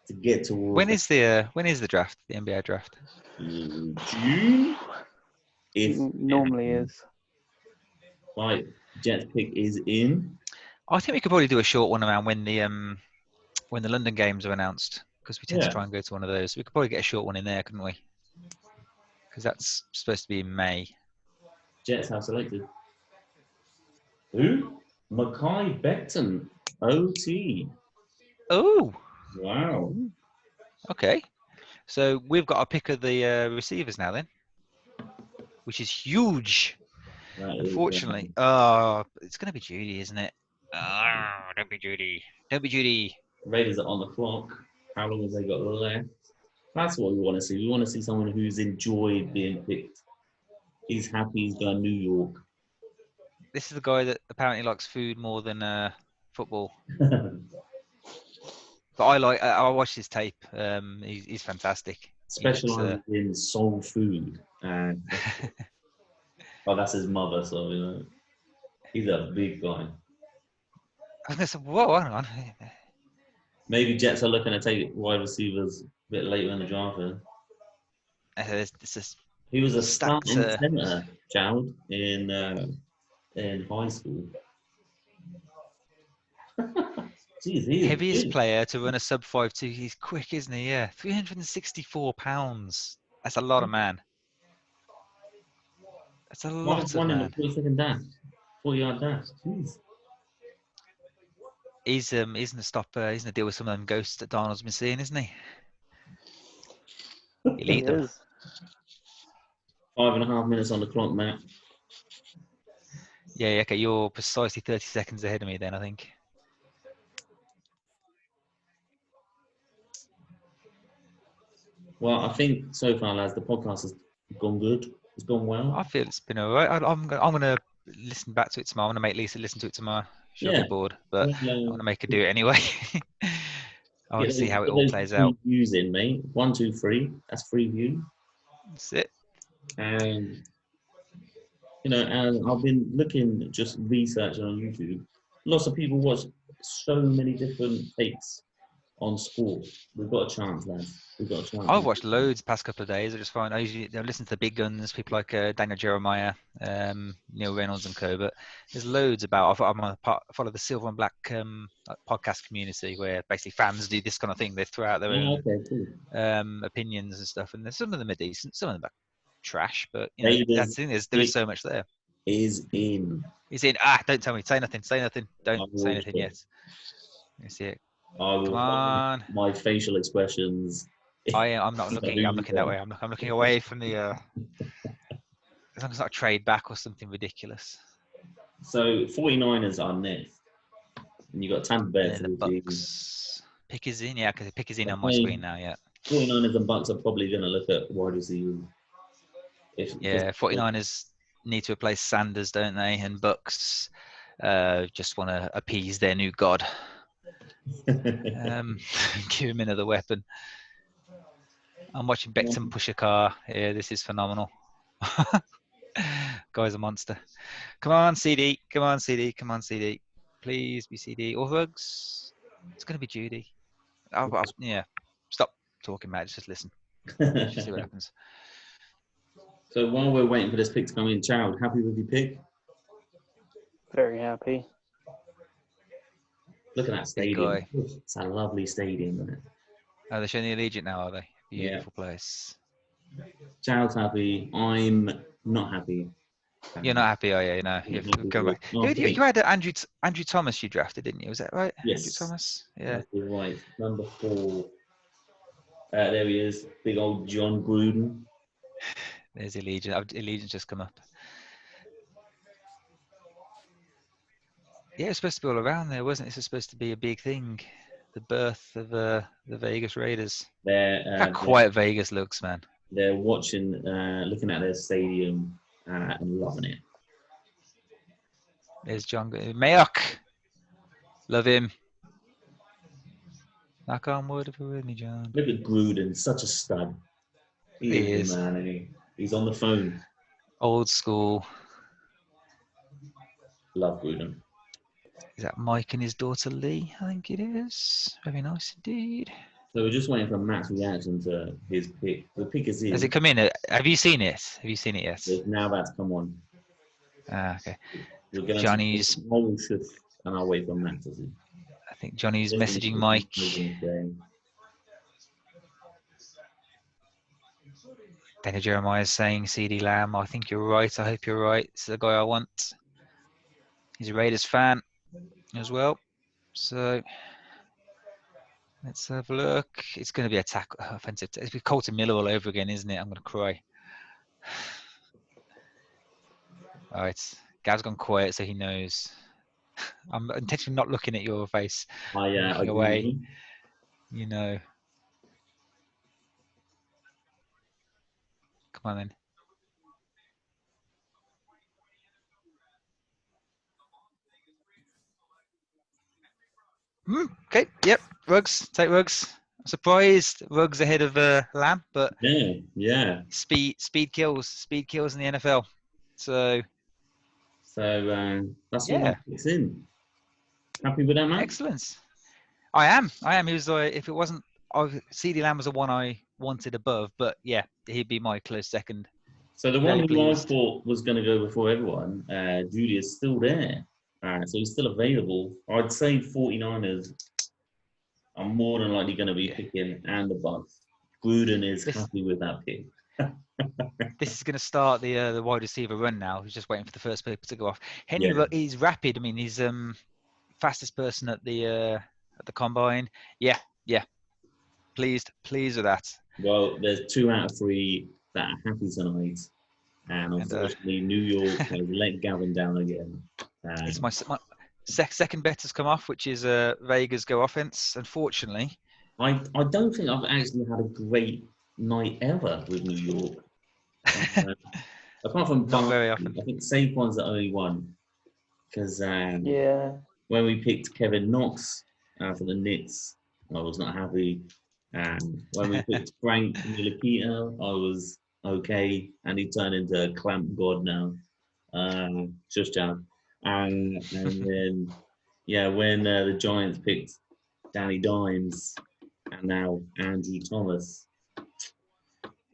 to get towards. When is the draft? The NBA draft? June. If normally is. Right, Jets pick is in. I think we could probably do a short one around when the London games are announced, because we tend to try and go to one of those. We could probably get a short one in there, couldn't we? Because that's supposed to be in May. Jets have selected. Who? Mekhi Becton. OT. Oh, Wow. okay. So we've got a pick of the receivers now then, which is huge. That is, Unfortunately. Oh, it's going to be Judy, isn't it? Oh, don't be Judy. Don't be Judy. Raiders are on the clock. How long have they got left? That's what we want to see. We want to see someone who's enjoyed being picked. He's happy he's going to New York. This is the guy that apparently likes food more than football. But I watched his tape. He's fantastic. He looks, Specializes in soul food. And oh, that's his mother, so you know. He's a big guy. I was going to say, whoa, hang on. Maybe Jets are looking to take wide receivers a bit later in the draft. This is He was a stacked, starting center, child, in high school. Jeez, he is heaviest big. player to run a sub 5'2". He's quick, isn't he? Yeah, 364 pounds. That's a lot of man. That's a lot of One in man. the 40-second dash, 40-yard dash. Jeez. He's gonna stop. He's gonna deal with some of them ghosts that Darnold's been seeing, isn't he? He'll He eat them. is. 5.5 minutes on the clock, Matt. Yeah, okay. You're precisely 30 seconds ahead of me then, I think. Well, I think so far, lads, the podcast has gone good. It's gone well. I feel it's been alright. I'm gonna listen back to it tomorrow. I'm gonna make Lisa listen to it tomorrow. She'll Yeah. be bored, but Yeah. I'm gonna make her do it anyway. I want to see how it Get all those plays free out. views in, mate. 1, 2, 3. That's free view. That's it. And you know, and I've been looking, just researching on YouTube. Lots of people watch so many different takes on sport. We've got a chance, lads. We've got a chance. I've watched loads the past couple of days. I usually listen to the big guns, people like Daniel Jeremiah, Neil Reynolds and co. But there's loads about. I follow the Silver and Black podcast community where basically fans do this kind of thing. They throw out their own Okay, cool. opinions and stuff, and some of them are decent, some of them are trash. But you know, that's the thing. There is so much there. Is in. He's in. Don't tell me. Say nothing. Say nothing. Don't say anything yet. Let me see it. I will. Come on. My facial expressions. I'm not looking. I'm looking that way. I'm looking away from the. As long as it's not a trade back or something ridiculous. So 49ers are next, and you got Tampa Bay. And the Bucks. Pick is in, yeah, because the pick is in on my screen now. Yeah. 49ers and Bucks are probably going to look at wide receiver. 49ers need to replace Sanders, don't they? And Bucks just want to appease their new god. Give him another weapon. I'm watching Beckham push a car. Yeah, this is phenomenal. Guy's a monster. Come on, CD. Come on, CD. Come on, CD. Please be CD. Or Rugs. It's going to be Judy. Yeah. Stop talking, Matt. Just listen. Just see what happens. So while we're waiting for this pick to come in, Child, happy with your pick? Very happy. Look at that stadium. It's a lovely stadium, isn't it? Oh, they're showing the Allegiant now, are they? Beautiful place. Child's happy. I'm not happy. You're not happy, are you? No. You've gone back. You had Andrew Thomas you drafted, didn't you? Was that right? Yes. Andrew Thomas? Yeah. That's right. Number 4. There he is. Big old John Gruden. There's Allegiant. Allegiant's just come up. Yeah, it was supposed to be all around there, wasn't it? This was supposed to be a big thing. The birth of the Vegas Raiders. How quiet Vegas looks, man. They're watching, looking at their stadium and loving it. There's John Mayock. Love him. Knock on wood if you're with me, John. Look at Gruden, such a stud. He is, man, isn't he? He's on the phone. Old school. Love Gruden. Is that Mike and his daughter Lee? I think it is. Very nice indeed. So we're just waiting for Matt's reaction to his pick. The pick is in. Has it come in? Have you seen it? Have you seen it yet? It's now about to come on. Okay. Johnny's. And I'll wait for Matt to see. I think Johnny's messaging Mike. Daniel Jeremiah is saying CD Lamb. I think you're right. I hope you're right. It's the guy I want. He's a Raiders fan as well. So let's have a look. It's going to be offensive. It's be Colton Miller all over again, isn't it? I'm going to cry. All right. Gav's gone quiet, so he knows. I'm intentionally not looking at your face. I'm looking away. You know. Come on then. Okay. Yep. Ruggs. Take Ruggs. I'm surprised Ruggs ahead of Lamb, but yeah. Speed kills. Speed kills in the NFL. So that's what it's in. Happy with that, man? Excellent. I am. He was if it wasn't, CD Lamb was the one I wanted above, but yeah, he'd be my close second. So the one who I thought was going to go before everyone, Judy, is still there. So he's still available. I'd say 49ers are more than likely going to be picking, and the Bucks. Gruden is happy with that pick. This is going to start the wide receiver run now. He's just waiting for the first paper to go off. Henry, he's rapid. I mean, he's fastest person at the combine. Yeah. Pleased with that. Well, there's 2 out of 3 that are happy tonight, and unfortunately, New York has let Gavin down again. It's my second bet has come off, which is Vegas go offense. Unfortunately, I don't think I've actually had a great night ever with New York. Apart from not very often. I think Saquon's the only one, because when we picked Kevin Knox for the Knicks, I was not happy. When we picked Frank Ntilikina, I was okay, and he turned into a clamp god now. Just John. And then when the Giants picked Danny Dimes and now Andrew Thomas,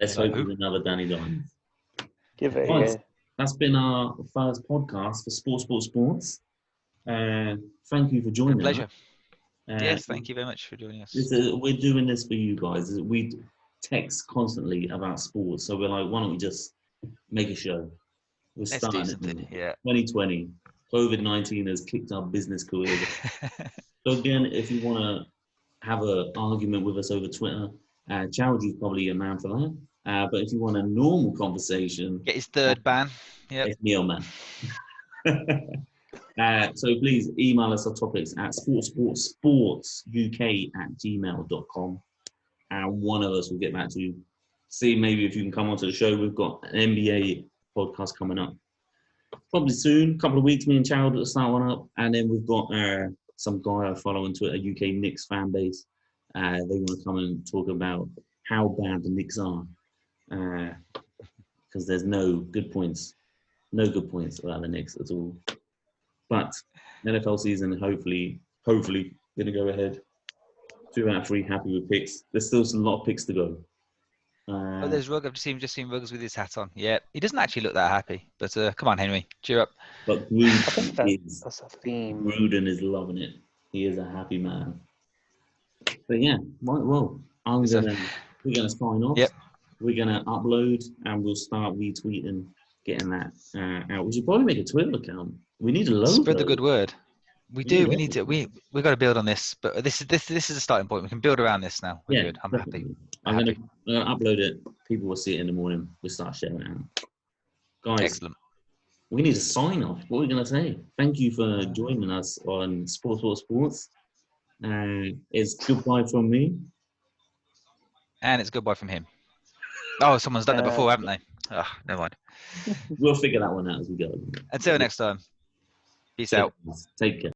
let's hope it's another Danny Dimes. Give it a go. That's been our first podcast for Sports. Thank you for joining us. Pleasure. Yes, thank you very much for joining us. We're doing this for you guys. We text constantly about sports, so we're like, why don't we just make a show? We're starting it. 2020. COVID-19 has kicked our business career. So again, if you want to have an argument with us over Twitter, Chowdhury's probably a man for that. But if you want a normal conversation, get his third ban. Yeah, it's Neil, man. So please email us our topics at sportsuk@gmail.com, and one of us will get back to you. See maybe if you can come onto the show. We've got an NBA podcast coming up probably soon, a couple of weeks. Me and Chowd will start one up, and then we've got some guy I follow on Twitter, UK Knicks fan base. They want to come and talk about how bad the Knicks are, because there's no good points about the Knicks at all. But NFL season hopefully going to go ahead. 2 out of 3 happy with picks. There's still a lot of picks to go. There's Ruggs. I've just seen Ruggs with his hat on. Yeah, he doesn't actually look that happy. But come on, Henry, cheer up. But that's a theme. Gruden is loving it. He is a happy man. But yeah, well, we're gonna sign off. Yep. We're gonna upload, and we'll start retweeting, getting that out. We should probably make a Twitter account. We need a logo. Spread the good word. We do. We need to. We got to build on this. But this is a starting point. We can build around this now. We're good. I'm happy. I'm gonna upload it. People will see it in the morning. We'll start sharing it out. Guys, excellent. We need a sign off. What are we gonna say? Thank you for joining us on Sports. It's goodbye from me. And it's goodbye from him. Oh, someone's done it before, haven't they? Oh, never mind. We'll figure that one out as we go. Until next time. Peace out. Take care.